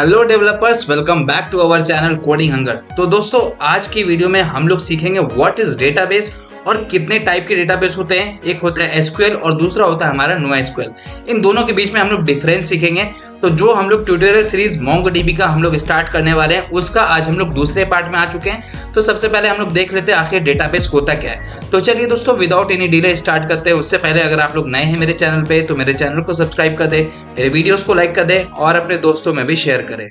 Hello developers, welcome back to our channel coding hunger. तो दोस्तों, आज की वीडियो में हम लोग सीखेंगे व्हाट इज डेटाबेस और कितने टाइप के डेटाबेस होते हैं। एक होता है एसक्यूएल और दूसरा होता है हमारा नो एसक्यूएल। इन दोनों के बीच में हम लोग डिफरेंस सीखेंगे। तो जो हम लोग ट्यूटोरियल सीरीज मोंगोडीबी का हम लोग स्टार्ट करने वाले हैं, उसका आज हम लोग दूसरे पार्ट में आ चुके हैं। तो सबसे पहले हम लोग देख लेते हैं आखिर डेटाबेस होता क्या है। तो चलिए दोस्तों, विदाउट एनी डिले स्टार्ट करते हैं। उससे पहले अगर आप लोग नए हैं मेरे चैनल पे तो मेरे चैनल को सब्सक्राइब कर दे, मेरे वीडियोस को लाइक कर दे और अपने दोस्तों में भी शेयर करें।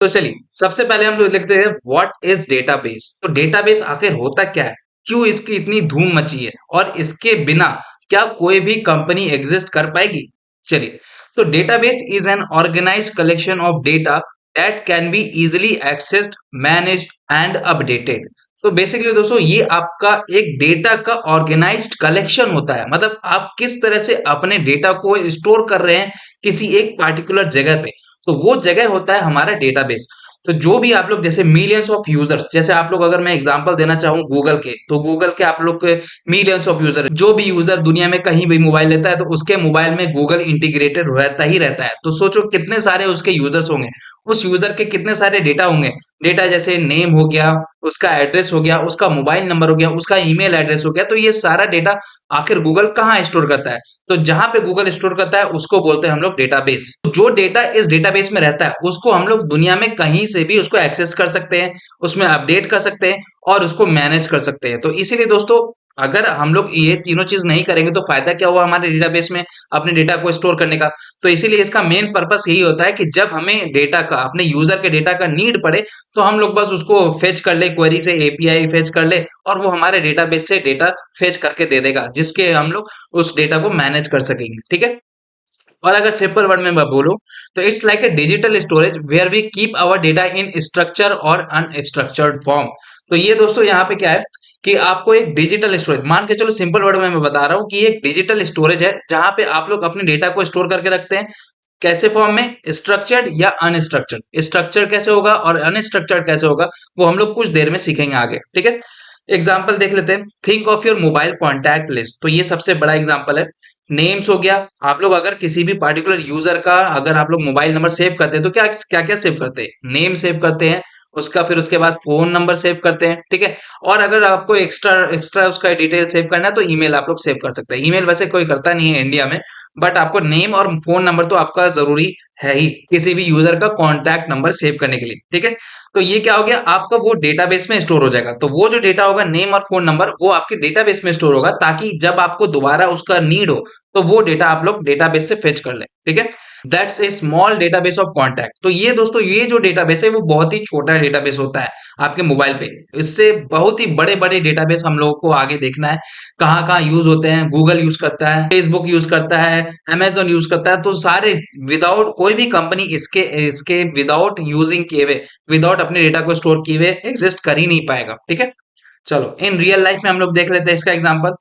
तो चलिए, सबसे पहले हम लोग लिखते हैं व्हाट इज डेटाबेस। तो डेटाबेस आखिर होता क्या है, क्यों इसकी इतनी धूम मची है और इसके बिना क्या कोई भी कंपनी एग्जिस्ट कर पाएगी। चलिए, तो database is an organized collection of data that can be easily accessed, manage and updated. तो बेसिकली दोस्तों, ये आपका एक डेटा का ऑर्गेनाइज्ड कलेक्शन होता है। मतलब आप किस तरह से अपने डेटा को स्टोर कर रहे हैं किसी एक पार्टिकुलर जगह पे, तो वो जगह होता है हमारा डेटाबेस। तो जो भी आप लोग, जैसे मिलियंस ऑफ यूजर्स, जैसे आप लोग, अगर मैं एग्जांपल देना चाहूँ गूगल के, तो गूगल के आप लोग के मिलियंस ऑफ यूजर, जो भी यूजर दुनिया में कहीं भी मोबाइल लेता है तो उसके मोबाइल में गूगल इंटीग्रेटेड रहता ही रहता है। तो सोचो कितने सारे उसके यूजर्स होंगे, उस यूजर के कितने सारे डेटा होंगे। डेटा जैसे नेम हो गया, उसका एड्रेस हो गया, उसका मोबाइल नंबर हो गया, उसका ईमेल एड्रेस हो गया। तो ये सारा डेटा आखिर गूगल कहाँ स्टोर करता है? तो जहां पे गूगल स्टोर करता है उसको बोलते हैं हम लोग डेटाबेस। जो डेटा इस डेटाबेस में रहता है उसको हम लोग दुनिया में कहीं से भी उसको एक्सेस कर सकते हैं, उसमें अपडेट कर सकते हैं और उसको मैनेज कर सकते हैं। तो इसीलिए दोस्तों, अगर हम लोग ये तीनों चीज नहीं करेंगे तो फायदा क्या हुआ हमारे डेटाबेस में अपने डेटा को स्टोर करने का। तो इसीलिए इसका मेन पर्पस यही होता है कि जब हमें डेटा का, अपने यूजर के डेटा का नीड पड़े, तो हम लोग बस उसको फेच कर ले, क्वेरी से एपीआई फेच कर ले और वो हमारे डेटाबेस से डेटा फेच करके दे देगा, जिसके हम लोग उस डेटा को मैनेज कर सकेंगे। ठीक है। और अगर सिंपल वर्ड में मैं बोलूं तो it's like a digital storage where we keep our data in structure और अनस्ट्रक्चर्ड फॉर्म। तो ये दोस्तों यहाँ पे क्या है कि आपको एक डिजिटल स्टोरेज, मान के चलो सिंपल वर्ड में मैं बता रहा हूँ कि एक डिजिटल स्टोरेज है जहां पे आप लोग अपने डेटा को स्टोर करके रखते हैं। कैसे फॉर्म में? स्ट्रक्चर्ड या अनस्ट्रक्चर्ड। स्ट्रक्चर्ड कैसे होगा और अनस्ट्रक्चर्ड कैसे होगा, वो हम लोग कुछ देर में सीखेंगे आगे। ठीक है। एग्जाम्पल देख लेते हैं। Think of your mobile contact list. तो ये सबसे बड़ा एग्जाम्पल है। नेम्स हो गया, आप लोग अगर किसी भी पार्टिकुलर यूजर का अगर आप लोग मोबाइल नंबर सेव करते हैं तो क्या क्या क्या सेव करते हैं? नेम सेव करते हैं, उसका फिर उसके बाद फोन नंबर सेव करते हैं। ठीक है। और अगर आपको एक्स्ट्रा एक्स्ट्रा उसका डिटेल सेव करना है तो ईमेल आप लोग सेव कर सकते हैं। ईमेल वैसे कोई करता नहीं है इंडिया में, बट आपको नेम और फोन नंबर तो आपका जरूरी है ही किसी भी यूजर का कॉन्टैक्ट नंबर सेव करने के लिए। ठीक है। तो ये क्या हो गया, आपका वो डेटाबेस में स्टोर हो जाएगा। तो वो जो डेटा होगा, नेम और फोन नंबर, वो आपके डेटाबेस में स्टोर होगा ताकि जब आपको दोबारा उसका नीड हो तो वो डेटा आप लोग डेटाबेस से फेच कर लें। ठीक है। That's a small database of contact. तो ये दोस्तों, ये जो डेटाबेस है वो बहुत ही छोटा डेटाबेस होता है आपके मोबाइल पे। इससे बहुत ही बड़े बड़े डेटाबेस हम लोगों को आगे देखना है कहाँ कहाँ यूज होते हैं। गूगल यूज करता है, फेसबुक यूज करता है, अमेजोन यूज करता है। तो सारे विदाउट कोई भी कंपनी इसके इसके विदाउट यूजिंग किए हुए, विदाउट अपने डेटा को स्टोर किए हुए एग्जिस्ट कर ही नहीं पाएगा। ठीक है। चलो, इन रियल लाइफ में हम लोग देख लेते हैं इसका example.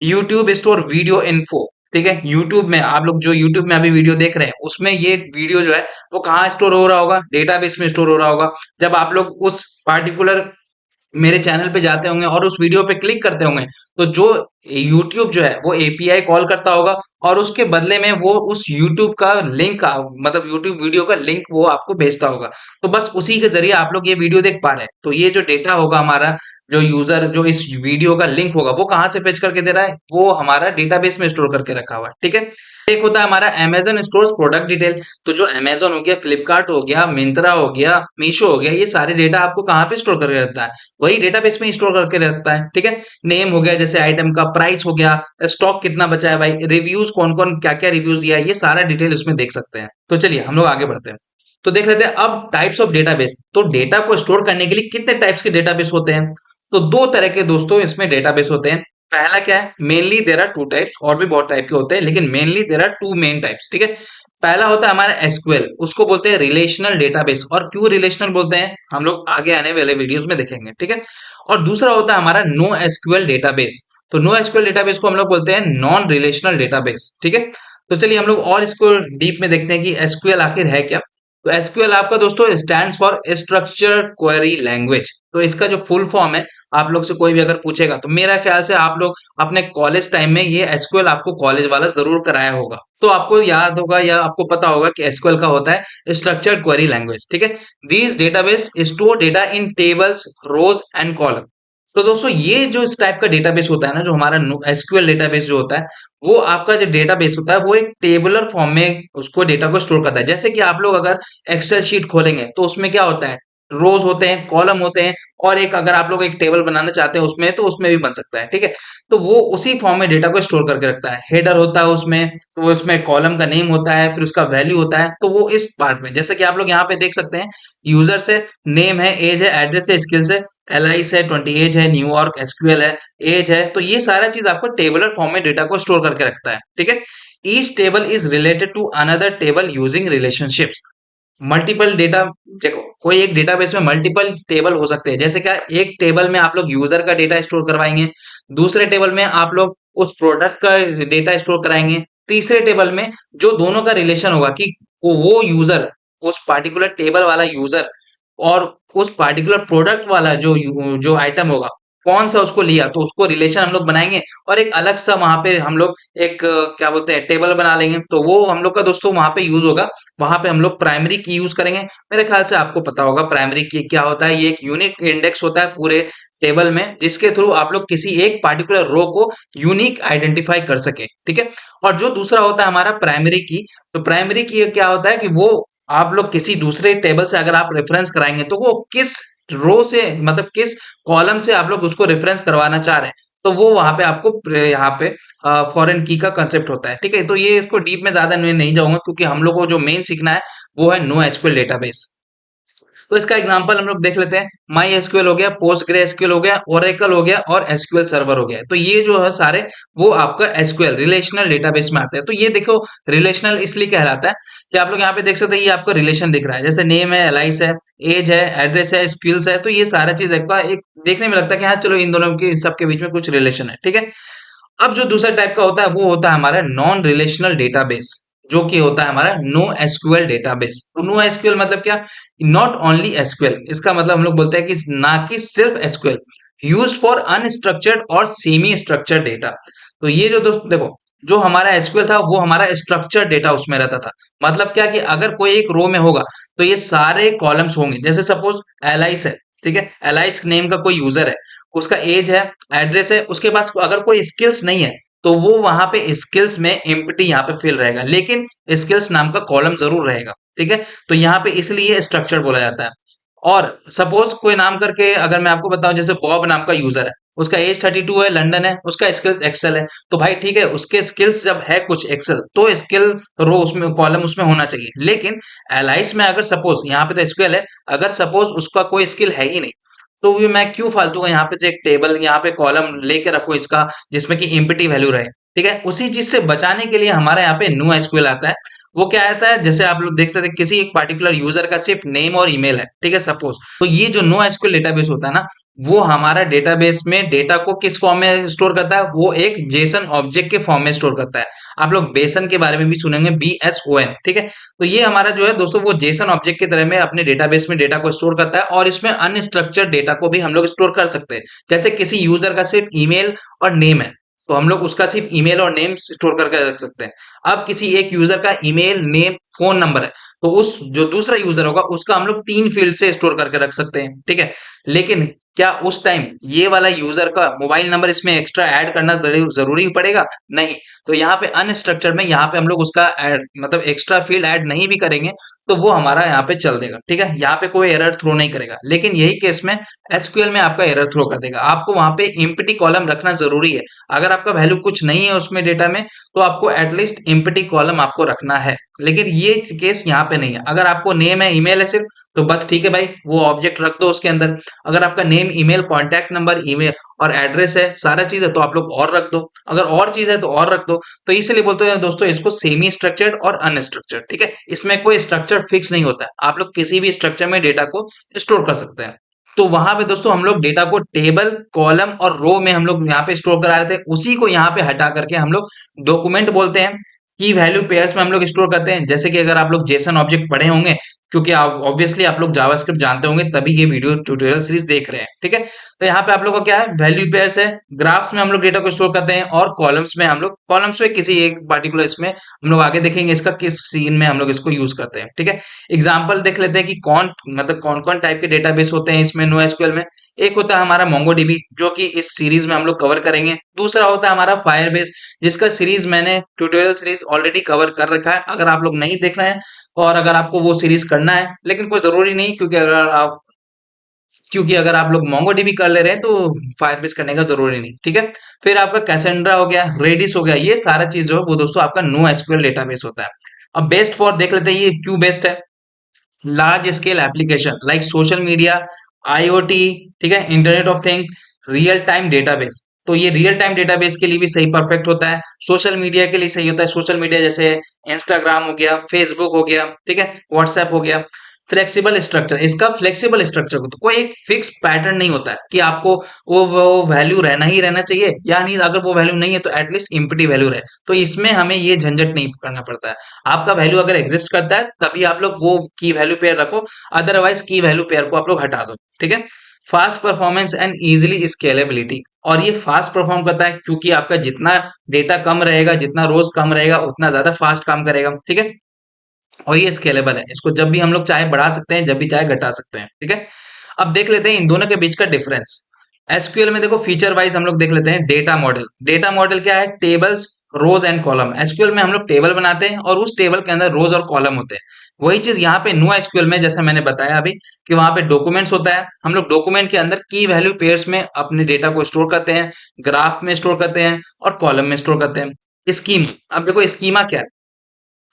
YouTube store video info. ठीक है। यूट्यूब में आप लोग जो यूट्यूब में अभी वीडियो देख रहे हैं उसमें ये वीडियो जो है वो कहाँ स्टोर हो रहा होगा? डेटाबेस में स्टोर हो रहा होगा। जब आप लोग उस पार्टिकुलर मेरे चैनल पे जाते होंगे और उस वीडियो पे क्लिक करते होंगे तो जो YouTube जो है वो एपीआई कॉल करता होगा और उसके बदले में वो उस YouTube का लिंक, मतलब YouTube वीडियो का लिंक वो आपको भेजता होगा। तो बस उसी के जरिए आप लोग ये वीडियो देख पा रहे हैं। तो ये जो डेटा होगा हमारा, जो यूजर जो इस वीडियो का लिंक होगा वो कहाँ से फेच करके दे रहा है? वो हमारा डेटाबेस में स्टोर करके रखा हुआ है। ठीक है। एक होता है हमारा Amazon स्टोर्स प्रोडक्ट डिटेल। तो जो Amazon हो गया, फ्लिपकार्ट हो गया, मिंत्रा हो गया, मीशो हो गया, ये सारे डेटा आपको कहाँ पे स्टोर करके रखता है? वही डेटाबेस में स्टोर करके रखता है। ठीक है। नेम हो गया, जैसे आइटम का प्राइस हो गया, स्टॉक कितना बचा है भाई, रिव्यूज कौन कौन क्या क्या रिव्यूज दिया है, ये सारा डिटेल उसमें देख सकते हैं। तो चलिए हम लोग आगे बढ़ते हैं। तो देख लेते हैं अब टाइप्स ऑफ डेटाबेस। तो डेटा को स्टोर करने के लिए कितने टाइप्स के डेटाबेस होते हैं? तो दो तरह के दोस्तों इसमें डेटाबेस होते हैं। पहला क्या है? Mainly there are two types, और भी बहुत टाइप के होते हैं लेकिन mainly there are two main types. ठीक है। पहला होता है हमारा एसक्यूएल, उसको बोलते हैं रिलेशनल डेटाबेस। और क्यों रिलेशनल बोलते हैं हम लोग आगे आने वाले वीडियोस में देखेंगे। ठीक है। और दूसरा होता है हमारा नो एसक्यूएल डेटाबेस। तो नो एसक्यूएल डेटाबेस को हम लोग बोलते हैं नॉन रिलेशनल डेटाबेस। ठीक है। तो चलिए हम लोग और इसको डीप में देखते हैं कि एसक्यूएल आखिर है क्या। तो एसक्यूएल आपका दोस्तों stands for structured query language. तो इसका जो फुल फॉर्म है, आप लोग से कोई भी अगर पूछेगा तो मेरा ख्याल से आप लोग अपने कॉलेज टाइम में ये एसक्यूएल आपको कॉलेज वाला जरूर कराया होगा, तो आपको याद होगा या आपको पता होगा कि एसक्यूएल का होता है स्ट्रक्चर्ड क्वेरी लैंग्वेज। ठीक है, these database store data in tables, rows and column. तो दोस्तों ये जो इस टाइप का डेटाबेस होता है ना, जो हमारा एसक्यूएल डेटाबेस जो होता है, वो आपका जो डेटाबेस होता है वो एक टेबुलर फॉर्म में उसको डेटा को स्टोर करता है। जैसे कि आप लोग अगर एक्सेल शीट खोलेंगे तो उसमें क्या होता है, रोज होते हैं, कॉलम होते हैं, और एक अगर आप लोग एक टेबल बनाना चाहते हैं उसमें, तो उसमें भी बन सकता है। ठीक है, तो वो उसी फॉर्म में डेटा को स्टोर करके रखता है। हेडर होता है उसमें, तो वो उसमें कॉलम का नेम होता है, फिर उसका वैल्यू होता है, तो वो इस पार्ट में जैसे कि आप लोग यहाँ पे देख सकते हैं, यूजर्स है, नेम है, एज है, एड्रेस है, स्किल्स है, एलाइस है, 20 एज है, न्यूयॉर्क, एसक्यूएल है, एज है। तो ये सारा चीज आपको टेबलर फॉर्म में डेटा को स्टोर करके रखता है। ठीक है, each table is related to another table using relationships. Multiple data, देखो कोई एक डेटाबेस में मल्टीपल टेबल हो सकते हैं। जैसे क्या, एक टेबल में आप लोग यूजर का डेटा स्टोर करवाएंगे, दूसरे टेबल में आप लोग उस प्रोडक्ट का डेटा स्टोर कराएंगे, तीसरे टेबल में जो दोनों का रिलेशन होगा कि वो यूजर, उस पार्टिकुलर टेबल वाला यूजर और उस पार्टिकुलर प्रोडक्ट वाला जो आइटम होगा, कौन सा उसको लिया, तो उसको रिलेशन हम लोग बनाएंगे, और एक अलग सा वहां पे हम लोग एक क्या बोलते हैं, टेबल बना लेंगे। तो वो हम लोग का दोस्तों वहां पे यूज होगा, वहां पे हम लोग प्राइमरी की यूज करेंगे। मेरे ख्याल से आपको पता होगा प्राइमरी की क्या होता है, ये एक यूनिक इंडेक्स होता है पूरे टेबल में, जिसके थ्रू आप लोग किसी एक पार्टिकुलर रो को यूनिक आइडेंटिफाई कर सके। ठीक है, और जो दूसरा होता है हमारा प्राइमरी की, तो प्राइमरी की क्या होता है कि वो आप लोग किसी दूसरे टेबल से अगर आप रेफरेंस कराएंगे, तो वो किस रो से, मतलब किस कॉलम से आप लोग उसको रेफरेंस करवाना चाह रहे हैं, तो वो वहां पे आपको यहाँ पे फॉरेन की का कंसेप्ट होता है। ठीक है, तो ये इसको डीप में ज्यादा मैं नहीं जाऊंगा, क्योंकि हम लोग को जो मेन सीखना है वो है नो एसक्यूएल डेटाबेस। तो इसका एग्जांपल हम लोग देख लेते हैं। माई एसक्यूएल हो गया, पोस्ट ग्रे एसक्यूएल हो गया, ओरेकल हो गया, और एसक्यूएल सर्वर हो गया। तो ये जो है सारे वो आपका एसक्यूएल रिलेशनल डेटाबेस में आते हैं। तो ये देखो रिलेशनल इसलिए कहलाता है कि आप लोग यहाँ पे देख सकते हैं, ये आपको रिलेशन दिख रहा है, जैसे नेम है, एलाइस है, एज है, एड्रेस है, स्किल्स है। तो ये सारा चीज आपका एक देखने में लगता है कि हाँ चलो इन दोनों के, इन सबके बीच में कुछ रिलेशन है। ठीक है, अब जो दूसरा टाइप का होता है वो होता है हमारा नॉन रिलेशनल डेटाबेस, जो कि होता है हमारा नो एसक्यूएल डेटाबेस। तो नो एसक्यूएल मतलब क्या, नॉट ओनली एसक्यूएल, इसका मतलब हम लोग बोलते हैं कि ना कि सिर्फ एसक्यूएल, यूज फॉर अनस्ट्रक्चर्ड और सेमी स्ट्रक्चर्ड डेटा। तो ये जो दोस्त देखो, जो हमारा एसक्यूएल था वो हमारा स्ट्रक्चर्ड डेटा उसमें रहता था। मतलब क्या कि अगर कोई एक रो में होगा तो ये सारे कॉलम्स होंगे। जैसे सपोज एलाइस है, ठीक है, एलाइस नेम का कोई यूजर है, उसका एज है, एड्रेस है, उसके पास अगर कोई स्किल्स नहीं है, तो वो वहां पे स्किल्स में एम्प्टी यहाँ पे फिल रहेगा, लेकिन स्किल्स नाम का कॉलम जरूर रहेगा। ठीक है, तो यहाँ पे इसलिए स्ट्रक्चर बोला जाता है। और सपोज कोई नाम करके अगर मैं आपको बताऊं, जैसे बॉब नाम का यूजर है, उसका एज 32 है, लंदन है, उसका स्किल्स एक्सेल है, तो भाई ठीक है, उसके स्किल्स जब है कुछ एक्सेल, तो स्किल रो उसमें, कॉलम उसमें होना चाहिए। लेकिन एलाइस में अगर सपोज यहाँ पे तो एसक्यूएल है, अगर सपोज उसका कोई स्किल है ही नहीं, तो भी मैं क्यों फालतू का यहाँ पे एक टेबल, यहाँ पे कॉलम लेके रखूं इसका, जिसमें कि एम्प्टी वैल्यू रहे। ठीक है, उसी चीज से बचाने के लिए हमारे यहाँ पे नो एसक्यूएल आता है। वो क्या आता है, जैसे आप लोग देख सकते हैं किसी एक पार्टिकुलर यूजर का सिर्फ नेम और ईमेल है, ठीक है सपोज, तो ये जो नो एसक्यूएल डेटाबेस होता है ना, वो हमारा डेटाबेस में डेटा को किस फॉर्म में स्टोर करता है, वो एक जेसन ऑब्जेक्ट के फॉर्म में स्टोर करता है। आप लोग बेसन के बारे में भी सुनेंगे, BSON। ठीक है, तो ये हमारा जो है दोस्तों, वो जेसन ऑब्जेक्ट की तरह में अपने डेटाबेस में डेटा को स्टोर करता है, और इसमें अनस्ट्रक्चर्ड डेटा को भी हम लोग स्टोर कर सकते हैं। जैसे किसी यूजर का सिर्फ ईमेल और नेम है, तो हम लोग उसका सिर्फ ईमेल और नेम स्टोर करके रख सकते हैं। अब किसी एक यूजर का ईमेल, नेम, फोन नंबर है, तो उस जो दूसरा यूजर होगा उसका हम लोग 3 फील्ड से स्टोर करके रख सकते हैं। ठीक है, लेकिन क्या उस टाइम ये वाला यूजर का मोबाइल नंबर इसमें एक्स्ट्रा ऐड करना जरूरी पड़ेगा? नहीं। तो यहाँ पे अनस्ट्रक्चर्ड में यहाँ पे हम लोग उसका मतलब एक्स्ट्रा फील्ड ऐड नहीं भी करेंगे, तो वो हमारा यहाँ पे चल देगा। ठीक है, यहाँ पे कोई एरर थ्रो नहीं करेगा। लेकिन यही केस में एसक्यूएल में आपका एरर थ्रो कर देगा। आपको वहां पे एम्प्टी कॉलम रखना जरूरी है। अगर आपका वैल्यू कुछ नहीं है उसमें डेटा में, तो आपको एटलीस्ट एम्प्टी कॉलम आपको रखना है। लेकिन ये केस यहाँ पे नहीं है। अगर आपको नेम है, ईमेल है सिर्फ, तो बस ठीक है भाई, वो ऑब्जेक्ट रख दो उसके अंदर। अगर आपका name, email, contact number, email और एड्रेस है, सारा चीज है, तो आप लोग और रख दो। अगर और चीज है तो और रख दो। तो इसलिए बोलते हैं दोस्तों इसको सेमी स्ट्रक्चर्ड और अनस्ट्रक्चर्ड। ठीक है, इसमें कोई स्ट्रक्चर फिक्स नहीं होता है, आप लोग किसी भी स्ट्रक्चर में डेटा को स्टोर कर सकते हैं। तो वहां पे दोस्तों हम लोग डेटा को टेबल, कॉलम और रो में हम लोग यहाँ पे स्टोर करा रहे थे, उसी को यहाँ पे हटा करके हम लोग डॉक्यूमेंट बोलते हैं। की वैल्यू पेयर्स में हम लोग स्टोर करते हैं। जैसे कि अगर आप लोग जेसन ऑब्जेक्ट पढ़े होंगे, क्योंकि आप ऑब्वियसली आप लोग जावास्क्रिप्ट जानते होंगे तभी ये वीडियो ट्यूटोरियल सीरीज देख रहे हैं, ठीक है। तो यहाँ पे आप लोग का क्या है, वैल्यू पेयर्स है। ग्राफ्स में हम लोग डेटा को स्टोर करते हैं, और कॉलम्स में हम लोग, कॉलम्स में किसी एक पार्टिकुलर इसमें हम लोग आगे देखेंगे इसका किस सीन में हम लोग इसको यूज करते हैं, ठीक है। एग्जाम्पल देख लेते हैं कि कौन मतलब कौन कौन टाइप के डेटाबेस होते हैं इसमें नो एसक्यूएल में। एक होता है हमारा मोंगोडीबी, जो कि इस सीरीज में हम लोग कवर करेंगे। दूसरा होता है हमारा फायरबेस, जिसका सीरीज मैंने ट्यूटोरियल सीरीज ऑलरेडी कवर कर रखा है। अगर आप लोग नहीं देख रहे हैं और अगर आपको वो सीरीज करना है, लेकिन कोई जरूरी नहीं, क्योंकि अगर आप लोग मोंगोडीबी कर ले रहे हैं तो फायरबेस करने का जरूरी नहीं, ठीक है। फिर आपका कैसेंड्रा हो गया, रेडिस हो गया, ये सारा चीज जो है वो दोस्तों आपका नो एसक्यूएल डेटाबेस होता है। अब बेस्ट फॉर देख लेते हैं, ये क्यों बेस्ट है। Large scale application like social media, IoT, ठीक है, internet of things, real time database. तो ये रियल टाइम डेटाबेस के लिए भी सही परफेक्ट होता है, सोशल मीडिया के लिए सही होता है। सोशल मीडिया जैसे इंस्टाग्राम हो गया, फेसबुक हो गया, ठीक है, व्हाट्सएप हो गया। फ्लेक्सिबल स्ट्रक्चर, इसका फ्लेक्सिबल स्ट्रक्चर तो कोई एक फिक्स पैटर्न नहीं होता है कि आपको वो वैल्यू रहना ही रहना चाहिए, या नहीं अगर वो वैल्यू नहीं है तो एटलीस्ट इम्पटी वैल्यू रहे। तो इसमें हमें ये झंझट नहीं करना पड़ता है। आपका वैल्यू अगर एग्जिस्ट करता है तभी आप लोग वो की वैल्यू पेयर रखो, अदरवाइज की वैल्यू पेयर को आप लोग हटा दो, ठीक है। Fast performance and easily scalability, और ये फास्ट परफॉर्म करता है क्योंकि आपका जितना डेटा कम रहेगा, जितना रोज कम रहेगा, उतना ज्यादा फास्ट काम करेगा, ठीक है। और ये स्केलेबल है, इसको जब भी हम लोग चाहे बढ़ा सकते हैं, जब भी चाहे घटा सकते हैं, ठीक है। अब देख लेते हैं इन दोनों के बीच का डिफरेंस। एसक्यूएल में देखो फीचर वाइज हम लोग देख लेते हैं। डेटा मॉडल, डेटा मॉडल क्या है, tables, rows and column. SQL में हम लोग टेबल बनाते हैं और उस टेबल के अंदर रोज और कॉलम होते हैं। वही चीज यहाँ पे नो एसक्यूएल में, जैसे मैंने बताया अभी, कि वहां पे डॉक्यूमेंट्स होता है। हम लोग डॉक्यूमेंट के अंदर की वैल्यू पेयर्स में अपने डेटा को स्टोर करते हैं, ग्राफ में स्टोर करते हैं और कॉलम में स्टोर करते हैं। स्कीमा, अब देखो स्कीमा क्या है,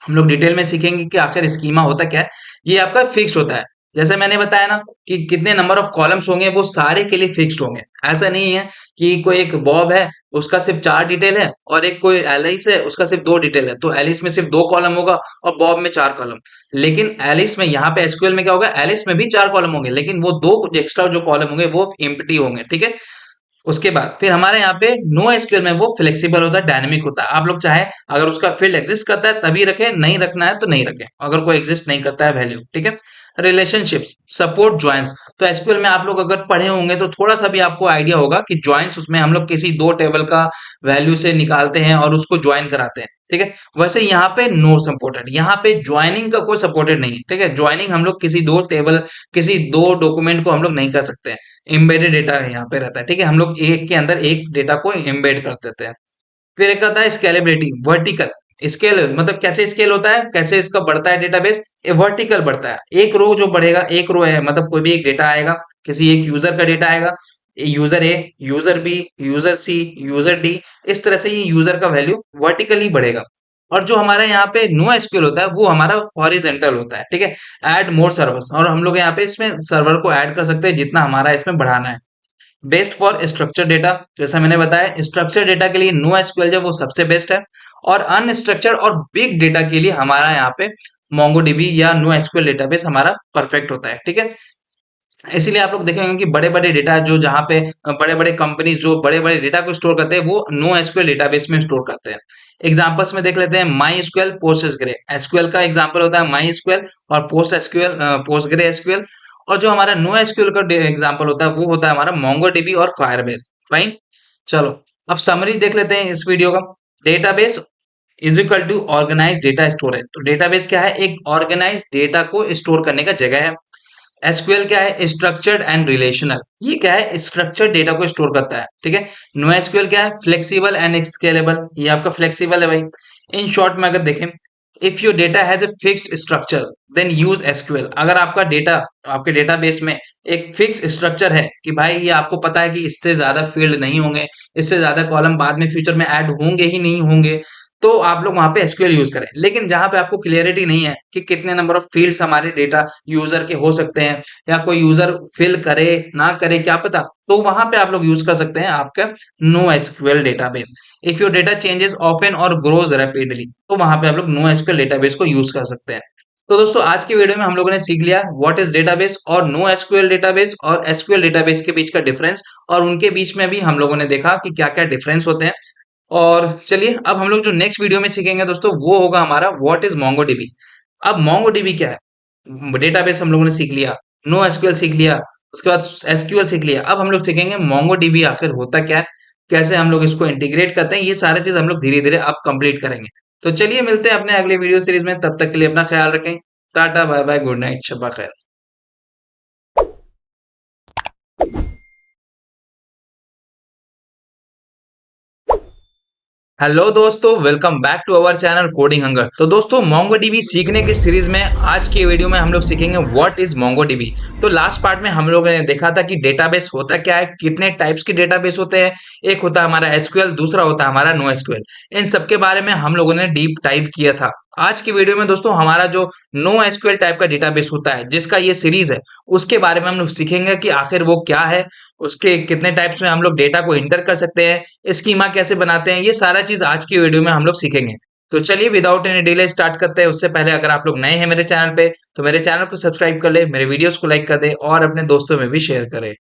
हम लोग डिटेल में सीखेंगे कि आखिर स्कीमा होता क्या है। ये आपका फिक्स्ड होता है। जैसे मैंने बताया ना कि कितने नंबर ऑफ कॉलम्स होंगे, वो सारे के लिए फिक्स्ड होंगे। ऐसा नहीं है कि कोई एक बॉब है, उसका सिर्फ 4 डिटेल है, और एक कोई एलिस है, उसका सिर्फ 2 डिटेल है, तो एलिस में सिर्फ 2 कॉलम होगा और बॉब में 4 कॉलम। लेकिन एलिस में, यहाँ पे एसक्यूएल में क्या होगा, एलिस में भी 4 कॉलम होंगे, लेकिन वो 2 एक्स्ट्रा जो कॉलम होंगे वो एम्प्टी होंगे, ठीक है। उसके बाद फिर हमारे यहाँ पे नो एसक्यूएल में वो फ्लेक्सिबल होता है, डायनेमिक होता है। आप लोग चाहे अगर उसका फील्ड एग्जिस्ट करता है तभी रखें, नहीं रखना है तो नहीं रखें, अगर कोई एग्जिस्ट नहीं करता है वैल्यू, ठीक है। Relationships, support, joins. तो एसक्यूएल में आप लोग अगर पढ़े होंगे तो थोड़ा सा भी आपको आइडिया होगा कि ज्वाइंस, उसमें हम लोग किसी 2 टेबल का वैल्यू से निकालते हैं और उसको ज्वाइन कराते हैं, ठीक है। वैसे यहाँ पे नो सपोर्टेड, यहाँ पे ज्वाइनिंग का कोई सपोर्टेड नहीं है, ठीक है। ज्वाइनिंग हम लोग किसी 2 टेबल, किसी 2 डॉक्यूमेंट को हम लोग नहीं कर सकते हैं। एम्बेडेड डेटा यहाँ पे रहता है, ठीक है। हम लोग एक के अंदर एक डेटा को एम्बेड कर देते हैं। फिर एक आता है स्केलेबिलिटी, वर्टिकल स्केल, मतलब कैसे स्केल होता है, कैसे इसका बढ़ता है डेटाबेस, ये वर्टिकल बढ़ता है। एक रो जो बढ़ेगा, एक रो है मतलब कोई भी एक डेटा आएगा, किसी एक यूजर का डेटा आएगा, यूजर ए, यूजर बी, यूजर सी, यूजर डी, इस तरह से ये यूजर का वैल्यू वर्टिकली बढ़ेगा। और जो हमारा यहाँ पे नो एसक्यूएल होता है वो हमारा हॉरिजेंटल होता है, ठीक है। ऐड मोर सर्वर्स, और हम लोग यहाँ पे इसमें सर्वर को ऐड कर सकते हैं जितना हमारा इसमें बढ़ाना है। बेस्ट फॉर स्ट्रक्चर डेटा, जैसा मैंने बताया स्ट्रक्चर डेटा के लिए नो एसक्यूएल जो वो सबसे बेस्ट है, और अनस्ट्रक्चर्ड और बिग डेटा के लिए हमारा यहाँ पे मोंगोडीबी या नो एसक्यूएल डेटाबेस हमारा परफेक्ट होता है, ठीक है। इसीलिए आप लोग देखेंगे कि बड़े बड़े डेटा जो, जहाँ पे बड़े बड़े कंपनी जो बड़े बड़े डेटा को स्टोर करते हैं वो नो एसक्यूएल डेटाबेस में स्टोर करते हैं। एग्जांपल्स में देख लेते हैं, माई एसक्यूएल, पोस्टग्रे एसक्यूएल का एग्जांपल होता है माई एसक्यूएल, और पोस्टग्रे एसक्यूएल। और जो हमारा नो एसक्यूएल का एग्जांपल होता है वो होता है हमारा मोंगोडीबी और फायरबेस। फाइन, चलो अब समरी देख लेते हैं इस वीडियो का। Database is equal to organize data storage. तो डेटाबेस क्या है, एक ऑर्गेनाइज डेटा को स्टोर करने का जगह है। एसक्यूएल क्या है, स्ट्रक्चर्ड एंड रिलेशनल, ये क्या है, स्ट्रक्चर्ड डेटा को स्टोर करता है, ठीक है। नो एसक्यूएल क्या है, फ्लेक्सिबल एंड स्केलेबल, ये आपका फ्लेक्सिबल है भाई। इन शॉर्ट में अगर देखें, if your data has a fixed structure then use SQL. अगर आपका डेटा, आपके डेटाबेस में एक फिक्स स्ट्रक्चर है कि भाई ये आपको पता है कि इससे ज्यादा फील्ड नहीं होंगे, इससे ज्यादा कॉलम बाद में फ्यूचर में ऐड होंगे ही नहीं होंगे, तो आप लोग वहां पे एसक्यूएल यूज करें। लेकिन जहां पे आपको क्लियरिटी नहीं है कि कितने नंबर ऑफ फील्ड्स हमारे डेटा यूजर के हो सकते हैं, या कोई यूजर फिल करे ना करे क्या पता, तो वहां पे आप लोग यूज कर सकते हैं आपका no SQL database. If your data changes often और ग्रोज रैपिडली, तो वहां पे आप लोग नो एसक्यूएल डेटाबेस को यूज कर सकते हैं। तो दोस्तों आज की वीडियो में हम लोगों ने सीख लिया व्हाट इज डेटाबेस, और नो एसक्यूएल डेटाबेस और एसक्यूएल डेटाबेस के बीच का डिफरेंस, और उनके बीच में भी हम लोगों ने देखा कि क्या क्या डिफरेंस होते हैं। और चलिए अब हम लोग जो नेक्स्ट वीडियो में सीखेंगे दोस्तों वो होगा हमारा व्हाट इज मोंगोडीबी। अब मोंगोडीबी क्या है? डेटाबेस हम लोगों ने सीख लिया, नो एसक्यूएल सीख लिया, उसके बाद एसक्यूएल सीख लिया। अब हम लोग सीखेंगे मोंगोडीबी आखिर होता क्या है, कैसे हम लोग इसको इंटीग्रेट करते हैं, ये सारी चीज हम लोग धीरे धीरे अब कंप्लीट करेंगे। तो चलिए मिलते हैं अपने अगले वीडियो सीरीज में, तब तक के लिए अपना ख्याल रखें। Tata bye bye, good night, शब्बा खैर। हेलो दोस्तों, welcome back to our channel coding hunger. तो दोस्तों मोंगोडीबी सीखने की सीरीज में आज की वीडियो में हम लोग सीखेंगे व्हाट इज मोंगोडीबी। तो लास्ट पार्ट में हम लोगों ने देखा था कि डेटाबेस होता क्या है, कितने टाइप्स के डेटाबेस होते हैं। एक होता है हमारा एसक्यूएल, दूसरा होता है हमारा नो एसक्यूएल। इन सब के बारे में हम लोगों ने डीप डाइव किया था। आज की वीडियो में दोस्तों हमारा जो नो एसक्यूएल टाइप का डेटाबेस होता है, जिसका ये सीरीज है, उसके बारे में हम लोग सीखेंगे कि आखिर वो क्या है, उसके कितने टाइप्स में हम लोग डेटा को इंटर कर सकते हैं, स्कीमा कैसे बनाते हैं, ये सारा चीज आज की वीडियो में हम लोग सीखेंगे। तो चलिए विदाउट एनी डिले स्टार्ट करते हैं। उससे पहले अगर आप लोग नए हैं मेरे चैनल पे, तो मेरे चैनल को सब्सक्राइब कर ले, मेरे वीडियोस को लाइक कर दे और अपने दोस्तों में भी शेयर करें।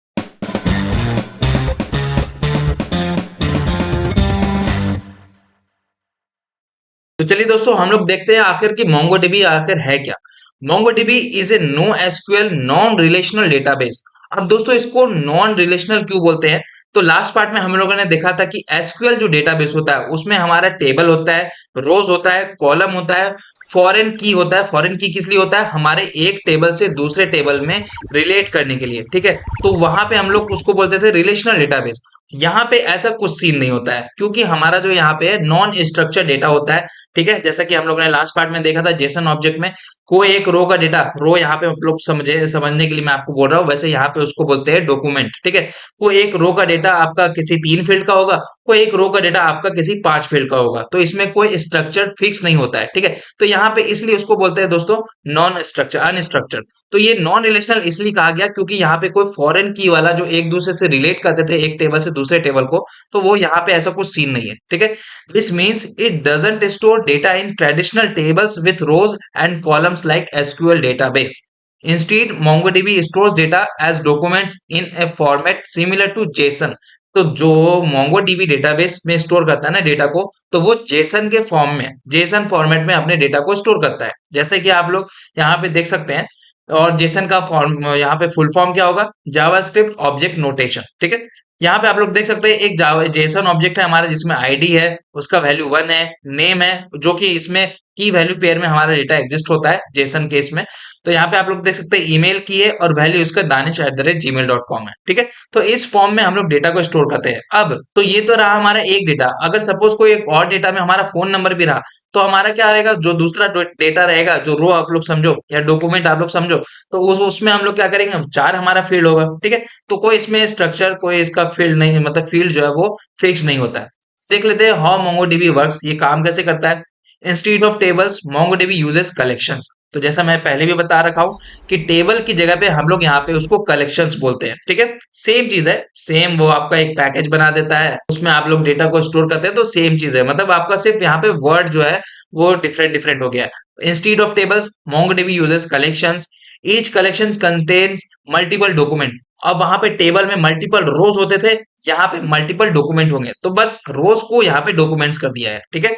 तो चलिए दोस्तों हम लोग देखते हैं आखिर कि मोंगोडीबी आखिर है क्या। MongoDB is a no SQL non relational database. अब दोस्तों इसको नॉन रिलेशनल क्यों बोलते हैं? तो लास्ट पार्ट में हम लोगों ने देखा था कि एसक्यूएल जो डेटाबेस होता है उसमें हमारा टेबल होता है, रोज होता है, कॉलम होता है, फॉरेन की होता है। फॉरेन की किस लिए होता है? हमारे एक टेबल से दूसरे टेबल में रिलेट करने के लिए, ठीक है। तो वहां पे हम लोग उसको बोलते थे रिलेशनल डेटाबेस। यहाँ पे ऐसा कुछ सीन नहीं होता है, क्योंकि हमारा जो यहाँ पे है नॉन स्ट्रक्चर डेटा होता है, ठीक है। जैसा कि हम लोगों ने लास्ट पार्ट में देखा था जेसन ऑब्जेक्ट में कोई एक रो का डेटा, रो यहाँ पे आप लोग समझने के लिए मैं आपको बोल रहा हूँ, वैसे यहाँ पे उसको बोलते हैं डॉक्यूमेंट, ठीक है। कोई एक रो का डेटा आपका किसी 3 फील्ड का होगा, कोई एक रो का डेटा आपका किसी 5 फील्ड का होगा, तो इसमें कोई स्ट्रक्चर फिक्स नहीं होता है, ठीक है। तो यहाँ पे इसलिए उसको बोलते हैं दोस्तों नॉन स्ट्रक्चर, अनस्ट्रक्चर्ड। तो ये नॉन रिलेशनल इसलिए कहा गया क्योंकि यहाँ पे कोई फॉरेन की वाला जो एक दूसरे से रिलेट करते थे एक टेबल से दूसरे टेबल को, तो वो यहाँ पे ऐसा कुछ सीन नहीं है, ठीक है। This means it doesn't store data in traditional tables with rows and columns like SQL database. Instead, MongoDB stores data as documents in a format similar to JSON. तो जो MongoDB डेटाबेस में store करता है ना data को, तो वो Jason के फॉर्म में, जेसन फॉर्मेट में अपने डेटा को स्टोर करता है। जैसे कि आप लोग यहाँ पे देख सकते हैं। और जेसन का फॉर्म यहाँ पे फुल फॉर्म क्या होगा? जावास्क्रिप्ट ऑब्जेक्ट नोटेशन, ठीक है। यहाँ पे आप लोग देख सकते हैं एक जावा जेसन ऑब्जेक्ट है हमारा, जिसमें आईडी है, उसका वैल्यू 1 है, नेम है, जो कि इसमें की वैल्यू पेयर में हमारा डेटा एग्जिस्ट होता है जेसन केस में। तो यहाँ पे आप लोग देख सकते हैं ईमेल की है और वैल्यू इसका danish@gmail.com है, ठीक है। तो इस फॉर्म में हम लोग डेटा को स्टोर करते हैं। अब तो ये तो रहा हमारा एक डेटा। अगर सपोज कोई एक और डेटा में हमारा फोन नंबर भी रहा, तो हमारा क्या रहेगा? जो दूसरा डेटा रहेगा, जो रो आप लोग समझो या डॉक्यूमेंट आप लोग समझो, तो उसमें हम लोग क्या करेंगे? 4 हमारा फील्ड होगा, ठीक है। तो कोई इसमें स्ट्रक्चर, कोई इसका फील्ड नहीं, मतलब फील्ड जो है वो फिक्स नहीं होता है। देख लेते हैं हाउ मोंगोडीबी वर्क्स, ये काम कैसे करता है। Instead of tables MongoDB uses collections. तो जैसा मैं पहले भी बता रखा हूं कि टेबल की जगह पे हम लोग यहाँ पे उसको कलेक्शंस बोलते हैं, ठीक है। सेम चीज है, सेम वो आपका एक पैकेज बना देता है, उसमें आप लोग डेटा को स्टोर करते हैं, तो सेम चीज है। मतलब आपका सिर्फ यहाँ पे वर्ड जो है वो डिफरेंट डिफरेंट हो गया है। Instead of tables MongoDB uses collections. Each collection contains multiple document. अब वहां पे टेबल में मल्टीपल रोज होते थे, यहाँ पे मल्टीपल डॉक्यूमेंट होंगे, तो बस रोज को यहाँ पे डॉक्यूमेंट्स कर दिया है, ठीक है।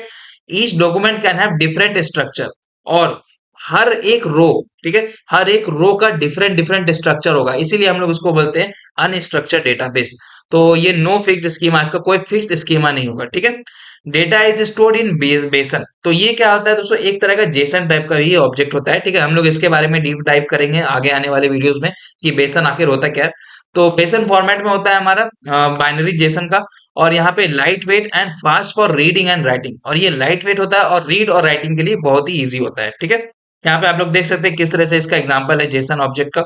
Each document can have different structure. और हर एक रो, ठीक है, हर एक रो का डिफरेंट डिफरेंट स्ट्रक्चर होगा, इसीलिए हम लोग उसको बोलते हैं अनस्ट्रक्चर्ड डेटाबेस। तो ये नो फिक्स्ड स्कीमा, इसका कोई फिक्स्ड स्कीमा नहीं होगा, ठीक है। डेटा इज स्टोर्ड इन बेसन। तो ये क्या होता है दोस्तों? एक तरह का जेसन टाइप का ही ऑब्जेक्ट होता है, ठीक है। हम लोग इसके बारे में डीप डाइव करेंगे आगे आने वाले वीडियोस में कि बेसन आखिर होता क्या है। तो बेसन फॉर्मेट में होता है हमारा बाइनरी जेसन का। और यहाँ पे light weight and fast for reading and writing. और ये लाइट वेट होता है और रीड और राइटिंग के लिए बहुत ही ईजी होता है, ठीक है। यहाँ पे आप लोग देख सकते हैं किस तरह से इसका एग्जांपल है जेसन ऑब्जेक्ट का।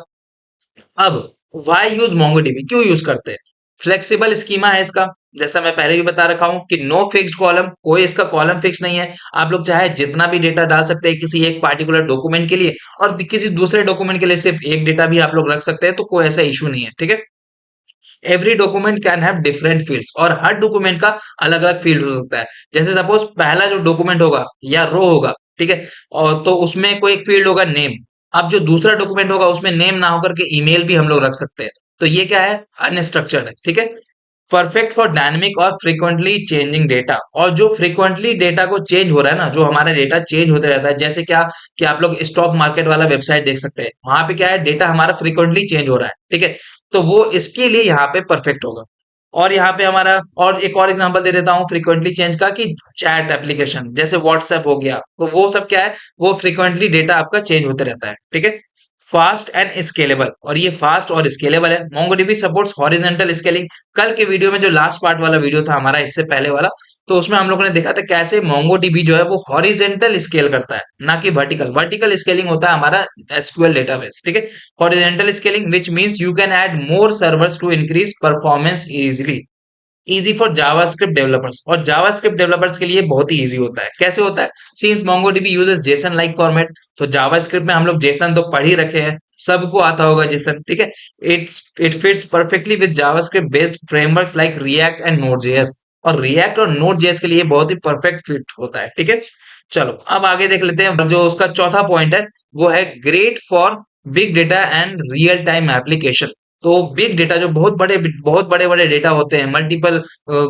अब व्हाई यूज मोंगोडीबी, क्यों यूज करते हैं? फ्लेक्सिबल स्कीमा है इसका। जैसा मैं पहले भी बता रखा हूं कि नो फिक्स्ड कॉलम, कोई इसका कॉलम फिक्स नहीं है। आप लोग चाहे जितना भी डेटा डाल सकते हैं किसी एक पार्टिकुलर डॉक्यूमेंट के लिए, और किसी दूसरे डॉक्यूमेंट के लिए सिर्फ एक डेटा भी आप लोग रख सकते हैं, तो कोई ऐसा इशू नहीं है, ठीक है। Every document can have different fields. और हर डॉक्यूमेंट का अलग अलग फील्ड हो सकता है। जैसे सपोज पहला जो डॉक्यूमेंट होगा या रो होगा, ठीक है, और तो उसमें कोई एक फील्ड होगा नेम। अब जो दूसरा डॉक्यूमेंट होगा उसमें नेम ना होकर के ईमेल भी हम लोग रख सकते हैं। तो ये क्या है? अनस्ट्रक्चर्ड है, ठीक है। परफेक्ट फॉर डायनेमिक और फ्रीक्वेंटली चेंजिंग डेटा। और जो फ्रीक्वेंटली डेटा को चेंज हो रहा है ना, जो हमारा डेटा चेंज होते रहता है, जैसे क्या कि आप लोग स्टॉक मार्केट वाला वेबसाइट देख सकते हैं, वहां पे क्या है, डेटा हमारा फ्रीक्वेंटली चेंज हो रहा है, ठीक है। तो वो इसके लिए यहाँ पे परफेक्ट होगा। और यहाँ पे हमारा और एक और एग्जांपल दे देता हूँ फ्रीक्वेंटली चेंज का, कि चैट एप्लीकेशन जैसे व्हाट्सएप हो गया, तो वो सब क्या है, वो फ्रीक्वेंटली डेटा आपका चेंज होते रहता है, ठीक है। फास्ट एंड स्केलेबल, और ये फास्ट और स्केलेबल है। MongoDB supports horizontal scaling. कल के वीडियो में जो लास्ट पार्ट वाला वीडियो था हमारा, इससे पहले वाला, तो उसमें हम लोगों ने देखा था कैसे मोंगोडीबी जो है वो हॉरिजेंटल स्केल करता है, ना कि वर्टिकल। वर्टिकल स्केलिंग होता है हमारा एसक्यूएल डेटाबेस, ठीक है। Horizontal scaling which means you can add more servers to increase performance easily. Easy for JavaScript developers, और जावास्क्रिप्ट डेवलपर्स के लिए बहुत ही इजी होता है। कैसे होता है? Since MongoDB uses Jason like format, तो जावास्क्रिप्ट में हम लोग जेसन तो पढ़ ही रखे हैं, सबको आता होगा जेसन, ठीक है। It fits perfectly with JavaScript based frameworks like react and node JS, और रिएक्ट और नोड जेएस के लिए बहुत ही परफेक्ट फिट होता है, ठीक है। चलो अब आगे देख लेते हैं, जो उसका चौथा पॉइंट है वो है great for big data and real time application. तो बिग डेटा, जो बहुत बड़े बड़े डेटा होते हैं, मल्टीपल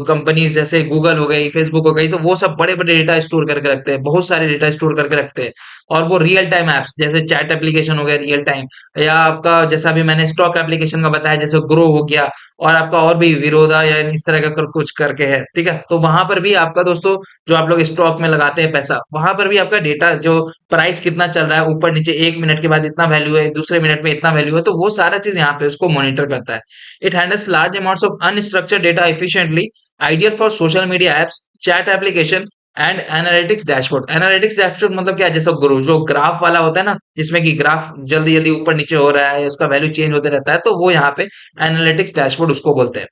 कंपनीज जैसे गूगल हो गई, फेसबुक हो गई, तो वो सब बड़े बड़े डेटा स्टोर करके रखते हैं, बहुत सारे डेटा स्टोर करके रखते हैं। और वो रियल टाइम एप्स जैसे चैट एप्लीकेशन हो गया रियल टाइम, या आपका जैसा अभी मैंने स्टॉक एप्लीकेशन का बताया जैसे ग्रो हो गया, और आपका और भी विरोधा या इस तरह का कुछ करके है, ठीक है। तो वहां पर भी आपका दोस्तों, जो आप लोग स्टॉक में लगाते हैं पैसा, वहां पर भी आपका डेटा, जो प्राइस कितना चल रहा है, ऊपर नीचे, 1 मिनट के बाद इतना वैल्यू है, दूसरे मिनट में इतना वैल्यू है, तो वो सारा चीज यहाँ पे उसको मॉनिटर करता है। It handles large amounts of unstructured data efficiently, ideal for social media apps, chat application and analytics dashboard. Analytics dashboard मतलब क्या है? जैसे ग्रो जो ग्राफ वाला होता है ना, जिसमें कि ग्राफ जल्दी जल्दी ऊपर नीचे हो रहा है, उसका वैल्यू चेंज होते रहता है, तो वो यहाँ पे एनालिटिक्स डैशबोर्ड उसको बोलते हैं।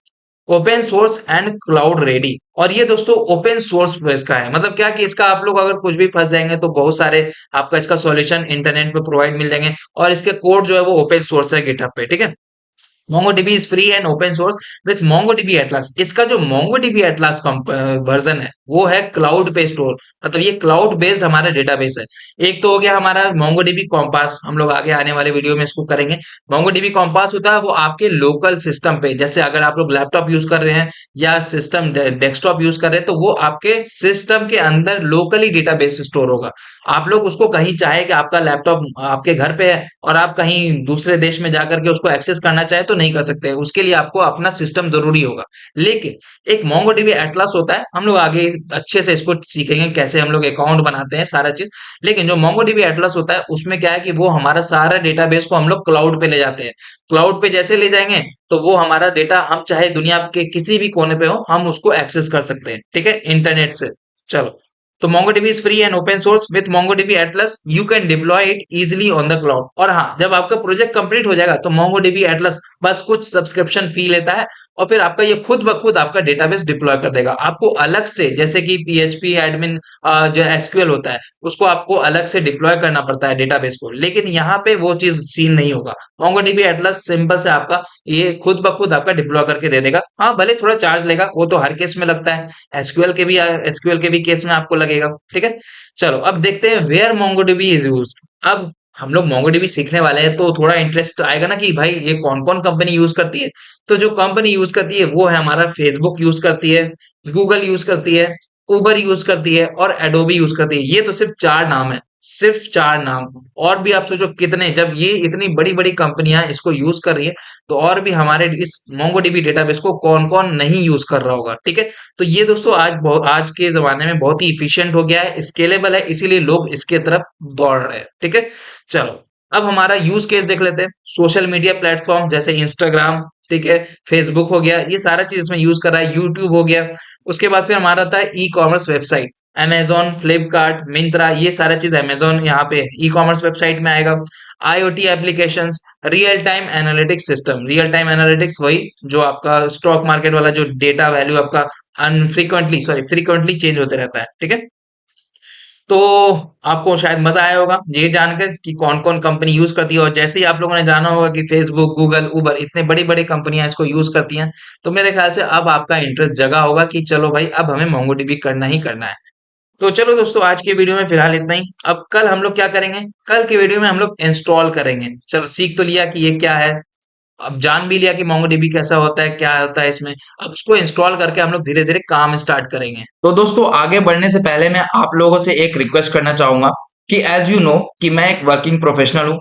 Open source and cloud ready, और ये दोस्तों ओपन सोर्स इसका है, मतलब क्या कि इसका आप लोग अगर कुछ भी फंस जाएंगे तो बहुत सारे आपका इसका सॉल्यूशन इंटरनेट पे प्रोवाइड मिल जाएंगे, और इसके कोड जो है वो ओपन सोर्स है गिटहब पे, ठीक है। MongoDB is free and open source with MongoDB Atlas। इसका जो MongoDB Atlas वर्जन है वो है क्लाउड पे स्टोर, मतलब ये क्लाउड बेस्ड हमारा डेटाबेस है। एक तो हो गया हमारा MongoDB Compass, हम लोग आगे आने वाले वीडियो में इसको करेंगे। MongoDB Compass होता है वो आपके लोकल सिस्टम पे, जैसे अगर आप लोग लैपटॉप यूज कर रहे हैं या सिस्टम डेस्कटॉप यूज कर रहे हैं, तो वो आपके सिस्टम के अंदर लोकली डेटाबेस स्टोर होगा। आप लोग उसको कहीं चाहे कि आपका लैपटॉप आपके घर पे है और आप कहीं दूसरे देश में जाकर के उसको एक्सेस करना चाहे तो नहीं कर सकते, उसके लिए आपको अपना सिस्टम जरूरी होगा। लेकिन एक MongoDB एटलस होता है, हम लोग आगे अच्छे से इसको सीखेंगे कैसे हम लोग अकाउंट बनाते हैं सारा चीज। लेकिन जो MongoDB एटलस होता है उसमें क्या है कि वो हमारा सारा डेटाबेस को हम लोग क्लाउड पे ले जाते हैं। क्लाउड पे जैसे ले जाएंगे तो वो हमारा डेटा हम चाहे दुनिया के किसी भी कोने पे हो, हम उसको एक्सेस कर सकते हैं, ठीक है, इंटरनेट से। चलो, तो MongoDB is free and open source with MongoDB Atlas you can deploy it easily on the cloud। और हाँ, जब आपका प्रोजेक्ट कंप्लीट हो जाएगा तो MongoDB Atlas बस कुछ सब्सक्रिप्शन फी लेता है, और फिर आपका ये खुद ब खुद आपका डेटाबेस डिप्लॉय कर देगा। आपको अलग से, जैसे कि PHP एडमिन जो एसक्यूएल होता है, उसको आपको अलग से डिप्लॉय करना पड़ता है डेटाबेस को, लेकिन यहाँ पे वो चीज सीन नहीं होगा। MongoDB Atlas सिंपल से आपका ये खुद ब खुद आपका डिप्लॉय करके दे देगा। हाँ, भले थोड़ा चार्ज लेगा, वो तो हर केस में लगता है, एसक्यूएल के भी केस में आपको लगेगा, ठीक है। चलो अब देखते हैं वेयर MongoDB इज यूज्ड। अब हम लोग MongoDB सीखने वाले हैं तो थोड़ा इंटरेस्ट आएगा ना कि भाई ये कौन कौन कंपनी यूज करती है। तो जो कंपनी यूज करती है वो है हमारा फेसबुक यूज करती है, गूगल यूज करती है, उबर यूज करती है, और एडोबी यूज करती है। ये तो सिर्फ 4 नाम है, सिर्फ 4 नाम। और भी आप सोचो कितने, जब ये इतनी बड़ी बड़ी कंपनियां इसको यूज कर रही है, तो और भी हमारे इस MongoDB डेटाबेस को कौन कौन नहीं यूज कर रहा होगा, ठीक है। तो ये दोस्तों आज के जमाने में बहुत ही इफिशियंट हो गया है, स्केलेबल है, इसीलिए लोग इसके तरफ दौड़ रहे हैं, ठीक है। चलो अब हमारा यूज केस देख लेते हैं। सोशल मीडिया प्लेटफॉर्म जैसे इंस्टाग्राम, ठीक है, फेसबुक हो गया, ये सारा चीज इसमें यूज कर रहा है, यूट्यूब हो गया। उसके बाद फिर हमारा आता है e commerce website, Amazon, Flipkart, Myntra, ये सारा चीज अमेजोन यहाँ पे ई कॉमर्स वेबसाइट में आएगा। IoT applications, real time analytics system, real time analytics वही जो आपका स्टॉक मार्केट वाला जो डेटा वैल्यू आपका अनफ्रीक्वेंटली सॉरी फ्रीक्वेंटली चेंज होते रहता है, ठीक है। तो आपको शायद मजा आया होगा ये जानकर कि कौन कौन कंपनी यूज करती है, और जैसे ही आप लोगों ने जाना होगा कि फेसबुक, गूगल, उबर, इतने बड़ी बड़ी कंपनियां इसको यूज करती हैं, तो मेरे ख्याल से अब आपका इंटरेस्ट जगा होगा कि चलो भाई अब हमें MongoDB करना ही करना है। तो चलो दोस्तों, आज की वीडियो में फिलहाल इतना ही। अब कल हम लोग क्या करेंगे? कल की वीडियो में हम लोग इंस्टॉल करेंगे। चलो सीख तो लिया कि ये क्या है, अब जान भी लिया कि मोंगोडीबी कैसा होता है, क्या होता है इसमें। अब उसको इंस्टॉल करके हम लोग धीरे-धीरे काम स्टार्ट करेंगे। तो दोस्तों आगे बढ़ने से पहले मैं आप लोगों से एक रिक्वेस्ट करना चाहूँगा कि एज़ यू नो कि मैं एक वर्किंग प्रोफेशनल हूँ।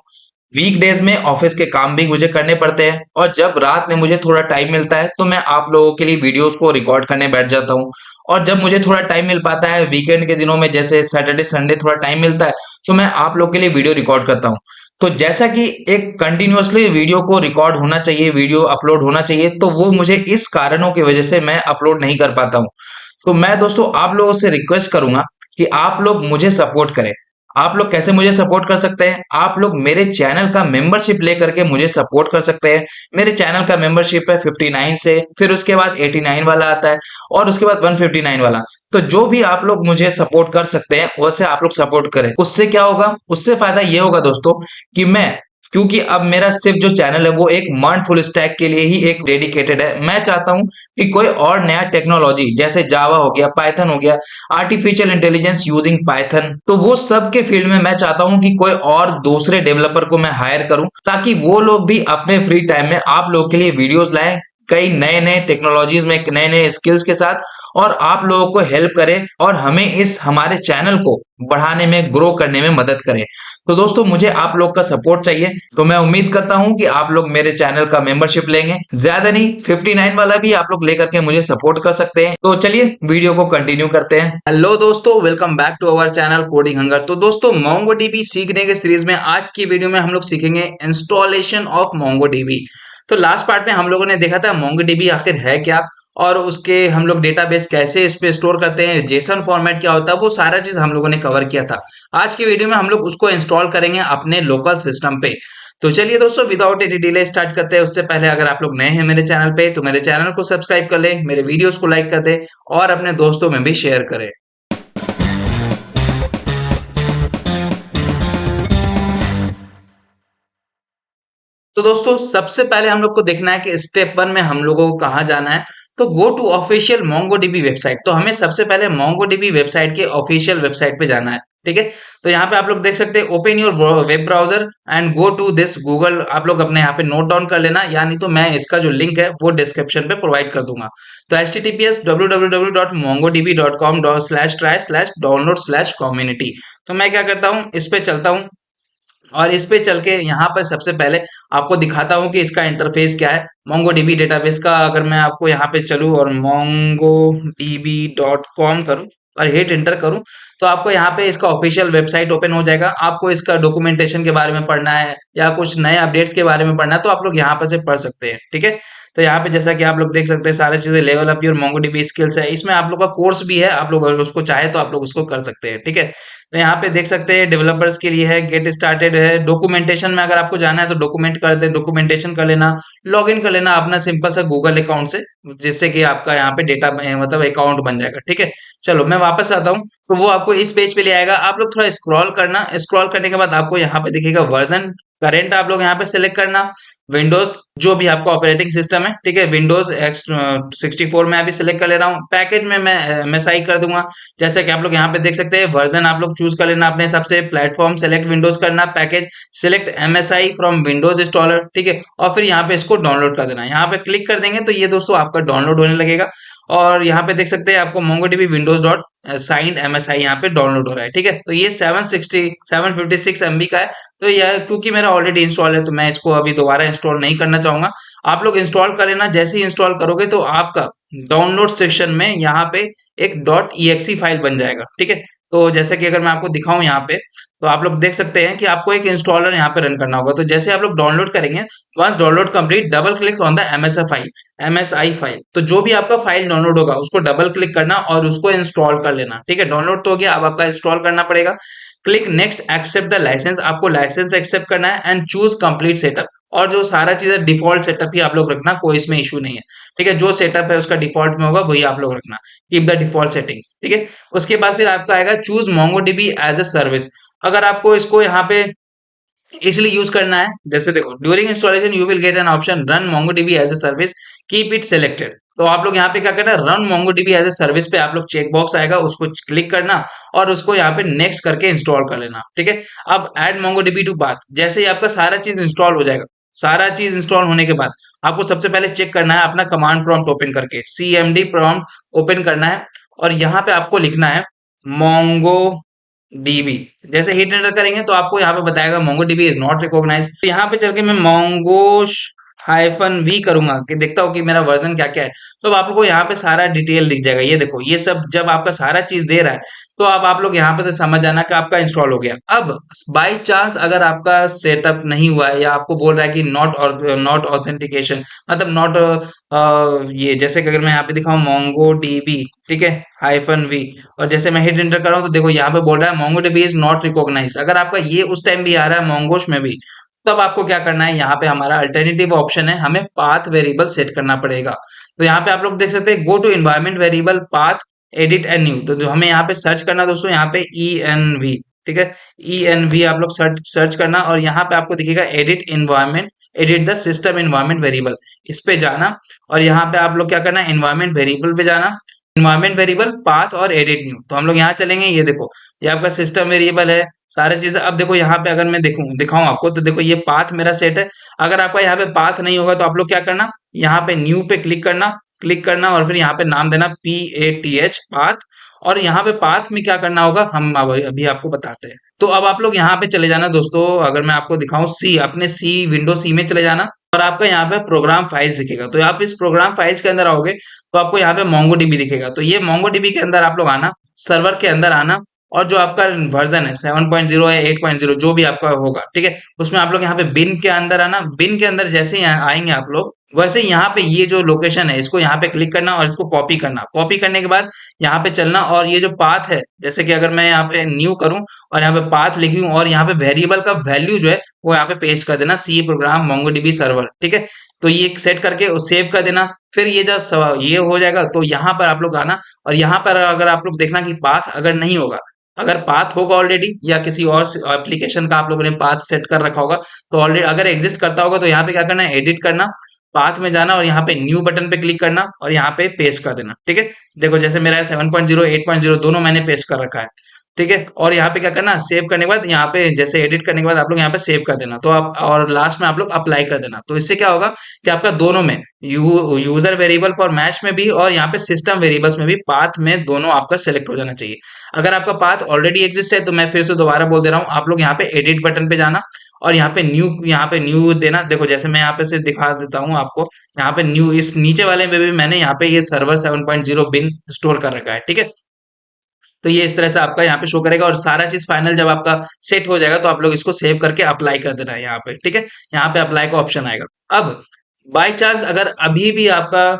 वीकडेज़ में ऑफ़िस के काम भी मुझे करने पड़ते हैं और जब रात में मुझे थोड़ा टाइम मिलता है, तो मैं आप लोगों के लिए वीडियोज़ को रिकॉर्ड करने बैठ जाता हूँ। और जब मुझे थोड़ा टाइम मिल पाता है वीकेंड के दिनों में जैसे सैटरडे, संडे थोड़ा टाइम मिलता है, तो मैं आप लोग के लिए वीडियो रिकॉर्ड करता हूँ। तो जैसा कि एक कंटिन्यूअसली वीडियो को रिकॉर्ड होना चाहिए, वीडियो अपलोड होना चाहिए, तो वो मुझे इस कारणों की वजह से मैं अपलोड नहीं कर पाता हूँ। तो मैं दोस्तों आप लोगों से रिक्वेस्ट करूंगा कि आप लोग मुझे सपोर्ट करें। आप लोग कैसे मुझे सपोर्ट कर सकते हैं? आप लोग मेरे चैनल का मेंबरशिप लेकर के मुझे सपोर्ट कर सकते हैं। मेरे चैनल का मेंबरशिप है 59 से, फिर उसके बाद 89 वाला आता है और उसके बाद 159 वाला। तो जो भी आप लोग मुझे सपोर्ट कर सकते हैं, वैसे आप लोग सपोर्ट करें। उससे क्या होगा? उससे फायदा ये होगा दोस्तों कि मैं, क्योंकि अब मेरा सिर्फ जो चैनल है वो एक मर्न फुल स्टैक के लिए ही एक डेडिकेटेड है। मैं चाहता हूं कि कोई और नया टेक्नोलॉजी जैसे जावा हो गया, पाइथन हो गया, आर्टिफिशियल इंटेलिजेंस यूजिंग पाइथन, तो वो सब के फील्ड में मैं चाहता हूं कि कोई और दूसरे डेवलपर को मैं हायर करूं ताकि वो लोग भी अपने फ्री टाइम में आप लोग के लिए वीडियोस लाएं, कई नए नए टेक्नोलॉजीज में नए नए स्किल्स के साथ, और आप लोगों को हेल्प करें और हमें इस हमारे चैनल को बढ़ाने में, ग्रो करने में मदद करें। तो दोस्तों मुझे आप लोग का सपोर्ट चाहिए, तो मैं उम्मीद करता हूं कि आप लोग मेरे चैनल का मेंबरशिप लेंगे। ज्यादा नहीं, 59 वाला भी आप लोग लेकर के मुझे सपोर्ट कर सकते हैं। तो चलिए वीडियो को कंटिन्यू करते हैं। हेलो दोस्तों, welcome back to our channel coding hunger. तो दोस्तों मोंगोडीबी सीखने के सीरीज में आज की वीडियो में हम लोग सीखेंगे इंस्टॉलेशन ऑफ मोंगोडीबी। तो लास्ट पार्ट में हम लोगों ने देखा था मोंगोडीबी आखिर है क्या, और उसके हम लोग डेटाबेस कैसे इस पे स्टोर करते हैं, जेसन फॉर्मेट क्या होता है, वो सारा चीज हम लोगों ने कवर किया था। आज की वीडियो में हम लोग उसको इंस्टॉल करेंगे अपने लोकल सिस्टम पे। तो चलिए दोस्तों विदाउट एनी डिले स्टार्ट करते हैं। उससे पहले अगर आप लोग नए हैं मेरे चैनल पे तो मेरे चैनल को सब्सक्राइब कर लें, मेरे वीडियोस को लाइक कर दें और अपने दोस्तों में भी शेयर करें। तो दोस्तों सबसे पहले हम लोग को देखना है कि स्टेप वन में हम लोगों को कहाँ जाना है। तो go to official MongoDB website. तो हमें सबसे पहले मोंगोडीबी वेबसाइट के ऑफिशियल वेबसाइट पे जाना है। ठीक है, तो यहाँ पे आप लोग देख सकते हैं, open your web browser and go to this Google. आप लोग अपने यहाँ पे नोट डाउन कर लेना, या नहीं तो मैं इसका जो लिंक है वो डिस्क्रिप्शन पे प्रोवाइड कर दूंगा। तो https://mongodb.com/try/download/community। तो मैं क्या करता हूँ, इस पे चलता हूँ और इस पे चल के यहाँ पर सबसे पहले आपको दिखाता हूँ कि इसका इंटरफेस क्या है। मोंगोडीबी डेटाबेस का अगर मैं आपको यहाँ पे चलूँ और mongodb.com करूँ और हिट एंटर करूँ, तो आपको यहाँ पे इसका ऑफिशियल वेबसाइट ओपन हो जाएगा। आपको इसका डॉक्यूमेंटेशन के बारे में पढ़ना है या कुछ नए अपडेट्स के बारे में पढ़ना है, तो आप लोग यहाँ पर से पढ़ सकते हैं। ठीक है, तो यहाँ पे जैसा कि आप लोग देख सकते हैं सारी चीजें, level up your MongoDB skills है। इसमें आप लोग का कोर्स भी है, आप लोग अगर उसको चाहे तो आप लोग उसको कर सकते हैं। ठीक है, तो यहाँ पे देख सकते हैं डेवलपर्स के लिए है, गेट स्टार्टेड है। डॉक्यूमेंटेशन में अगर आपको जाना है तो डॉक्यूमेंटेशन कर लेना, लॉग इन कर लेना अपना सिंपल सा गूगल अकाउंट से, जिससे कि आपका यहाँ पे डेटा मतलब अकाउंट बन जाएगा। ठीक है, चलो मैं वापस आता हूँ। तो वो आपको इस पेज पे ले आएगा। आप लोग थोड़ा स्क्रॉल करना, स्क्रॉल करने के बाद आपको यहाँ पे दिखेगा वर्जन करेंट, आप लोग यहाँ पे सिलेक्ट करना। विंडोज जो भी आपका ऑपरेटिंग सिस्टम है, ठीक है, विंडोज एक्स 64 में अभी सिलेक्ट कर ले रहा हूँ। पैकेज में मैं MSI कर दूंगा। जैसे कि आप लोग यहाँ पे देख सकते हैं, वर्जन आप लोग चूज कर लेना अपने हिसाब से। प्लेटफॉर्म सेलेक्ट विंडोज करना, package select MSI from Windows installer. ठीक है, और फिर यहाँ पे इसको डाउनलोड कर देना। यहाँ पे क्लिक कर देंगे तो ये दोस्तों आपका डाउनलोड होने लगेगा। और यहाँ पे देख सकते हैं आपको MongoDB Windows dot signed MSI यहाँ पे डाउनलोड हो रहा है। ठीक है, तो ये 756 MB का है। तो यह क्योंकि मेरा ऑलरेडी इंस्टॉल है तो मैं इसको अभी दोबारा इंस्टॉल नहीं करना चाहूंगा। आप लोग इंस्टॉल कर लेना। जैसे ही इंस्टॉल करोगे तो आपका डाउनलोड सेक्शन में यहाँ पे एक .exe फाइल बन जाएगा। ठीक है, तो जैसे कि अगर मैं आपको दिखाऊं यहाँ पे, तो आप लोग देख सकते हैं कि आपको एक इंस्टॉलर यहाँ पे रन करना होगा। तो जैसे आप लोग डाउनलोड करेंगे, once download complete, double click on the MSI file. तो जो भी आपका फाइल डाउनलोड होगा उसको डबल क्लिक करना और उसको इंस्टॉल कर लेना। ठीक है, डाउनलोड तो हो गया, अब आपका इंस्टॉल करना पड़ेगा। Click next, accept the license. आपको लाइसेंस एक्सेप्ट करना है एंड चूज कंप्लीट सेटअप। और जो सारा चीजें डिफॉल्ट सेटअप ही आप लोग रखना, कोई इसमें इशू नहीं है। ठीक है, जो सेटअप है उसका डिफॉल्ट में होगा वही आप लोग रखना। Keep the default settings. ठीक है, उसके बाद फिर आपका आएगा choose MongoDB as a service. अगर आपको इसको यहाँ पे इसलिए यूज करना है, जैसे देखो, during installation you will get an option run MongoDB as a service, keep it selected. तो आप लोग यहाँ पे क्या करना है, run MongoDB as a service पे आप लोग चेक बॉक्स आएगा, उसको क्लिक करना और उसको यहाँ पे नेक्स्ट करके इंस्टॉल कर लेना। ठीक है, अब ऐड मोंगोडीबी टू पाथ। जैसे ही आपका सारा चीज इंस्टॉल हो जाएगा, सारा चीज इंस्टॉल होने के बाद आपको सबसे पहले चेक करना है अपना कमांड प्रॉम्प्ट ओपन करके, cmd प्रॉम्प्ट ओपन करना है और यहाँ पे आपको लिखना है मोंगो डीबी। जैसे हिट एंटर करेंगे तो आपको यहाँ पे बताएगा mongo DB is not recognized. तो यहाँ पे चल के मैं मोंगोश हाइफन वी करूंगा कि देखता हूँ कि मेरा वर्जन क्या क्या है। तो अब आप लोग को यहाँ पे सारा डिटेल दिख जाएगा। ये देखो, ये सब जब आपका सारा चीज दे रहा है तो अब आप लोग यहाँ पे से समझ जाना कि आपका इंस्टॉल हो गया। अब बाई चांस अगर आपका सेटअप नहीं हुआ है या आपको बोल रहा है कि नॉट ऑथेंटिकेशन, मतलब नॉट ये जैसे कि अगर मैं यहाँ पे दिखाऊं मोंगो डीबी, ठीक है, हाइफन वी, और जैसे मैं हिट एंटर कर रहा हूँ तो देखो यहाँ पे बोल रहा है मोंगोडीबी इज नॉट रिकॉग्नाइज। अगर आपका ये उस टाइम भी आ रहा है मोंगोश में भी, तब आपको क्या करना है, यहाँ पे हमारा अल्टरनेटिव ऑप्शन है, हमें पाथ वेरिएबल सेट करना पड़ेगा। तो यहाँ पे आप लोग देख सकते हैं go to environment variable path edit and new. तो जो हमें यहाँ पे सर्च करना दोस्तों, यहाँ पे ई एन वी, ठीक है, ई एन वी आप लोग सर्च सर्च करना और यहाँ पे आपको दिखेगा edit environment, edit the system environment variable, इस पे जाना और यहाँ पे आप लोग क्या करना है, इन्वायरमेंट वेरिएबल पे जाना, इन्वायरमेंट वेरिएबल पाथ और एडिट न्यू। तो हम लोग यहाँ चलेंगे, ये देखो ये आपका सिस्टम वेरिएबल है, सारी चीजें। अब देखो यहाँ पे अगर मैं दिखाऊं आपको तो देखो ये पाथ मेरा सेट है। अगर आपका यहाँ पे पाथ नहीं होगा तो आप लोग क्या करना, यहाँ पे न्यू पे क्लिक करना और फिर यहाँ पे नाम देना PATH पाथ। और यहाँ पे पाथ में क्या करना होगा हम अभी आपको बताते हैं। तो अब आप लोग यहाँ पे चले जाना दोस्तों, अगर मैं आपको दिखाऊं सी, अपने सी विंडो सी में चले जाना और आपका यहाँ पे प्रोग्राम फाइल्स दिखेगा। तो आप इस प्रोग्राम फाइल्स के अंदर आओगे तो आपको यहाँ पे मोंगोडीबी दिखेगा। तो ये मोंगोडीबी के अंदर आप लोग आना, सर्वर के अंदर आना और जो आपका वर्जन है 7.0 है 8.0 जो भी आपका होगा, ठीक है, उसमें आप लोग यहाँ पे बिन के अंदर आना। बिन के अंदर जैसे ही आएंगे आप लोग, वैसे ही यहाँ पे ये जो लोकेशन है इसको यहाँ पे क्लिक करना और इसको कॉपी करना। कॉपी करने के बाद यहाँ पे चलना और ये जो पाथ है, जैसे कि अगर मैं यहाँ पे न्यू करूं और यहाँ पे पाथ लिखूं और यहाँ पे वेरिएबल का वैल्यू जो है वो यहाँ पे पेस्ट कर देना, सी प्रोग्राम मोंगोडीबी सर्वर, ठीक है। तो ये सेट करके सेव कर देना। फिर ये जब ये हो जाएगा तो यहाँ पर आप लोग आना और यहाँ पर अगर आप लोग देखना कि पाथ अगर नहीं होगा, अगर पाथ होगा ऑलरेडी या किसी और एप्लीकेशन का आप लोगों ने पाथ सेट कर रखा होगा, तो ऑलरेडी अगर एग्जिस्ट करता होगा तो यहाँ पे क्या करना है, एडिट करना, पाथ में जाना और यहाँ पे न्यू बटन पे क्लिक करना और यहाँ पे पेस्ट कर देना, ठीक है। देखो जैसे मेरा 7.0 8.0 दोनों मैंने पेस्ट कर रखा है, ठीक है। और यहाँ पे क्या करना, सेव करने के बाद यहाँ पे जैसे एडिट करने के बाद आप लोग यहाँ पे सेव कर देना। तो आप और लास्ट में आप लोग अप्लाई कर देना। तो इससे क्या होगा कि आपका दोनों में यूजर वेरिएबल फॉर मैच में भी और यहाँ पे सिस्टम वेरिएबल्स में भी पाथ में दोनों आपका सेलेक्ट हो जाना चाहिए। अगर आपका पाथ ऑलरेडी एग्जिस्ट है तो मैं फिर से दोबारा बोल दे रहा हूँ, आप लोग यहाँ पे एडिट बटन पे जाना और यहाँ पे न्यू देना। देखो जैसे मैं यहाँ पे से दिखा देता हूँ आपको, यहाँ पे न्यू, इस नीचे वाले में भी मैंने यहाँ पे ये सर्वर 7.0 बिन स्टोर कर रखा है, ठीक है। तो ये इस तरह से आपका यहाँ पे शो करेगा और सारा चीज फाइनल जब आपका सेट हो जाएगा तो आप लोग इसको सेव करके अप्लाई कर देना है यहाँ पे, ठीक है। यहाँ पे अप्लाई का ऑप्शन आएगा। अब बाई चांस अगर अभी भी आपका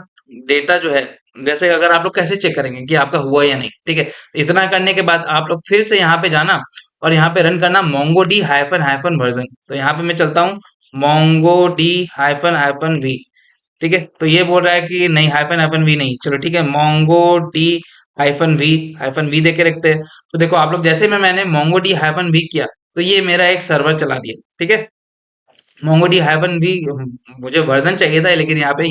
डेटा जो है, जैसे अगर आप लोग कैसे चेक करेंगे कि आपका हुआ या नहीं, ठीक है, इतना करने के बाद आप लोग फिर से यहाँ पे जाना और यहाँ पे रन करना mongo D hyphen hyphen version. तो यहाँ पे मैं चलता हूँ mongo D hyphen hyphen V, ठीक है। तो ये बोल रहा है कि नहीं, हाइफन हाइफन वी नहीं, चलो ठीक है, मोंगो डी हाइफन वी दे के रखते हैं। तो देखो आप लोग जैसे में मैंने मोंगो डी हाइफन वी किया तो ये मेरा एक सर्वर चला दिया, ठीक है। मोंगो डी हाइफन वी, मुझे वर्जन चाहिए था लेकिन यहाँ पे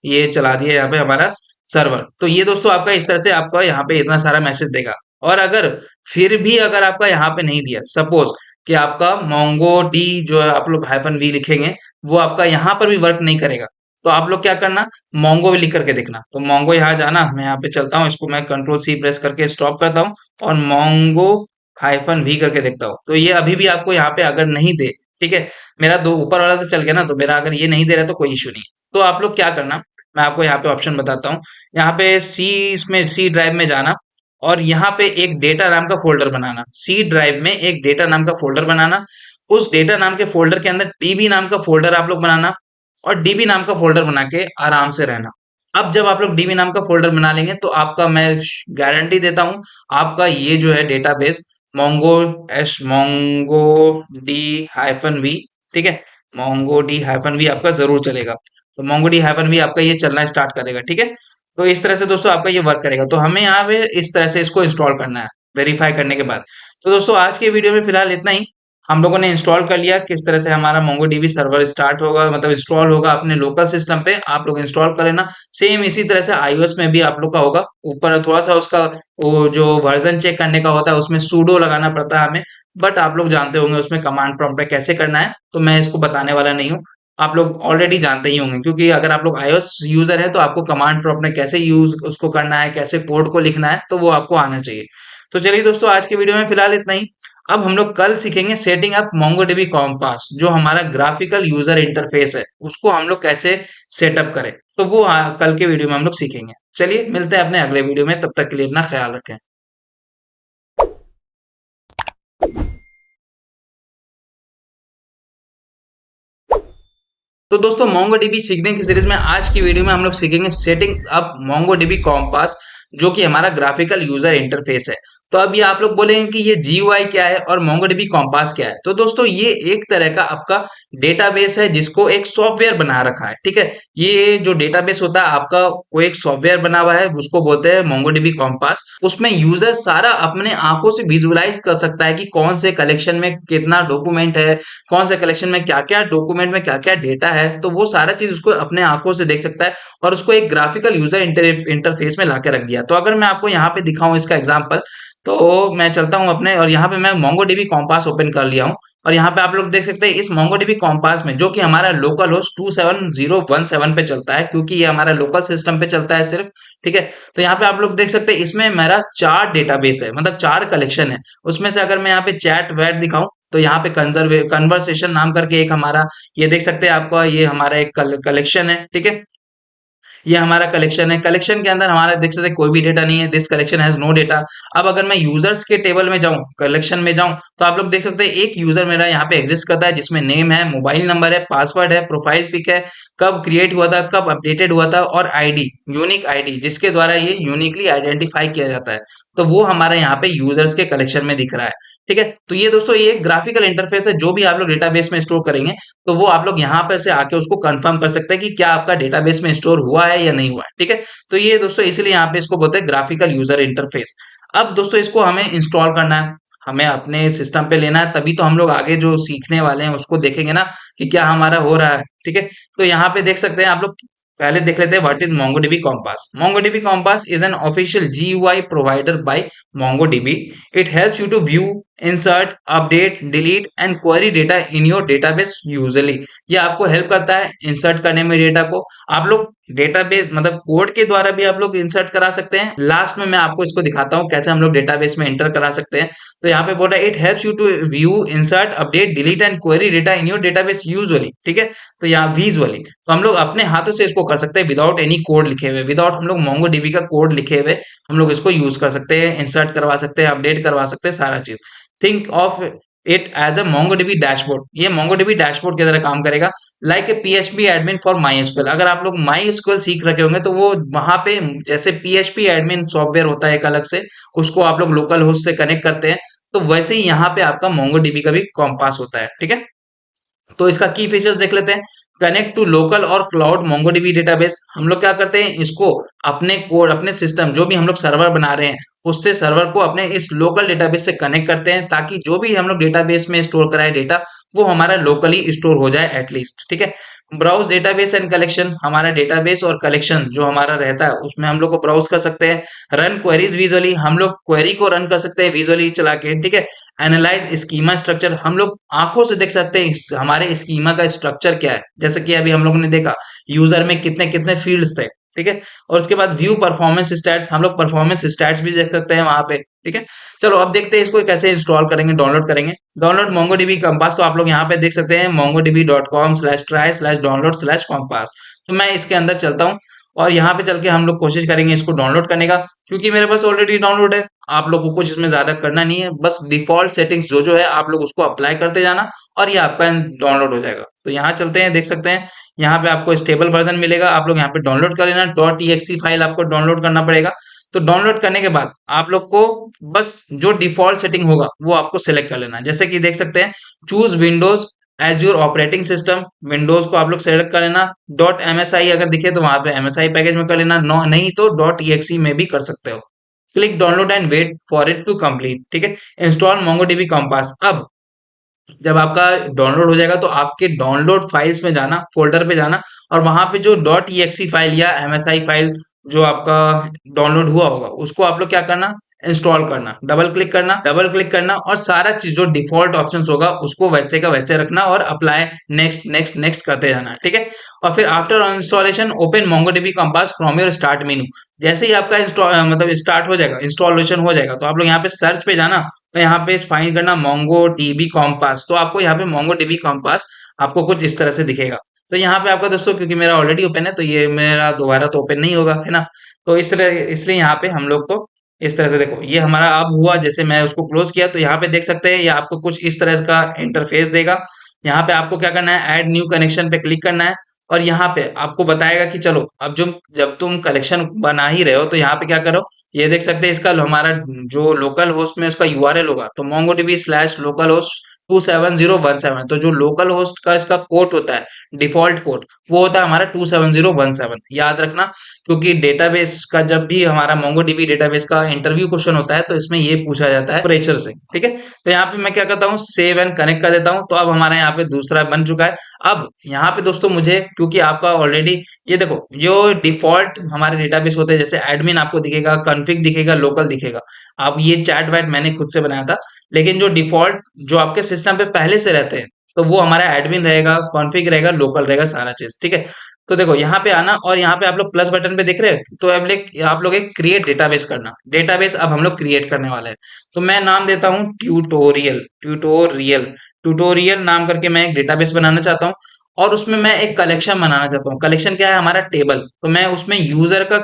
ये चला दिया यहाँ पे हमारा सर्वर। तो ये दोस्तों आपका इस तरह से आपका यहाँ पे इतना सारा मैसेज देगा। और अगर फिर भी अगर आपका यहाँ पे नहीं दिया, सपोज कि आपका मोंगो डी जो है आप लोग हाइफन वी लिखेंगे वो आपका यहाँ पर भी वर्क नहीं करेगा, तो आप लोग क्या करना, मोंगो भी लिख करके देखना। तो मोंगो यहाँ जाना, मैं यहाँ पे चलता हूँ, इसको मैं कंट्रोल सी प्रेस करके स्टॉप करता हूँ और मोंगो हाइफन वी करके देखता हूँ। तो ये अभी भी आपको यहाँ पे अगर नहीं दे, ठीक है, मेरा दो ऊपर वाला तो चल गया ना, तो मेरा अगर ये नहीं दे रहा तो कोई इश्यू नहीं है। तो आप लोग क्या करना, मैं आपको यहाँ पे ऑप्शन बताता हूँ। यहाँ पे सी, इसमें सी ड्राइव में जाना और यहाँ पे एक डेटा नाम का फोल्डर बनाना। सी ड्राइव में एक डेटा नाम का फोल्डर बनाना, उस डेटा नाम के फोल्डर के अंदर डीबी नाम का फोल्डर आप लोग बनाना और डीबी नाम का फोल्डर बना के आराम से रहना। अब जब आप लोग डीबी नाम का फोल्डर बना लेंगे तो आपका मैं गारंटी देता हूं, आपका ये जो है database mongo mongo D hyphen V, ठीक है, मोंगो डी हाइफन वी आपका जरूर चलेगा। तो मोंगो डी हाइफन वी आपका ये चलना स्टार्ट करेगा, ठीक है। तो इस तरह से दोस्तों आपका ये वर्क करेगा। तो हमें यहाँ पे इस तरह से इसको इंस्टॉल करना है वेरीफाई करने के बाद। तो दोस्तों आज के वीडियो में फिलहाल इतना ही। हम लोगों ने इंस्टॉल कर लिया किस तरह से हमारा मोंगोडीबी सर्वर स्टार्ट होगा, मतलब इंस्टॉल होगा अपने लोकल सिस्टम पे, आप लोग इंस्टॉल कर लेना। सेम इसी तरह से आईओएस में भी आप लोग का होगा। ऊपर थोड़ा सा उसका वो जो वर्जन चेक करने का होता है उसमें सूडो लगाना पड़ता है हमें, बट आप लोग जानते होंगे उसमें कमांड प्रॉम्प्ट पे कैसे करना है, तो मैं इसको बताने वाला नहीं हूँ। आप लोग ऑलरेडी जानते ही होंगे, क्योंकि अगर आप लोग iOS यूजर है तो आपको कमांड प्रॉम्प्ट में कैसे यूज उसको करना है, कैसे कोड को लिखना है, तो वो आपको आना चाहिए। तो चलिए दोस्तों, आज के वीडियो में फिलहाल इतना ही। अब हम लोग कल सीखेंगे सेटिंग अप MongoDB कॉम्पास, जो हमारा ग्राफिकल यूजर इंटरफेस है, उसको हम लोग कैसे सेटअप करें। तो वो कल के वीडियो में हम लोग सीखेंगे। चलिए मिलते हैं अपने अगले वीडियो में, तब तक के लिए अपना ख्याल रखें। तो दोस्तों, MongoDB सीखने की सीरीज में आज की वीडियो में हम लोग सीखेंगे सेटिंग अप MongoDB कॉम्पास, जो कि हमारा ग्राफिकल यूजर इंटरफेस है। तो अब ये आप लोग बोलेंगे कि ये GUI क्या है और MongoDB कॉम्पास क्या है। तो दोस्तों, ये एक तरह का आपका डेटाबेस है जिसको एक सॉफ्टवेयर बना रखा है, ठीक है। ये जो डेटाबेस होता है आपका, वो एक सॉफ्टवेयर बना हुआ है, उसको बोलते हैं MongoDB कॉम्पास। उसमें यूजर सारा अपने आंखों से विजुअलाइज कर सकता है कि कौन से कलेक्शन में कितना डॉक्यूमेंट है, कौन से कलेक्शन में क्या क्या डॉक्यूमेंट में क्या क्या डेटा है, तो वो सारा चीज उसको अपने आंखों से देख सकता है और उसको एक ग्राफिकल यूजर इंटरफेस में लाके रख दिया। तो अगर मैं आपको यहाँ पे दिखाऊं इसका एग्जांपल, तो मैं चलता हूं अपने, और यहाँ पे मैं MongoDB कॉम्पास ओपन कर लिया हूँ। और यहाँ पे आप लोग देख सकते हैं इस MongoDB कॉम्पास में, जो कि हमारा लोकल होस्ट 27017 पे चलता है, क्योंकि ये हमारा लोकल सिस्टम पे चलता है सिर्फ, ठीक है। तो यहाँ पे आप लोग देख सकते हैं इसमें मेरा 4 डेटाबेस है, मतलब 4 कलेक्शन है। उसमें से अगर मैं यहाँ पे चैट वैट दिखाऊं, तो यहाँ पे कन्वर्सेशन नाम करके एक हमारा, ये देख सकते हैं आपका, ये हमारा एक कलेक्शन है, ठीक है। ये हमारा कलेक्शन है। कलेक्शन के अंदर हमारा देख सकते हैं कोई भी डेटा नहीं है, this collection has no data. अब अगर मैं यूजर्स के टेबल में जाऊं, कलेक्शन में जाऊं, तो आप लोग देख सकते हैं एक यूजर मेरा यहाँ पे एग्जिस्ट करता है, जिसमें नेम है, मोबाइल नंबर है, पासवर्ड है, प्रोफाइल पिक है, कब क्रिएट हुआ था, कब अपडेटेड हुआ था, और आईडी, यूनिक आईडी, जिसके द्वारा ये यूनिकली आइडेंटिफाई किया जाता है। तो वो हमारे यहाँ पे यूजर्स के कलेक्शन में दिख रहा है, ठीक है। तो ये दोस्तों, ये एक ग्राफिकल इंटरफेस है, जो भी आप लोग डेटाबेस में स्टोर करेंगे, तो वो आप लोग यहाँ पर से आके उसको कंफर्म कर सकते हैं कि क्या आपका डेटाबेस में स्टोर हुआ है या नहीं हुआ है, ठीक है। तो ये दोस्तों, इसलिए यहाँ पे इसको बोलते हैं ग्राफिकल यूजर इंटरफेस। अब दोस्तों, इसको हमें इंस्टॉल करना है, हमें अपने सिस्टम पे लेना है, तभी तो हम लोग आगे जो सीखने वाले हैं उसको देखेंगे ना, कि क्या हमारा हो रहा है, ठीक है। तो यहाँ पे देख सकते हैं आप लोग, पहले देख लेते हैं what is MongoDB Compass. MongoDB Compass is an official GUI provided by MongoDB. It helps you to view, insert, update, delete and query data in your database usually. ये आपको हेल्प करता है इंसर्ट करने में डेटा को। आप लोग database मतलब कोड के द्वारा भी आप लोग इंसर्ट करा सकते हैं। लास्ट में मैं आपको इसको दिखाता हूँ कैसे हम लोग डेटाबेस में एंटर करा सकते हैं। तो यहाँ पे बोल रहा है it helps you to view, insert, update, delete and query data in your database usually, ठीक है। तो यहाँ विजुअली, तो हम लोग अपने हाथों से इसको कर सकते हैं विदाउट एनी कोड लिखे हुए, विदाउट हम लोग MongoDB का कोड लिखे हुए हम लोग इसको यूज कर सकते हैं, इंसर्ट करवा सकते हैं, अपडेट करवा सकते हैं, सारा चीज। Think of it as a MongoDB dashboard. ये MongoDB डैशबोर्ड की तरह काम करेगा, like a PHP admin for MySQL। अगर आप लोग MySQL सीख रखे होंगे, तो वो वहां पे जैसे PHP एडमिन सॉफ्टवेयर होता है एक अलग से, उसको आप लोग लोकल होस्ट से कनेक्ट करते हैं, तो वैसे ही यहाँ पे आपका MongoDB का भी कॉम्पास होता है, ठीक है। तो इसका की फीचर्स देख लेते हैं। कनेक्ट टू लोकल और क्लाउड MongoDB डेटाबेस। हम लोग क्या करते हैं, इसको अपने कोड, अपने सिस्टम, जो भी हम लोग सर्वर बना रहे हैं, उससे सर्वर को अपने इस लोकल डेटाबेस से कनेक्ट करते हैं, ताकि जो भी हम लोग डेटाबेस में स्टोर कराए डेटा, वो हमारा लोकली स्टोर हो जाए एटलीस्ट, ठीक है। Browse database and collection. हमारा डेटाबेस और कलेक्शन जो हमारा रहता है, उसमें हम लोग को ब्राउज कर सकते हैं। Run queries visually. हम लोग क्वेरी को रन कर सकते हैं विजुअली चला के, ठीक है। Analyse schema structure. हम लोग आंखों से देख सकते हैं हमारे स्कीमा का स्ट्रक्चर क्या है, जैसे कि अभी हम लोगों ने देखा यूजर में कितने कितने फील्ड्स थे, ठीक है। और उसके बाद व्यू परफॉर्मेंस स्टैट्स। हम लोग परफॉर्मेंस स्टैट्स भी देख सकते हैं वहां पे, ठीक है। चलो अब देखते हैं इसको कैसे इंस्टॉल करेंगे, डाउनलोड करेंगे। Download MongoDB compass. तो आप लोग यहाँ पे देख सकते हैं mongodb.com/try/download/compass। तो मैं इसके अंदर चलता हूँ, और यहाँ पे चल के हम लोग कोशिश करेंगे इसको डाउनलोड करने का, क्योंकि मेरे पास ऑलरेडी डाउनलोड है। आप लोग को कुछ इसमें ज्यादा करना नहीं है, बस डिफॉल्ट सेटिंग्स जो जो है आप लोग उसको अप्लाई करते जाना, और ये आपका डाउनलोड हो जाएगा। तो यहाँ चलते हैं, देख सकते हैं यहाँ पे आपको स्टेबल वर्जन मिलेगा, आप लोग यहाँ पे डाउनलोड कर लेना। .exe फाइल आपको डाउनलोड करना पड़ेगा। तो डाउनलोड करने के बाद आप लोग को बस जो डिफॉल्ट सेटिंग होगा वो आपको सिलेक्ट कर लेना है। जैसे कि देख सकते हैं, choose Windows as your operating system. Windows को आप लोग सेलेक्ट कर लेना। .msi अगर दिखे तो वहां पे MSI पैकेज में कर लेना, नहीं तो .exe में भी कर सकते हो। Click download and wait for it to complete, ठीक है। Install MongoDB Compass. अब जब आपका डाउनलोड हो जाएगा, तो आपके डाउनलोड फाइल्स में जाना, फोल्डर पे जाना, और वहां पे जो .exe फाइल या MSI फाइल जो आपका डाउनलोड हुआ होगा, उसको आप लोग क्या करना, इंस्टॉल करना, डबल क्लिक करना और सारा चीज जो डिफॉल्ट ऑप्शंस होगा उसको वैसे का वैसे रखना और अप्लाई नेक्स्ट नेक्स्ट नेक्स्ट करते जाना, ठीक है। और फिर after installation open MongoDB compass from your start menu. जैसे ही आपका इंस्टॉल मतलब स्टार्ट हो जाएगा, इंस्टॉलेशन हो जाएगा, तो आप लोग यहाँ पे सर्च पे जाना, तो यहाँ पे फाइंड करना MongoDB कंपास। तो आपको यहाँ पे MongoDB कंपास आपको कुछ इस तरह से दिखेगा। तो यहाँ पे आपका दोस्तों, क्योंकि मेरा ऑलरेडी ओपन है तो ये मेरा दोबारा तो ओपन नहीं होगा, है ना। तो इस तरह इसलिए यहाँ पे हम लोग को इस तरह से देखो, ये हमारा अब हुआ। जैसे मैं उसको क्लोज किया तो यहाँ पे देख सकते हैं ये आपको कुछ इस तरह का इंटरफेस देगा। यहाँ पे आपको क्या करना है, ऐड न्यू कनेक्शन पे क्लिक करना है और यहाँ पे आपको बताएगा कि चलो अब जो जब तुम कलेक्शन बना ही रहे हो तो यहाँ पे क्या करो, ये देख सकते हैं इसका हमारा जो लोकल होस्ट में उसका यूआरएल होगा, तो MongoDB/localhost 27017। तो जो लोकल होस्ट का इसका पोर्ट होता है, डिफॉल्ट पोर्ट, वो होता है हमारा 27017, याद रखना। क्योंकि डेटाबेस का जब भी हमारा MongoDB डेटाबेस का इंटरव्यू क्वेश्चन होता है तो इसमें ये पूछा जाता है प्रेशर से, ठीक है। तो यहाँ पे मैं क्या करता हूँ, सेव एंड कनेक्ट कर देता हूँ। तो अब हमारा यहाँ पे दूसरा बन चुका है। अब यहाँ पे दोस्तों मुझे, क्योंकि आपका ऑलरेडी ये देखो जो डिफॉल्ट हमारे डेटाबेस होते हैं, जैसे एडमिन आपको दिखेगा, कॉन्फ़िग दिखेगा, लोकल दिखेगा। अब ये चैट वैट मैंने खुद से बनाया था, लेकिन जो डिफॉल्ट जो आपके सिस्टम पे पहले से रहते हैं, तो वो हमारा एडमिन रहेगा, कॉन्फ़िग रहेगा, लोकल रहेगा, सारा चीज, ठीक है। तो देखो यहाँ पे आना और यहाँ पे आप लोग प्लस बटन पे देख रहे हैं, तो अब आप लोग एक क्रिएट डेटाबेस करना। डेटाबेस अब हम लोग क्रिएट करने वाले हैं। तो मैं नाम देता हूँ ट्यूटोरियल नाम करके मैं एक डेटाबेस बनाना चाहता हूँ। और उसमें मैं एक कलेक्शन बनाना चाहता हूँ। कलेक्शन क्या है, हमारा टेबल। तो मैं उसमें यूजर का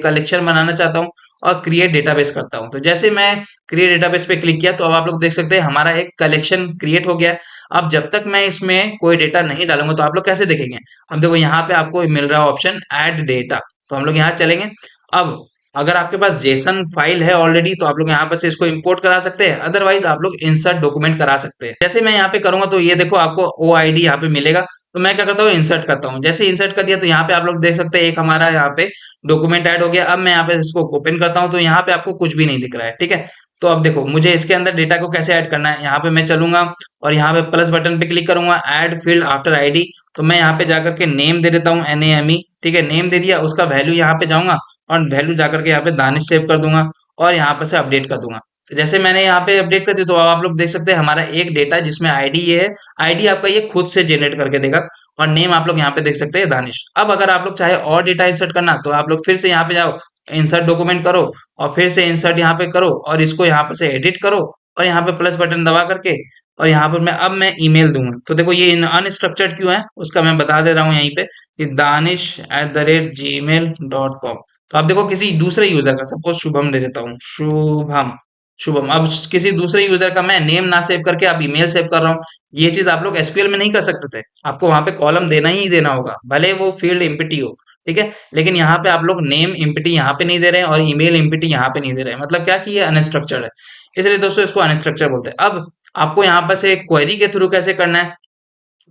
कलेक्शन बनाना चाहता हूँ और क्रिएट डेटाबेस करता हूँ। तो जैसे मैं क्रिएट डेटाबेस पे क्लिक किया तो अब आप लोग देख सकते हैं हमारा एक कलेक्शन क्रिएट हो गया है। अब जब तक मैं इसमें कोई डेटा नहीं डालूंगा तो आप लोग कैसे देखेंगे। अब देखो यहाँ पे आपको मिल रहा है ऑप्शन ऐड डेटा, तो हम लोग यहाँ चलेंगे। अब अगर आपके पास जेसन फाइल है ऑलरेडी तो आप लोग यहाँ पर से इसको इंपोर्ट करा सकते हैं, अदरवाइज आप लोग इंसर्ट डॉक्यूमेंट करा सकते हैं। जैसे मैं यहाँ पे करूंगा तो ये देखो आपको OID यहाँ पे मिलेगा। तो मैं क्या करता हूँ, इंसर्ट करता हूँ। जैसे इंसर्ट कर दिया तो यहाँ पे आप लोग देख सकते हैं एक हमारा यहाँ पे डॉक्यूमेंट ऐड हो गया। अब मैं यहाँ पे इसको ओपन करता हूँ तो यहाँ पे आपको कुछ भी नहीं दिख रहा है, ठीक है। तो अब देखो मुझे इसके अंदर डेटा को कैसे ऐड करना है, यहाँ पे मैं चलूंगा और यहाँ पे प्लस बटन पे क्लिक करूंगा, ऐड फील्ड आफ्टर आईडी। तो मैं यहाँ पे जाकर के नेम दे देता हूँ, NAME, ठीक है। नेम दे दिया, उसका वैल्यू यहाँ पे जाऊंगा और वैल्यू जाकर के यहाँ पे दानिश सेव कर दूंगा और यहाँ पर से अपडेट कर दूंगा। तो जैसे मैंने यहाँ पे अपडेट कर दी तो अब आप लोग देख सकते हैं हमारा एक डेटा जिसमें आईडी ये है। आईडी आपका ये खुद से जनरेट करके देगा और नेम आप लोग यहाँ पे देख सकते हैं दानिश। अब अगर आप लोग चाहे और डेटा इंसर्ट करना तो आप लोग फिर से यहाँ पे जाओ, इंसर्ट डॉक्यूमेंट करो और फिर से इंसर्ट यहाँ पे करो और इसको यहाँ पे से एडिट करो और यहाँ पे प्लस बटन दबा करके और यहाँ पर मैं ईमेल दूंगा। तो देखो ये अनस्ट्रक्चर्ड क्यों है उसका मैं बता दे रहा हूँ यहीं पे कि danish@gmail.com। तो आप देखो किसी दूसरे यूजर का, सपोज शुभम दे देता हूँ, शुभम शुभम। अब किसी दूसरे यूजर का मैं नेम ना सेव करके अब ईमेल सेव कर रहा हूँ। ये चीज आप लोग SQL में नहीं कर सकते थे, आपको वहां पे कॉलम देना ही देना होगा, भले वो फील्ड एम्प्टी हो, ठीक है। लेकिन यहाँ पे आप लोग नेम एम्प्टी यहाँ पे नहीं दे रहे हैं और ईमेल एम्प्टी यहाँ पे नहीं दे रहे हैं, मतलब क्या कि ये अनस्ट्रक्चर्ड है। इसलिए दोस्तों इसको अनस्ट्रक्चर बोलते हैं। अब आपको यहाँ पर से क्वेरी के थ्रू कैसे करना है,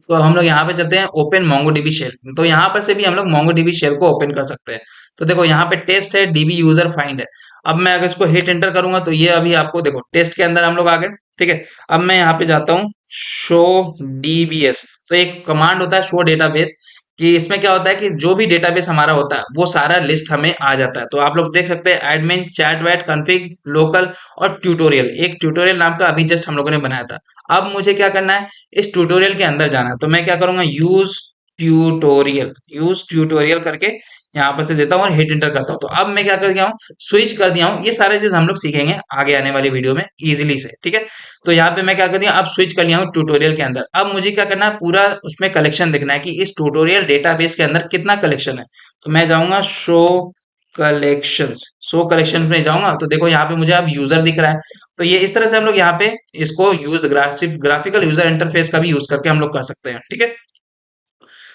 तो हम लोग यहाँ पे चलते हैं ओपन MongoDB शेल। तो यहाँ पर से भी हम लोग MongoDB शेल को ओपन कर सकते हैं। तो देखो यहाँ पे टेस्ट है, DB यूजर फाइंड है। अब मैं अगर इसको हिट एंटर करूंगा तो ये अभी आपको देखो टेस्ट के अंदर हम लोग आ गए, ठीक है। अब मैं यहाँ पे जाता हूँ शो DBS। तो एक कमांड होता है शो डेटाबेस, कि इसमें क्या होता है कि जो भी डेटाबेस हमारा होता है वो सारा लिस्ट हमें आ जाता है। तो आप लोग देख सकते हैं एडमिन, चैट वैट, कॉन्फ़िग, लोकल और ट्यूटोरियल। एक ट्यूटोरियल नाम का अभी जस्ट हम लोगों ने बनाया था। अब मुझे क्या करना है, इस ट्यूटोरियल के अंदर जाना है। तो मैं क्या करूंगा, यूज ट्यूटोरियल करके यहाँ पर से देता हूँ और हिट एंटर करता हूँ। तो अब मैं क्या कर दिया हूँ, स्विच कर दिया हूँ। ये सारे चीज हम लोग सीखेंगे आगे आने वाली वीडियो में इजीली से, ठीक है। तो यहाँ पे मैं क्या कर दिया, अब स्विच कर लिया हूँ ट्यूटोरियल के अंदर। अब मुझे क्या करना है, पूरा उसमें कलेक्शन देखना है कि इस ट्यूटोरियल डेटाबेस के अंदर कितना कलेक्शन है। तो मैं जाऊंगा शो कलेक्शन में जाऊंगा तो देखो यहाँ पे मुझे अब यूजर दिख रहा है। तो ये इस तरह से हम लोग यहाँ पे इसको ग्राफिकल यूजर इंटरफेस का भी यूज करके हम लोग कर सकते हैं, ठीक है।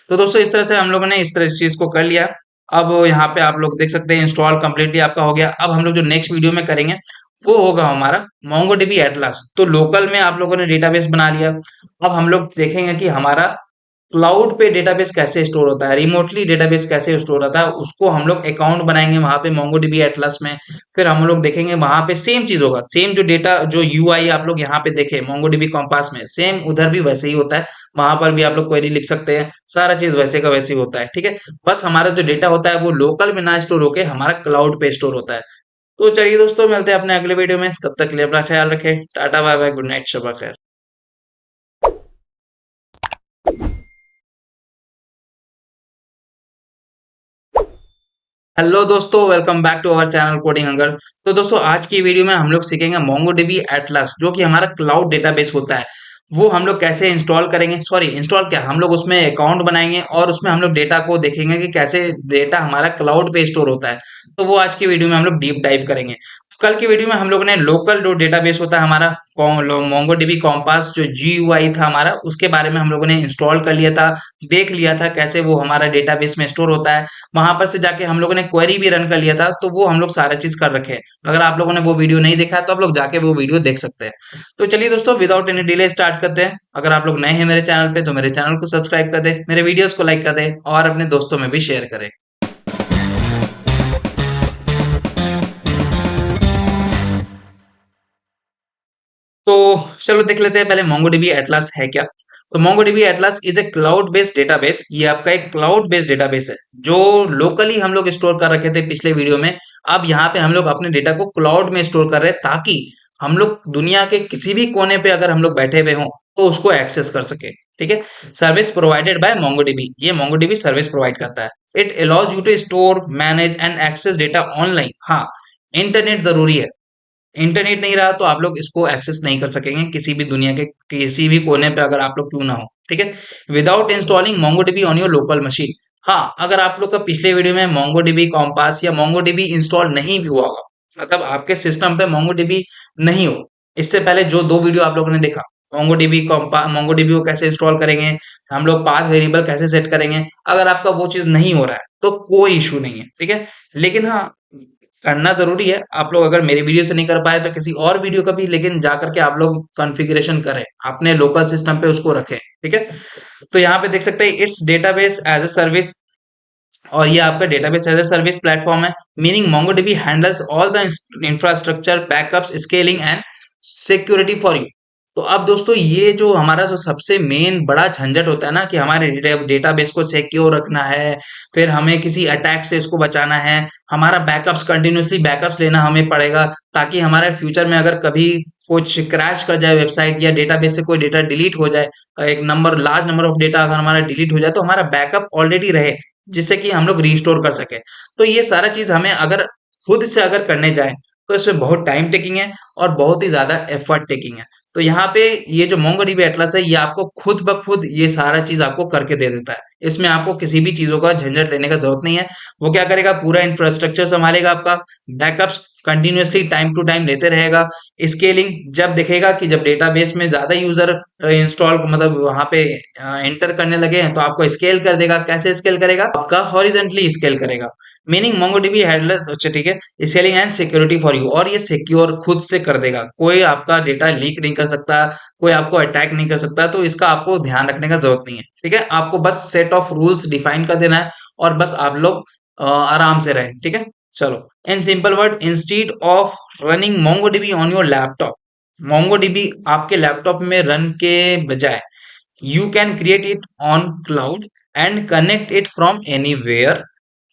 तो दोस्तों इस तरह से हम लोगों ने इस तरह इस चीज को कर लिया। अब यहाँ पे आप लोग देख सकते हैं इंस्टॉल कम्प्लीटली आपका हो गया। अब हम लोग जो नेक्स्ट वीडियो में करेंगे वो होगा हमारा MongoDB एटलस। तो लोकल में आप लोगों ने डेटाबेस बना लिया। अब हम लोग देखेंगे कि हमारा क्लाउड पे डेटाबेस कैसे स्टोर होता है, रिमोटली डेटाबेस कैसे स्टोर होता है, उसको हम लोग अकाउंट बनाएंगे वहां पे MongoDB एटलस में। फिर हम लोग देखेंगे वहां पे सेम चीज होगा, सेम जो डेटा जो UI आप लोग यहाँ पे देखे MongoDB कंपास में, सेम उधर भी वैसे ही होता है। वहां पर भी आप लोग क्वेरी लिख सकते हैं, सारा चीज वैसे का वैसे ही होता है, ठीक है। बस हमारा जो डेटा होता है वो लोकल में ना स्टोर होके हमारा क्लाउड पे स्टोर होता है। तो चलिए दोस्तों, मिलते हैं अपने अगले वीडियो में। तब तक के लिए अपना ख्याल रखें। Tata bye bye, good night, शबा खैर। हेलो दोस्तों, welcome back to our channel coding hunger. तो दोस्तों, आज की वीडियो में हम लोग सीखेंगे मोंगोडीबी एटलस, जो कि हमारा क्लाउड डेटाबेस होता है। वो हम लोग कैसे इंस्टॉल करेंगे, सॉरी इंस्टॉल क्या, हम लोग उसमें अकाउंट बनाएंगे और उसमें हम लोग डेटा को देखेंगे कि कैसे डेटा हमारा क्लाउड पे स्टोर होता है। तो वो आज की वीडियो में हम लोग डीप डाइव करेंगे। कल की वीडियो में हम लोगों ने लोकल जो डेटाबेस होता है हमारा मोंगोडीबी कॉम्पास, जो जीयूआई था हमारा, उसके बारे में हम लोगों ने इंस्टॉल कर लिया था, देख लिया था कैसे वो हमारा डेटाबेस में स्टोर होता है। वहां पर से जाके हम लोगों ने क्वेरी भी रन कर लिया था, तो वो हम लोग सारा चीज कर रखे हैं। अगर आप लोगों ने वो वीडियो नहीं देखा है तो आप लोग जाके वो वीडियो देख सकते हैं। तो चलिए दोस्तों, विदाउट एनी डिले स्टार्ट करते हैं। अगर आप लोग नए हैं मेरे चैनल पे तो मेरे चैनल को सब्सक्राइब कर दे, मेरे वीडियोस को लाइक कर दे और अपने दोस्तों में भी शेयर करें। तो चलो देख लेते हैं पहले मोंगोडीबी एटलस है क्या। तो MongoDB Atlas is a cloud based database. ये आपका एक क्लाउड बेस्ड डेटाबेस है जो लोकली हम लोग स्टोर कर रखे थे पिछले वीडियो में। अब यहाँ पे हम लोग अपने डेटा को क्लाउड में स्टोर कर रहे हैं, ताकि हम लोग दुनिया के किसी भी कोने पे अगर हम लोग बैठे हुए हों तो उसको एक्सेस कर सके। ठीक है। सर्विस प्रोवाइडेड बाय मोंगोडीबी, ये मोंगोडीबी सर्विस प्रोवाइड करता है। It allows you to store, manage and access data online. हाँ, इंटरनेट जरूरी है। इंटरनेट नहीं रहा तो आप लोग इसको एक्सेस नहीं कर सकेंगे किसी भी दुनिया के किसी भी कोने पे अगर आप लोग क्यों ना हो। ठीक है। Without installing MongoDB on your local machine. हाँ, अगर आप लोग का पिछले वीडियो में मोंगोडीबी कॉम्पास या मोंगोडीबी इंस्टॉल नहीं भी हुआ होगा, मतलब आपके सिस्टम पे मोंगोडीबी नहीं हो, इससे पहले जो दो वीडियो आप लोगों ने देखा, मोंगोडीबी को कैसे इंस्टॉल करेंगे, हम लोग पाथ वेरिएबल कैसे सेट करेंगे, अगर आपका वो चीज नहीं हो रहा है तो कोई इशू नहीं है। ठीक है। लेकिन हाँ, करना ज़रूरी है। आप लोग अगर मेरी वीडियो से नहीं कर पाए तो किसी और वीडियो का भी लेकिन जा करके आप लोग कॉन्फ़िगरेशन करें, अपने लोकल सिस्टम पे उसको रखें। ठीक है? तो यहाँ पे देख सकते हैं it's database as a service, और ये आपका database as a service platform है। Meaning MongoDB handles all the infrastructure, backups, scaling and security for you. तो अब दोस्तों, ये जो हमारा जो सबसे मेन बड़ा झंझट होता है ना, कि हमारे डेटाबेस को सिक्योर रखना है, फिर हमें किसी अटैक से इसको बचाना है, हमारा बैकअप्स कंटिन्यूअसली बैकअप्स लेना हमें पड़ेगा, ताकि हमारे फ्यूचर में अगर कभी कुछ क्रैश कर जाए वेबसाइट या डेटाबेस से कोई डेटा डिलीट हो जाए, एक number large number of data अगर हमारा डिलीट हो जाए तो हमारा बैकअप ऑलरेडी रहे, जिससे कि हम लोग रीस्टोर कर सके। तो ये सारा चीज हमें अगर खुद से अगर करने जाए तो इसमें बहुत टाइम टेकिंग है और बहुत ही ज्यादा एफर्ट टेकिंग है। तो यहाँ पे ये जो मोंगोडीबी एटलस है, ये आपको खुद ब खुद ये सारा चीज आपको करके दे देता है। इसमें आपको किसी भी चीजों का झंझट लेने का जरूरत नहीं है। वो क्या करेगा, पूरा इंफ्रास्ट्रक्चर संभालेगा आपका, backups continuously time to time लेते रहेगा, स्केलिंग जब देखेगा कि जब डेटाबेस में ज्यादा यूजर इंस्टॉल मतलब वहां पे एंटर करने लगे हैं तो आपको स्केल कर देगा। कैसे स्केल करेगा, आपका हॉरिजेंटली स्केल करेगा। मीनिंग मोंगोडीबी हेडलेस, अच्छा ठीक है, scaling and security for you, और ये सिक्योर खुद से कर देगा। कोई आपका डेटा लीक नहीं कर सकता, कोई आपको अटैक नहीं कर सकता, तो इसका आपको ध्यान रखने का जरूरत नहीं है। ठीक है। आपको बस सेट ऑफ रूल्स डिफाइन कर देना है और बस आप लोग आराम से रहें। ठीक है। चलो, in simple word, instead of running MongoDB on your laptop, MongoDB आपके लैपटॉप में रन के बजाय you can create it on cloud and connect it from anywhere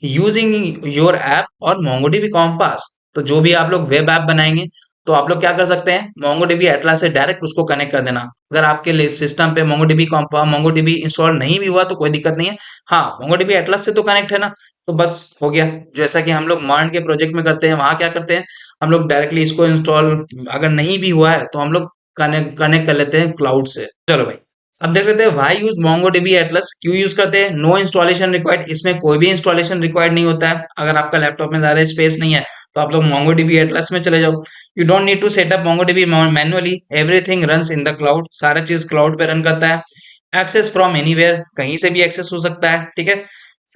using your app और MongoDB Compass। तो जो भी आप लोग वेब ऐप बनाएंगे तो आप लोग क्या कर सकते हैं, MongoDB एटलस से डायरेक्ट उसको कनेक्ट कर देना। अगर आपके सिस्टम पे MongoDB इंस्टॉल नहीं भी हुआ तो कोई दिक्कत नहीं है। हाँ, MongoDB एटलस से तो कनेक्ट है ना, तो बस हो गया। जैसा कि हम लोग मर्न के प्रोजेक्ट में करते हैं, वहां क्या करते हैं, हम लोग डायरेक्टली इसको इंस्टॉल, अगर नहीं भी हुआ है तो हम लोग कनेक्ट कनेक्ट कर लेते हैं क्लाउड से। चलो भाई, अब देख लेते हैं व्हाई यूज मोंगोडीबी एटलस, क्यों यूज करते हैं। नो इंस्टॉलेशन रिक्वायर्ड, इसमें कोई भी इंस्टॉलेशन रिक्वायर्ड नहीं होता है। अगर आपका लैपटॉप में ज्यादा स्पेस नहीं है तो आप लोग मोंगोडीबी एटलस में चले जाओ। You don't need to set up MongoDB manually, everything runs in the cloud, सारा चीज क्लाउड पे रन करता है। एक्सेस फ्रॉम एनीवेयर, कहीं से भी एक्सेस हो सकता है। ठीक है।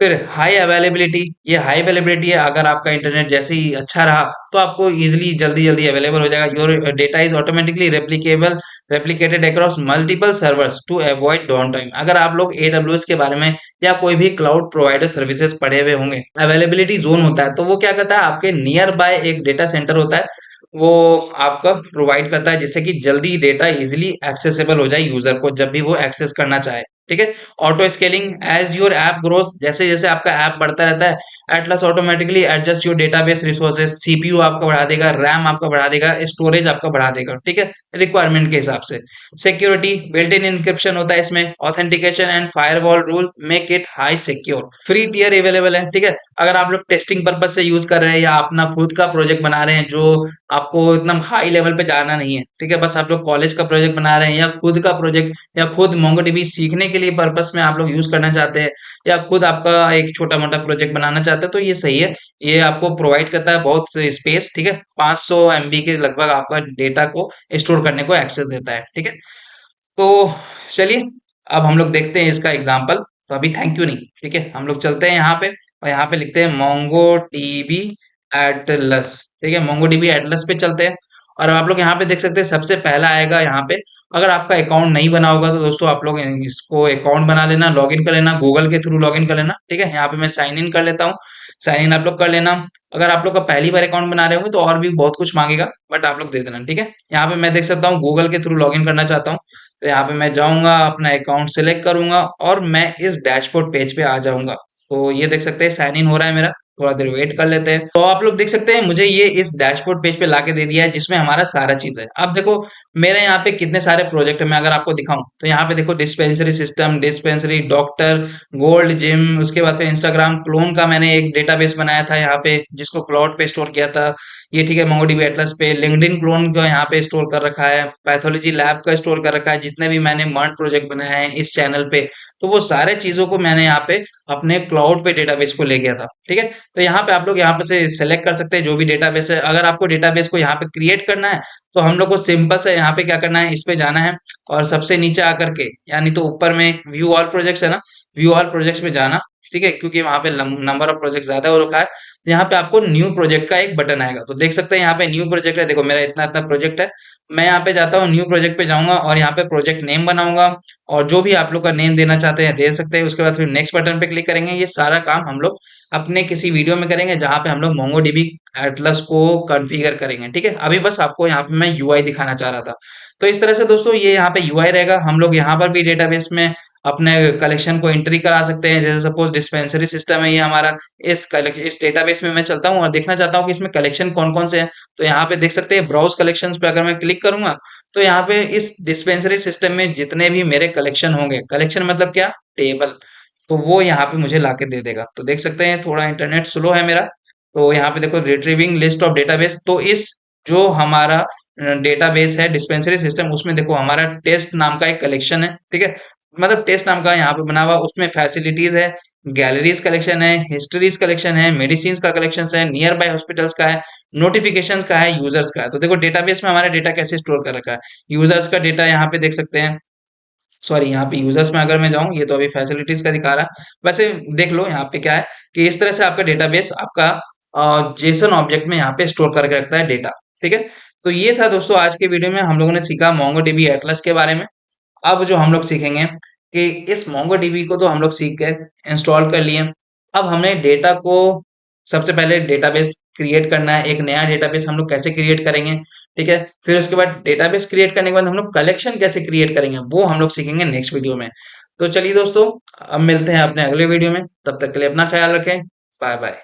फिर हाई अवेलेबिलिटी, ये हाई अवेलेबिलिटी है, अगर आपका इंटरनेट जैसे ही अच्छा रहा तो आपको इजीली जल्दी जल्दी अवेलेबल हो जाएगा। Your data is automatically replicated across multiple servers to avoid down time. अगर आप लोग एडब्ल्यूएस के बारे में या कोई भी क्लाउड प्रोवाइडर सर्विसेज पढ़े हुए होंगे, अवेलेबिलिटी जोन होता है, तो वो क्या करता है, आपके नियर बाय एक डेटा सेंटर होता है, वो आपका प्रोवाइड करता है जिससे कि जल्दी डेटा इजीली एक्सेसिबल हो जाए यूजर को जब भी वो एक्सेस करना चाहे। ठीक है। Auto scaling, as your app grows, जैसे जैसे आपका ऐप बढ़ता रहता है, Atlas automatically adjust your database resources, CPU आपका बढ़ा देगा, रैम आपका बढ़ा देगा, स्टोरेज आपका बढ़ा देगा, ठीक है, रिक्वायरमेंट के हिसाब से। सिक्योरिटी, बिल्ट इन इंक्रिप्शन होता है इसमें, authentication and firewall rule make it high secure, free tier available है, ठीक है। अगर आप लोग टेस्टिंग पर्पज से यूज कर रहे हैं या अपना खुद का प्रोजेक्ट बना रहे हैं जो आपको एकदम हाई लेवल पे जाना नहीं है, ठीक है, बस आप लोग कॉलेज का प्रोजेक्ट बना रहे हैं या खुद का प्रोजेक्ट या खुद मोंगोडीबी सीखने के लिए पर्पस में आप लोग यूज करना चाहते हैं या खुद आपका एक छोटा मोटा प्रोजेक्ट बनाना चाहते हैं, तो ये सही है। ये आपको प्रोवाइड करता है बहुत स्पेस, ठीक है, 500 MB के लगभग आपका डेटा को स्टोर करने को एक्सेस देता है, ठीक है। तो चलिए अब हम लोग देखते हैं इसका एग्जाम्पल। तो अभी थैंक यू नहीं, ठीक है, हम लोग चलते हैं यहाँ पे और यहाँ पे लिखते हैं मोंगो डीबी एटलस, ठीक है, मोंगो डीबी एटलस पे चलते हैं। और अब आप लोग यहाँ पे देख सकते हैं सबसे पहला आएगा यहाँ पे। अगर आपका अकाउंट नहीं बना होगा तो दोस्तों आप लोग इसको अकाउंट बना लेना, लॉगिन कर लेना, गूगल के थ्रू लॉगिन कर लेना, ठीक है। यहाँ पे मैं साइन इन कर लेता हूँ, साइन इन आप लोग कर लेना। अगर आप लोग का पहली बार अकाउंट बना रहे होंगे तो और भी बहुत कुछ मांगेगा, बट आप लोग दे देना, ठीक है। यहाँ पे मैं देख सकता हूँ गूगल के थ्रू लॉगिन करना चाहता हूँ, तो यहाँ पे मैं जाऊंगा, अपना अकाउंट सेलेक्ट करूंगा और मैं इस डैशबोर्ड पेज पे आ जाऊंगा। तो ये देख सकते हैं साइन इन हो रहा है मेरा, थोड़ा देर वेट कर लेते हैं। तो आप लोग देख सकते हैं मुझे ये इस डैशबोर्ड पेज पे लाके दे दिया है जिसमें हमारा सारा चीज है। अब देखो मेरे यहाँ पे कितने सारे प्रोजेक्ट है, मैं अगर आपको दिखाऊं तो यहाँ पे देखो dispensary system, dispensary, doctor, gold gym, उसके बाद फिर इंस्टाग्राम क्लोन का मैंने एक डेटाबेस बनाया था यहाँ पे जिसको क्लाउड पे स्टोर किया था, ये ठीक है, मोंगोडीबी एटलस पे लिंक्डइन क्लोन का यहाँ पे स्टोर कर रखा है, पैथोलॉजी लैब का स्टोर कर रखा है, जितने भी मैंने मर्ज प्रोजेक्ट बनाए हैं इस चैनल पे, तो वो सारे चीजों को मैंने यहाँ पे अपने क्लाउड पे डेटाबेस को ले गया था, ठीक है। तो यहाँ पे आप लोग यहाँ पे से सेलेक्ट कर सकते हैं जो भी डेटाबेस है। अगर आपको डेटाबेस को यहाँ पे क्रिएट करना है तो हम लोग को सिंपल से यहाँ पे क्या करना है, इस पे जाना है और सबसे नीचे आकर के, यानी तो ऊपर में व्यू ऑल प्रोजेक्ट्स है ना, व्यू ऑल प्रोजेक्ट्स में जाना, ठीक है, क्योंकि वहां पे नंबर ऑफ प्रोजेक्ट ज्यादा हो रखा है। तो यहाँ पे आपको न्यू प्रोजेक्ट का एक बटन आएगा, तो देख सकते हैं यहाँ पे न्यू प्रोजेक्ट है, देखो मेरा इतना इतना प्रोजेक्ट है। मैं यहाँ पे जाता हूँ न्यू प्रोजेक्ट पे जाऊंगा और यहाँ पे प्रोजेक्ट नेम बनाऊंगा और जो भी आप लोग का नेम देना चाहते हैं दे सकते हैं। उसके बाद फिर नेक्स्ट बटन पे क्लिक करेंगे। ये सारा काम हम लोग अपने किसी वीडियो में करेंगे जहां पे हम लोग मोंगोडीबी एटलस को कॉन्फ़िगर करेंगे, ठीक है। अभी बस आपको यहाँ पे मैं यूआई दिखाना चाह रहा था। तो इस तरह से दोस्तों ये यहाँ पे यूआई रहेगा। हम लोग यहाँ पर भी डेटाबेस में अपने कलेक्शन को एंट्री करा सकते हैं। जैसे सपोज डिस्पेंसरी सिस्टम है ये हमारा, इस डेटाबेस में मैं चलता हूँ और देखना चाहता हूँ कि इसमें कलेक्शन कौन कौन से हैं। तो यहाँ पे देख सकते हैं ब्राउज कलेक्शंस पे अगर मैं क्लिक करूंगा तो यहाँ पे इस डिस्पेंसरी सिस्टम में जितने भी मेरे कलेक्शन होंगे, कलेक्शन मतलब क्या, टेबल, तो वो यहाँ पे मुझे लाके दे देगा। तो देख सकते हैं थोड़ा इंटरनेट स्लो है मेरा। तो यहाँ पे देखो रिट्रीविंग लिस्ट ऑफ डेटाबेस, तो इस जो हमारा डेटाबेस है डिस्पेंसरी सिस्टम, उसमें देखो हमारा टेस्ट नाम का एक कलेक्शन है, ठीक है, मतलब टेस्ट नाम का यहाँ पे बना हुआ, उसमें फैसिलिटीज है, गैलरीज कलेक्शन है, हिस्ट्रीज कलेक्शन है, मेडिसिन का कलेक्शन है, नियर बाय हॉस्पिटल्स का है, नोटिफिकेशंस का है, यूजर्स का है। तो देखो डेटाबेस में हमारा डेटा कैसे स्टोर कर रखा है, यूजर्स का डेटा यहाँ पे देख सकते हैं। सॉरी, यहाँ पे यूजर्स में अगर मैं जाऊं, ये तो अभी फैसिलिटीज का दिखा रहा है। वैसे देख लो यहाँ पे क्या है कि इस तरह से आपका डेटाबेस आपका जेसन ऑब्जेक्ट में यहाँ पे स्टोर करके रखता है डेटा, ठीक है। तो ये था दोस्तों आज के वीडियो में हम लोगों ने सीखा मोंगोडीबी एटलस के बारे में। अब जो हम लोग सीखेंगे कि इस मोंगोडीबी को तो हम लोग सीख गए, इंस्टॉल कर लिए। अब हमें डेटा को सबसे पहले डेटाबेस क्रिएट करना है, एक नया डेटाबेस हम लोग कैसे क्रिएट करेंगे, ठीक है। फिर उसके बाद डेटाबेस क्रिएट करने के बाद हम लोग कलेक्शन कैसे क्रिएट करेंगे वो हम लोग सीखेंगे नेक्स्ट वीडियो में। तो चलिए दोस्तों, अब मिलते हैं अपने अगले वीडियो में, तब तक के लिए अपना ख्याल रखें। Bye bye.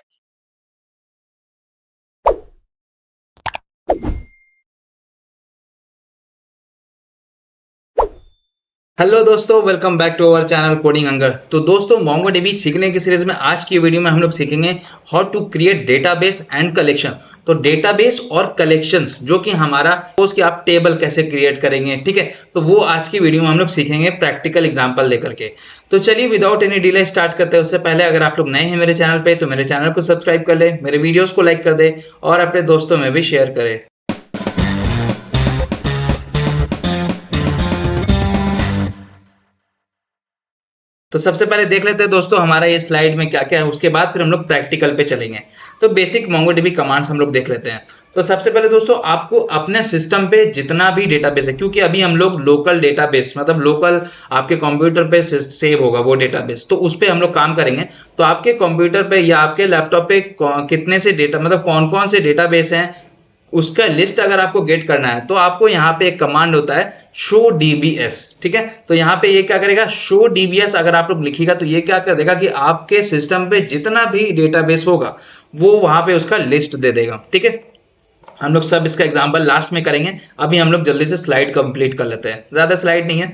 हेलो दोस्तों, welcome back to our channel coding hunger. तो दोस्तों मोंगोडीबी सीखने की सीरीज में आज की वीडियो में हम लोग सीखेंगे how to create database and collection. तो डेटाबेस और कलेक्शंस जो कि हमारा उसके आप टेबल कैसे क्रिएट करेंगे, ठीक है, तो वो आज की वीडियो में हम लोग सीखेंगे प्रैक्टिकल एग्जांपल लेकर के। तो चलिए विदाउट एनी डिले स्टार्ट करते हैं। उससे पहले अगर आप लोग नए हैं मेरे चैनल पे तो मेरे चैनल को सब्सक्राइब कर ले, मेरे वीडियोस को लाइक कर दे और अपने दोस्तों में भी शेयर करें। तो सबसे पहले देख लेते हैं दोस्तों हमारा ये स्लाइड में क्या क्या है, उसके बाद फिर हम लोग प्रैक्टिकल पे चलेंगे। तो बेसिक मोंगोडीबी कमांड्स हम लोग देख लेते हैं। तो सबसे पहले दोस्तों आपको अपने सिस्टम पे जितना भी डेटाबेस है, क्योंकि अभी हम लोग लोकल डेटाबेस मतलब लोकल आपके कंप्यूटर पे सेव होगा वो डेटाबेस, तो उस पे हम लोग काम करेंगे। तो आपके कंप्यूटर पे या आपके लैपटॉप पे कितने से डेटा मतलब कौन कौन से डेटाबेस हैं उसका लिस्ट अगर आपको गेट करना है तो आपको यहाँ पे एक कमांड होता है शो dbs, ठीक है। तो यहाँ पे ये क्या करेगा, शो dbs अगर आप लोग लिखिएगा तो ये क्या कर देगा कि आपके सिस्टम पे जितना भी डेटाबेस होगा वो वहां पे उसका लिस्ट दे देगा, ठीक है। हम लोग सब इसका एग्जांपल लास्ट में करेंगे, अभी हम लोग जल्दी से स्लाइड कंप्लीट कर लेते हैं, ज़्यादा स्लाइड नहीं है।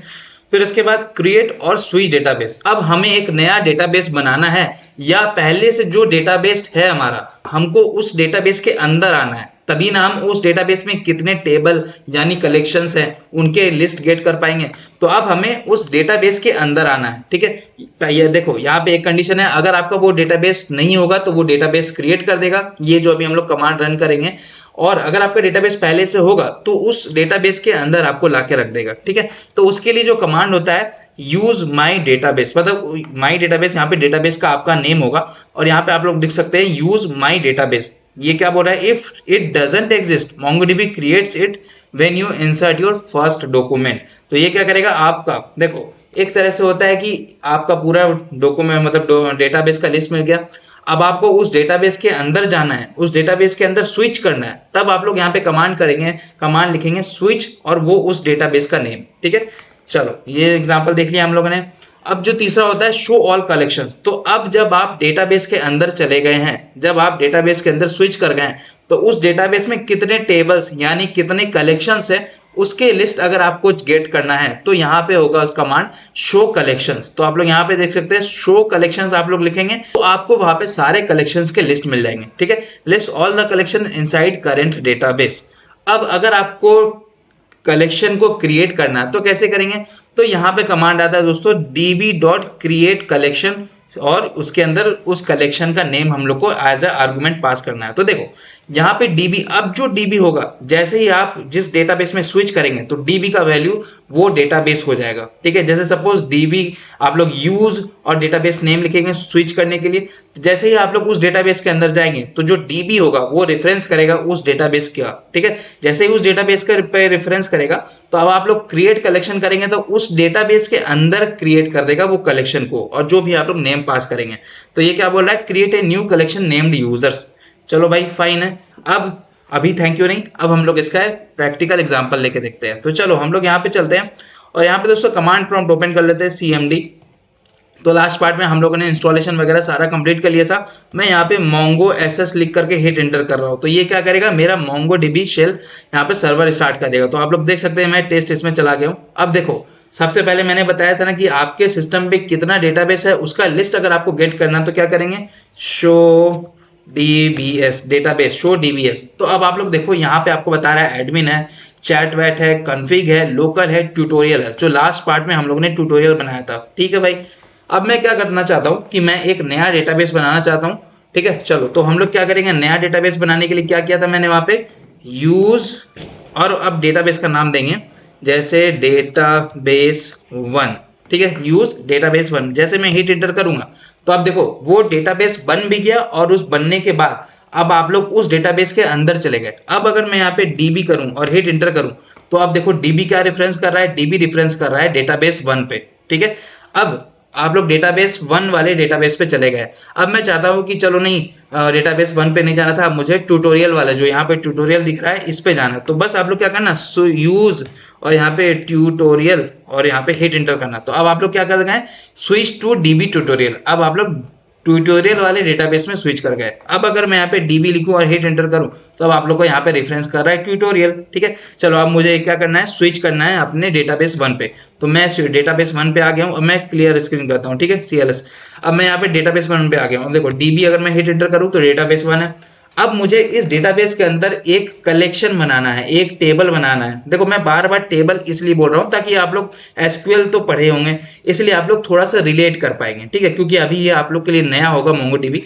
फिर इसके बाद क्रिएट और स्विच डेटाबेस। अब हमें एक नया डेटाबेस बनाना है या पहले से जो डेटाबेस है हमारा, हमको उस डेटाबेस के अंदर आना है, तभी ना हम उस डेटाबेस में कितने टेबल यानी कलेक्शंस हैं उनके लिस्ट गेट कर पाएंगे। तो अब हमें उस डेटाबेस के अंदर आना है, ठीक है। ये देखो यहाँ पे एक कंडीशन है, अगर आपका वो डेटाबेस नहीं होगा तो वो डेटाबेस क्रिएट कर देगा, ये जो अभी हम लोग कमांड रन करेंगे। और अगर आपका डेटाबेस पहले से होगा तो उस डेटाबेस के अंदर आपको लाके रख देगा, ठीक है। तो उसके लिए जो कमांड होता है यूज माई डेटाबेस, मतलब माई डेटाबेस, यहाँ पे डेटाबेस का आपका नेम होगा और यहाँ पे आप लोग देख सकते हैं यूज माई डेटाबेस। ये क्या बोल रहा है, if it doesn't exist MongoDB creates it when you insert your first document. तो ये क्या करेगा, आपका देखो एक तरह से होता है कि आपका पूरा डॉक्यूमेंट मतलब डेटाबेस का लिस्ट मिल गया। अब आपको उस डेटाबेस के अंदर जाना है, उस डेटाबेस के अंदर स्विच करना है, तब आप लोग यहाँ पे कमांड करेंगे, कमांड लिखेंगे स्विच और वो उस डेटाबेस का नेम, ठीक है। चलो ये एग्जांपल देख लिया हम लोगों ने। अब जो तीसरा होता है शो ऑल कलेक्शंस। तो अब जब आप डेटाबेस के अंदर चले गए हैं, जब आप डेटाबेस के अंदर स्विच कर गए हैं, तो उस डेटाबेस में कितने टेबल्स यानी कितने कलेक्शंस है उसके लिस्ट अगर आपको गेट करना है तो यहाँ पे होगा उस कमांड शो कलेक्शंस। तो आप लोग यहाँ पे देख सकते हैं शो कलेक्शंस आप लोग लिखेंगे तो आपको वहां पे सारे कलेक्शंस के लिस्ट मिल जाएंगे, ठीक है। List all the collection inside current database. अब अगर आपको कलेक्शन को क्रिएट करना है तो कैसे करेंगे, तो यहाँ पे कमांड आता है दोस्तों db.create collection और उसके अंदर उस कलेक्शन का नेम हम लोग को एज ए आर्गुमेंट पास करना है। तो देखो यहाँ पे db, अब जो db होगा जैसे ही आप जिस डेटाबेस में स्विच करेंगे तो db का वैल्यू वो डेटाबेस हो जाएगा, ठीक है। जैसे सपोज db आप लोग यूज और डेटाबेस नेम लिखेंगे स्विच करने के लिए, जैसे ही आप लोग उस डेटाबेस के अंदर जाएंगे तो जो db होगा वो रेफरेंस करेगा उस डेटाबेस का, ठीक है। जैसे ही उस डेटाबेस पे रेफरेंस करेगा तो अब आप लोग क्रिएट कलेक्शन करेंगे तो उस डेटाबेस के अंदर क्रिएट कर देगा वो कलेक्शन को और जो भी आप लोग नेम पास करेंगे। तो ये क्या बोल रहा है, create a new collection named users. चलो भाई फाइन है। अब अभी थैंक यू नहीं, अब हम लोग इसका प्रैक्टिकल एग्जांपल लेके देखते हैं। तो चलो हम लोग यहाँ पे चलते हैं और यहाँ पे दोस्तों कमांड प्रॉम्प्ट ओपन कर लेते हैं cmd। तो लास्ट पार्ट में हम लोगों ने इंस्टॉलेशन वगैरह सारा कंप्लीट कर लिया था। मैं यहाँ पे मोंगो एसएस लिख करके हिट एंटर कर रहा हूँ, तो ये क्या करेगा, मेरा MongoDB शेल यहाँ पे सर्वर स्टार्ट कर देगा। तो आप लोग देख सकते हैं मैं टेस्ट इसमें चला गया हूँ। अब देखो सबसे पहले मैंने बताया था ना कि आपके सिस्टम पे कितना डेटाबेस है उसका लिस्ट अगर आपको गेट करना तो क्या करेंगे, show dbs database, show dbs। तो अब आप लोग देखो यहाँ पे आपको बता रहा है एडमिन है, चैट वैट है, कन्फिग है, लोकल है, ट्यूटोरियल है, जो लास्ट पार्ट में हम लोगों ने ट्यूटोरियल बनाया था, ठीक है भाई। अब मैं क्या करना चाहता हूँ कि मैं एक नया डेटाबेस बनाना चाहता हूँ, ठीक है। चलो तो हम लोग क्या करेंगे, नया डेटाबेस बनाने के लिए क्या किया था मैंने वहाँ पे यूज और अब डेटाबेस का नाम देंगे जैसे डेटाबेस 1, ठीक है, यूज डेटाबेस 1। जैसे मैं हिट एंटर करूंगा तो अब देखो वो डेटाबेस बन भी गया और उस बनने के बाद अब आप लोग उस डेटाबेस के अंदर चले गए। अब अगर मैं यहाँ पे db करूं और हिट एंटर करूं तो आप देखो db क्या रेफरेंस कर रहा है, db रेफरेंस कर रहा है डेटाबेस 1 पे, ठीक है। अब आप लोग डेटाबेस 1 वाले डेटाबेस पे चले गए। अब मैं चाहता हूँ कि चलो नहीं डेटाबेस 1 पे नहीं जाना था, मुझे ट्यूटोरियल वाला जो यहाँ पे ट्यूटोरियल दिख रहा है इस पे जाना है। तो बस आप लोग क्या करना, यूज और यहाँ पे ट्यूटोरियल और यहाँ पे हिट एंटर करना। तो अब आप लोग क्या कर गए, स्विच टू db ट्यूटोरियल। अब आप लोग ट्यूटोरियल वाले डेटाबेस में स्विच कर गए। अब अगर मैं यहाँ पे db लिखूं और हिट एंटर करूं तो अब आप लोग को यहाँ पे रेफरेंस कर रहा है ट्यूटोरियल, ठीक है। चलो अब मुझे क्या करना है, स्विच करना है अपने डेटाबेस 1 पे। तो मैं डेटाबेस 1 पे आ गया हूँ। अब मैं क्लियर स्क्रीन करता हूँ, ठीक है, CLS। अब मैं यहाँ पे डेटाबेस 1 पे आ गया हूँ। अब देखो db अगर मैं हिट एंटर करूँ तो डेटाबेस 1 है। अब मुझे इस डेटाबेस के अंदर एक कलेक्शन बनाना है, एक टेबल बनाना है। देखो मैं बार बार टेबल इसलिए बोल रहा हूँ ताकि आप लोग एसक्यूएल तो पढ़े होंगे, इसलिए आप लोग थोड़ा सा रिलेट कर पाएंगे, ठीक है, क्योंकि अभी ये आप लोग के लिए नया होगा MongoDB।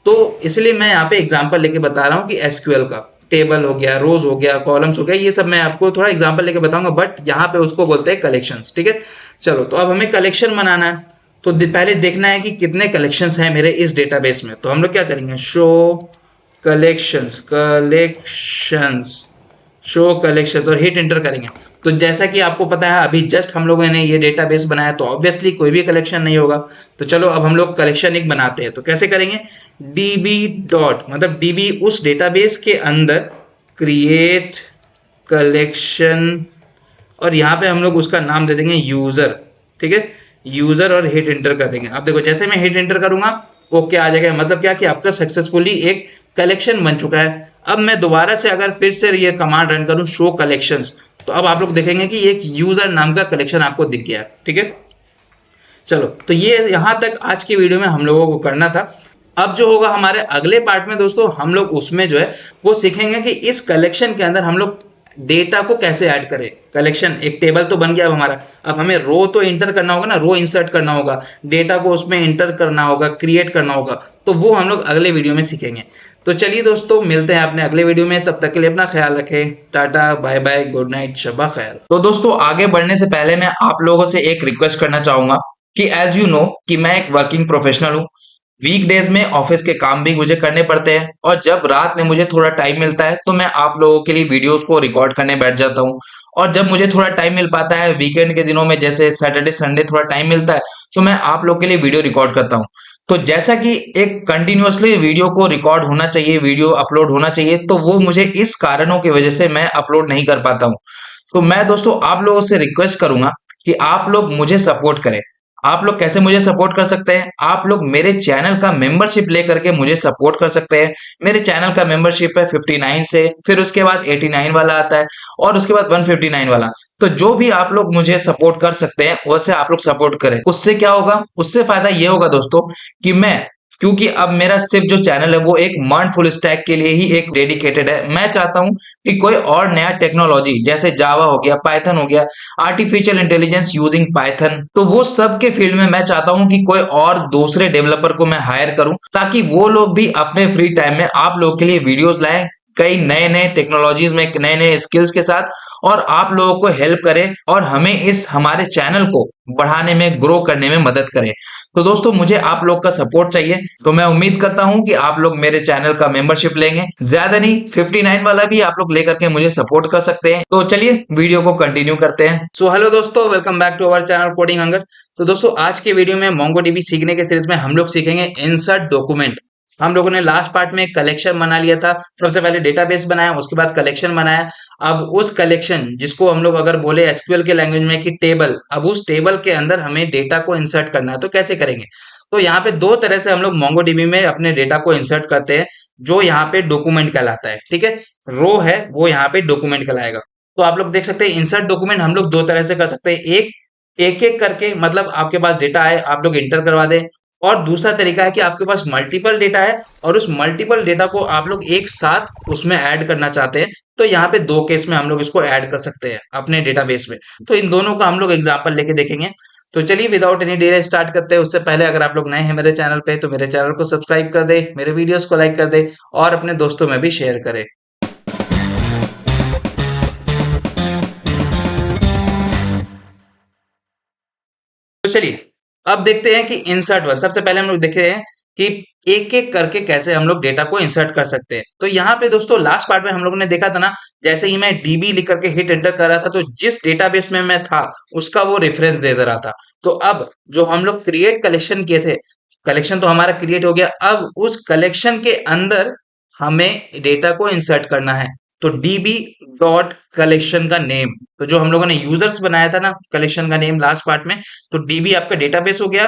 तो इसलिए मैं यहाँ पे एग्जाम्पल लेके बता रहा हूँ कि एसक्यूएल का टेबल हो गया, रोज हो गया, कॉलम्स हो गया, ये सब मैं आपको थोड़ा एग्जाम्पल लेके बताऊंगा, बट यहाँ पे उसको बोलते हैं कलेक्शंस, ठीक है। चलो तो अब हमें कलेक्शन बनाना है तो पहले देखना है कि कितने कलेक्शंस हैं मेरे इस डेटाबेस में। तो हम लोग क्या करेंगे, शो कलेक्शंस और हिट एंटर करेंगे। तो जैसा कि आपको पता है अभी जस्ट हम लोगों ने ये डेटाबेस बनाया तो ऑब्वियसली कोई भी कलेक्शन नहीं होगा। तो चलो अब हम लोग कलेक्शन एक बनाते हैं। तो कैसे करेंगे, db डॉट मतलब db उस डेटाबेस के अंदर क्रिएट कलेक्शन, और यहाँ पे हम लोग उसका नाम दे देंगे यूजर। ठीक है, यूजर, और हिट एंटर कर देंगे। अब देखो जैसे मैं हिट एंटर करूंगा ओके आ जाएगा, मतलब क्या कि आपका सक्सेसफुली एक कलेक्शन बन चुका है। अब मैं दोबारा से अगर फिर से ये कमांड रन करूं शो कलेक्शंस, तो अब आप लोग देखेंगे कि एक यूजर नाम का कलेक्शन आपको दिख गया है। ठीक है, चलो तो ये यहाँ तक आज की वीडियो में हम लोगों को करना था। अब जो होगा हमारे अगले पार्ट में दोस्तों, हम लोग उसमें जो है वो सीखेंगे कि इस कलेक्शन के अंदर हम लोग डेटा को कैसे ऐड करें। कलेक्शन एक टेबल तो बन गया अब हमारा, अब हमें रो तो इंटर करना होगा ना, रो इंसर्ट करना होगा, डेटा को उसमें इंटर करना होगा, क्रिएट करना होगा, तो वो हम लोग अगले वीडियो में सीखेंगे। तो चलिए दोस्तों, मिलते हैं अपने अगले वीडियो में, तब तक के लिए अपना ख्याल रखें। Tata bye bye, good night, शबा खैर। तो दोस्तों आगे बढ़ने से पहले मैं आप लोगों से एक रिक्वेस्ट करना चाहूंगा कि एज यू नो कि मैं एक वर्किंग प्रोफेशनल हूँ। वीकडेज में ऑफिस के काम भी मुझे करने पड़ते हैं, और जब रात में मुझे थोड़ा टाइम मिलता है तो मैं आप लोगों के लिए वीडियोस को रिकॉर्ड करने बैठ जाता हूँ। और जब मुझे थोड़ा टाइम मिल पाता है वीकेंड के दिनों में, जैसे सैटरडे संडे थोड़ा टाइम मिलता है, तो मैं आप लोग के लिए वीडियो रिकॉर्ड करता हूँ। तो जैसा कि एक कंटिन्यूअसली वीडियो को रिकॉर्ड होना चाहिए, वीडियो अपलोड होना चाहिए, तो वो मुझे इस कारणों की वजह से मैं अपलोड नहीं कर पाता हूँ। तो मैं दोस्तों आप लोगों से रिक्वेस्ट करूंगा कि आप लोग मुझे सपोर्ट करें। आप लोग कैसे मुझे सपोर्ट कर सकते हैं? आप लोग मेरे चैनल का मेंबरशिप लेकर के मुझे सपोर्ट कर सकते हैं। मेरे चैनल का मेंबरशिप है 59 से, फिर उसके बाद 89 वाला आता है, और उसके बाद 159 वाला। तो जो भी आप लोग मुझे सपोर्ट कर सकते हैं वैसे आप लोग सपोर्ट करें। उससे क्या होगा? उससे फायदा ये होगा दोस्तों कि मैं, क्योंकि अब मेरा सिर्फ जो चैनल है वो एक मर्न फुल स्टैक के लिए ही एक डेडिकेटेड है। मैं चाहता हूं कि कोई और नया टेक्नोलॉजी जैसे जावा हो गया, पाइथन हो गया, आर्टिफिशियल इंटेलिजेंस यूजिंग पाइथन, तो वो सब के फील्ड में मैं चाहता हूं कि कोई और दूसरे डेवलपर को मैं हायर करूं, ताकि वो लोग भी अपने फ्री टाइम में आप लोग के लिए वीडियोस लाएं, कई नए नए टेक्नोलॉजीज में नए नए स्किल्स के साथ, और आप लोगों को हेल्प करें और हमें इस हमारे चैनल को बढ़ाने में, ग्रो करने में मदद करें। तो दोस्तों मुझे आप लोग का सपोर्ट चाहिए, तो मैं उम्मीद करता हूं कि आप लोग मेरे चैनल का मेंबरशिप लेंगे। ज्यादा नहीं, 59 वाला भी आप लोग लेकर के मुझे सपोर्ट कर सकते हैं। तो चलिए वीडियो को कंटिन्यू करते हैं। सो हेलो दोस्तों, welcome back to our channel coding hunger. तो दोस्तों आज के वीडियो में मोंगोडीबी सीखने के सीरीज में हम लोग सीखेंगे इंसर्ट डॉक्यूमेंट। हम लोगों ने लास्ट पार्ट में कलेक्शन बना लिया था, सबसे पहले डेटाबेस बनाया, उसके बाद कलेक्शन बनाया। अब उस कलेक्शन, जिसको हम लोग अगर बोले एसक्यूएल के लैंग्वेज में कि टेबल, अब उस टेबल के अंदर हमें डेटा को इंसर्ट करना है, तो कैसे करेंगे? तो यहाँ पे दो तरह से हम लोग मोंगोडीबी में अपने डेटा को इंसर्ट करते हैं, जो यहाँ पे डॉक्यूमेंट कहलाता है। ठीक है, रो है वो यहाँ पे डॉक्यूमेंट कहलाएगा। तो आप लोग देख सकते हैं इंसर्ट डॉक्यूमेंट हम लोग दो तरह से कर सकते हैं। एक एक एक करके, मतलब आपके पास डेटा है आप लोग इंटर करवा दें, और दूसरा तरीका है कि आपके पास मल्टीपल डेटा है और उस मल्टीपल डेटा को आप लोग एक साथ उसमें ऐड करना चाहते हैं। तो यहाँ पे दो केस में हम लोग इसको ऐड कर सकते हैं अपने डेटाबेस में। तो इन दोनों का हम लोग एग्जांपल लेके देखेंगे। तो चलिए विदाउट एनी डिले स्टार्ट करते हैं। उससे पहले अगर आप लोग नए हैं मेरे चैनल पे, तो मेरे चैनल को सब्सक्राइब कर दे, मेरे वीडियोस को लाइक कर दे, और अपने दोस्तों में भी शेयर करें। तो चलिए अब देखते हैं कि इंसर्ट वन, सबसे पहले हम लोग देख रहे हैं कि एक एक करके कैसे हम लोग डेटा को इंसर्ट कर सकते हैं। तो यहाँ पे दोस्तों लास्ट पार्ट में हम लोगों ने देखा था ना, जैसे ही मैं डीबी लिख करके हिट एंटर कर रहा था, तो जिस डेटाबेस में मैं था उसका वो रेफरेंस दे दे रहा था। तो अब जो हम लोग क्रिएट कलेक्शन किए थे, कलेक्शन तो हमारा क्रिएट हो गया, अब उस कलेक्शन के अंदर हमें डेटा को इंसर्ट करना है। तो डीबी डॉट कलेक्शन का नेम, तो जो हम लोगों ने यूजर्स बनाया था ना कलेक्शन का नेम लास्ट पार्ट में, तो डीबी आपका डेटाबेस हो गया।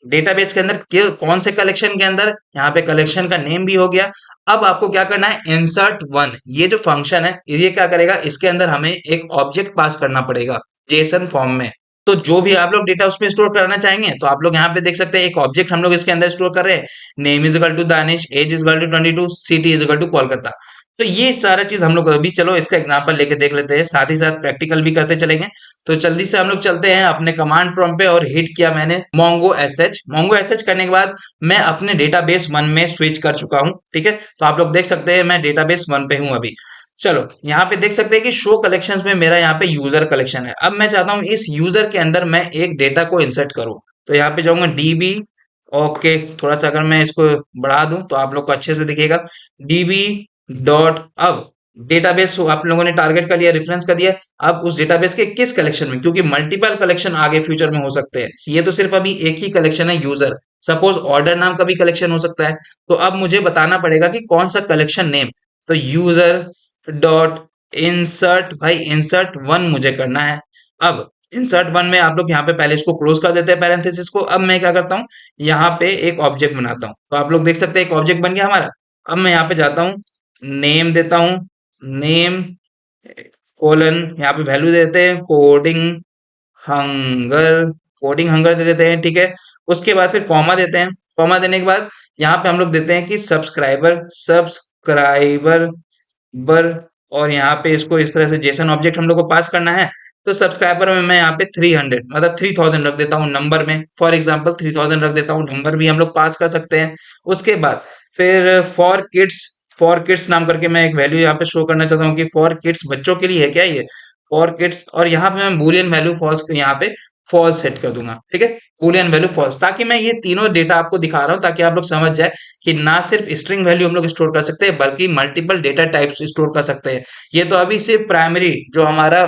डेटाबेस के अंदर कौन से कलेक्शन के अंदर, यहाँ पे कलेक्शन का नेम भी हो गया। अब आपको क्या करना है, इंसर्ट वन, ये जो फंक्शन है ये क्या करेगा, इसके अंदर हमें एक ऑब्जेक्ट पास करना पड़ेगा जेसन फॉर्म में। तो जो भी आप लोग डेटा उसमें स्टोर करना चाहेंगे, तो आप लोग यहाँ पे देख सकते हैं एक ऑब्जेक्ट हम लोग इसके अंदर स्टोर कर रहे हैं। Name is equal to Danish, age is equal to 22, city is equal to Kolkata. तो ये सारा चीज हम लोग अभी, चलो इसका एग्जांपल लेके देख लेते हैं, साथ ही साथ प्रैक्टिकल भी करते चलेंगे। तो जल्दी से हम लोग चलते हैं अपने कमांड प्रॉम्प्ट पे, और हिट किया मैंने मोंगो एसएच। मोंगो एसएच करने के बाद मैं अपने डेटाबेस वन में स्विच कर चुका हूँ। ठीक है, तो आप लोग देख सकते हैं मैं डेटाबेस वन पे हूँ अभी। चलो यहाँ पे देख सकते हैं कि शो कलेक्शंस में मेरा यहाँ पे यूजर कलेक्शन है। अब मैं चाहता हूँ इस यूजर के अंदर मैं एक डेटा को इंसर्ट करूँ। तो यहाँ पे जाऊंगा डीबी, ओके, थोड़ा सा अगर मैं इसको बढ़ा दूं तो आप लोग को अच्छे से दिखेगा। डीबी डॉट, अब डेटाबेस आप लोगों ने टारगेट कर लिया, रेफरेंस कर दिया। अब उस डेटाबेस के किस कलेक्शन में, क्योंकि मल्टीपल कलेक्शन आगे फ्यूचर में हो सकते हैं, ये तो सिर्फ अभी एक ही कलेक्शन है यूजर, सपोज ऑर्डर नाम का भी कलेक्शन हो सकता है। तो अब मुझे बताना पड़ेगा कि कौन सा कलेक्शन नेम। तो यूजर डॉट इंसर्ट, भाई इंसर्ट वन मुझे करना है। अब इंसर्ट वन में आप लोग यहाँ पे पहले इसको क्लोज कर देते हैं पैरेंथेसिस को। अब मैं क्या करता हूँ, यहाँ पे एक ऑब्जेक्ट बनाता हूँ। तो आप लोग देख सकते हैं एक ऑब्जेक्ट बन गया हमारा। अब मैं यहाँ पे जाता हूँ, नेम देता हूँ, नेम कोलन, यहाँ पे वैल्यू देते हैं कोडिंग हंगर, कोडिंग हंगर दे देते हैं, ठीक है। उसके बाद फिर कॉमा देते हैं। कॉमा देने के बाद यहाँ पे हम लोग देते हैं कि सब्सक्राइबर बर, और यहाँ पे इसको इस तरह से जेसन ऑब्जेक्ट हम लोग को पास करना है। तो सब्सक्राइबर में मैं यहाँ पे 300 मतलब 3000 रख देता हूँ नंबर में, फॉर एग्जांपल 3000 रख देता हूँ, नंबर भी हम लोग पास कर सकते हैं। उसके बाद फिर फॉर किड्स नाम करके मैं एक वैल्यू यहाँ पे शो करना चाहता हूँ कि फॉर किड्स बच्चों के लिए है क्या ये, फॉर किड्स। और यहाँ पे मैं बूलियन वैल्यू फॉल्स यहाँ पे फॉल्स सेट कर दूंगा, ठीक है, बूलियन वैल्यू फॉल्स, ताकि मैं ये तीनों डेटा आपको दिखा रहा हूँ ताकि आप लोग समझ जाए कि ना सिर्फ स्ट्रिंग वैल्यू हम लोग स्टोर कर सकते हैं बल्कि मल्टीपल डेटा टाइप्स स्टोर कर सकते हैं। ये तो अभी सिर्फ प्राइमरी जो हमारा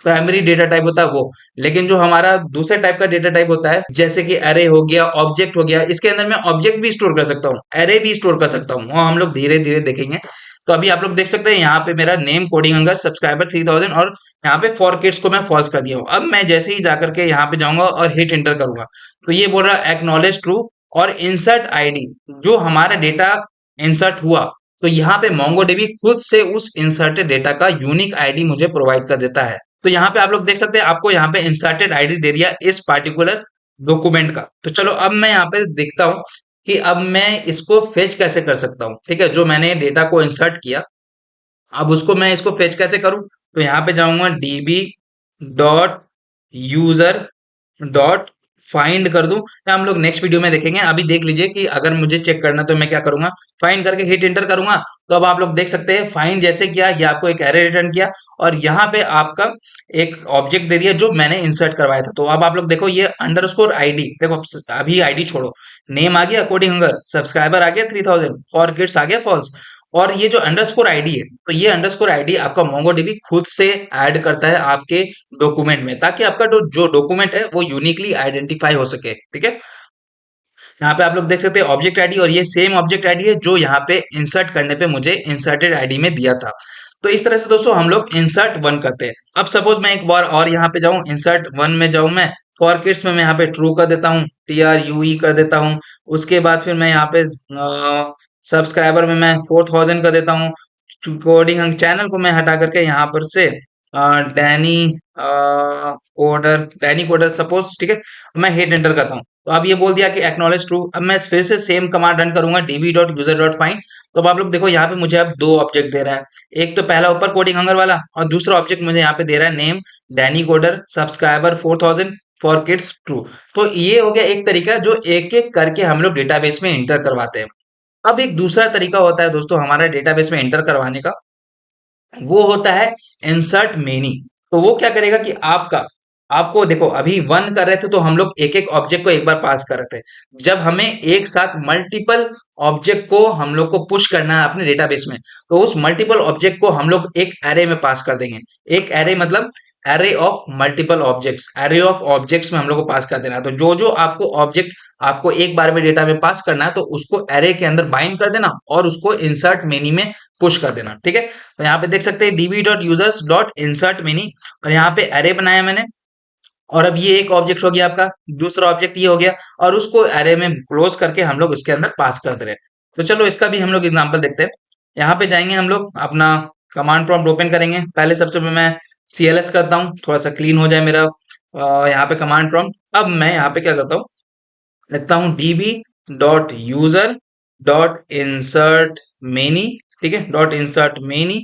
प्राइमरी डेटा टाइप होता है वो, लेकिन जो हमारा दूसरे टाइप का डेटा टाइप होता है जैसे कि एरे हो गया, ऑब्जेक्ट हो गया, इसके अंदर मैं ऑब्जेक्ट भी स्टोर कर सकता हूँ, एरे भी स्टोर कर सकता हूँ, वो हम लोग धीरे धीरे देखेंगे। तो अभी आप लोग देख सकते हैं यहाँ पे मेरा नेम कोडिंग अंगर सब्सक्राइबर 3000 और यहाँ पे फॉर किड्स को मैं फॉल्स कर दिया हूँ। अब मैं जैसे ही जाकर के यहाँ पे जाऊंगा और हिट एंटर करूंगा तो ये बोल रहा है एक्नॉलेज ट्रू, और इंसर्ट आईडी, जो हमारा डेटा इंसर्ट हुआ, तो यहाँ पे मोंगोडीबी खुद से उस इंसर्टेड डेटा का यूनिक आईडी मुझे प्रोवाइड कर देता है। तो यहाँ पे आप लोग देख सकते हैं आपको यहाँ पे इंसर्टेड आईडी दे दिया इस पार्टिकुलर डॉक्यूमेंट का। तो चलो अब मैं यहाँ पे देखता हूँ कि अब मैं इसको फेच कैसे कर सकता हूँ, ठीक है, जो मैंने डेटा को इंसर्ट किया अब उसको मैं इसको फेच कैसे करूँ। तो यहाँ पे जाऊंगा dB dot user dot find कर दूं, या हम लोग नेक्स्ट वीडियो में देखेंगे। अभी देख लीजिए कि अगर मुझे चेक करना तो मैं क्या करूंगा, फाइंड करके हिट एंटर करूंगा। तो अब आप लोग देख सकते हैं फाइंड जैसे किया ये आपको एक एरे रिटर्न किया, और यहाँ पे आपका एक ऑब्जेक्ट दे दिया जो मैंने इंसर्ट करवाया था। तो अब आप लोग देखो ये अंडरस्कोर आईडी देखो, अभी आईडी छोड़ो, नेम आ गया कोडिंग हंगर, सब्सक्राइबर आ गया 3000, फॉर किड्स आ गया फॉल्स, और ये जो अंडरस्कोर आईडी है, तो ये अंडरस्कोर आईडी आपका मोंगोडीबी खुद से ऐड करता है आपके डॉक्यूमेंट में, ताकि आपका जो डॉक्यूमेंट है वो यूनिकली आइडेंटिफाई हो सके, ठीक है। यहाँ पे आप लोग देख सकते हैं ऑब्जेक्ट आईडी, और ये सेम ऑब्जेक्ट आईडी है जो यहाँ पे इंसर्ट करने पे मुझे इंसर्टेड आईडी में दिया था। तो इस तरह से दोस्तों हम लोग इंसर्ट वन करते हैं। अब सपोज मैं एक बार और यहाँ पे जाऊँ, इंसर्ट वन में जाऊँ, मैं फॉर किड्स में मैं यहाँ पे ट्रू कर देता हूँ, TRUE कर देता हूँ। उसके बाद फिर मैं यहाँ पे सब्सक्राइबर में मैं 4000 कर देता हूँ। कोडिंग चैनल को मैं हटा करके यहाँ पर से डैनी कोडर सपोज, ठीक है, मैं हिट एंटर करता हूँ। तो अब ये बोल दिया कि एक्नॉलेज ट्रू। अब मैं फिर से सेम कमांड रन करूंगा dB dot user dot find. तो अब आप लोग देखो यहाँ पे मुझे अब दो ऑब्जेक्ट दे रहा है, एक तो पहला ऊपर कोडिंग हंगर वाला, और दूसरा ऑब्जेक्ट मुझे यहाँ पे दे रहा है name Danny coder subscriber 4000 for kids true. तो ये हो गया एक तरीका जो एक एक करके हम लोग डेटाबेस में इंटर करवाते हैं। अब एक दूसरा तरीका होता है दोस्तों हमारा डेटाबेस में एंटर करवाने का, वो होता है इंसर्ट मेनी। तो वो क्या करेगा कि आपको देखो अभी वन कर रहे थे तो हम लोग एक एक ऑब्जेक्ट को एक बार पास कर रहे थे। जब हमें एक साथ मल्टीपल ऑब्जेक्ट को हम लोग को पुश करना है अपने डेटाबेस में, तो उस मल्टीपल ऑब्जेक्ट को हम लोग एक एरे में पास कर देंगे। एक एरे मतलब array of multiple objects, array of objects में हम लोग को पास कर देना है। तो जो जो आपको ऑब्जेक्ट आपको एक बार में डेटा में पास करना है तो उसको एरे के अंदर बाइंड कर देना और उसको इंसर्ट मेनी में पुश कर देना, ठीक है। तो यहाँ पे देख सकते हैं dB dot users dot insert many, और यहाँ पे एरे बनाया मैंने, और अब ये एक ऑब्जेक्ट हो गया आपका, दूसरा ऑब्जेक्ट ये हो गया, और उसको एरे में क्लोज करके हम लोग उसके अंदर पास कर दे रहे हैं। तो चलो इसका भी हम लोग एग्जांपल देखते हैं। यहाँ पे जाएंगे हम लोग अपना कमांड प्रॉम्प्ट ओपन करेंगे। पहले सबसे पहले मैं CLS करता हूँ, थोड़ा सा क्लीन हो जाए मेरा यहाँ पे कमांड प्रॉम्प्ट। अब मैं यहाँ पे क्या करता हूँ, लिखता हूँ dB dot user dot insert many, ठीक है, डॉट इंसर्ट मेनी।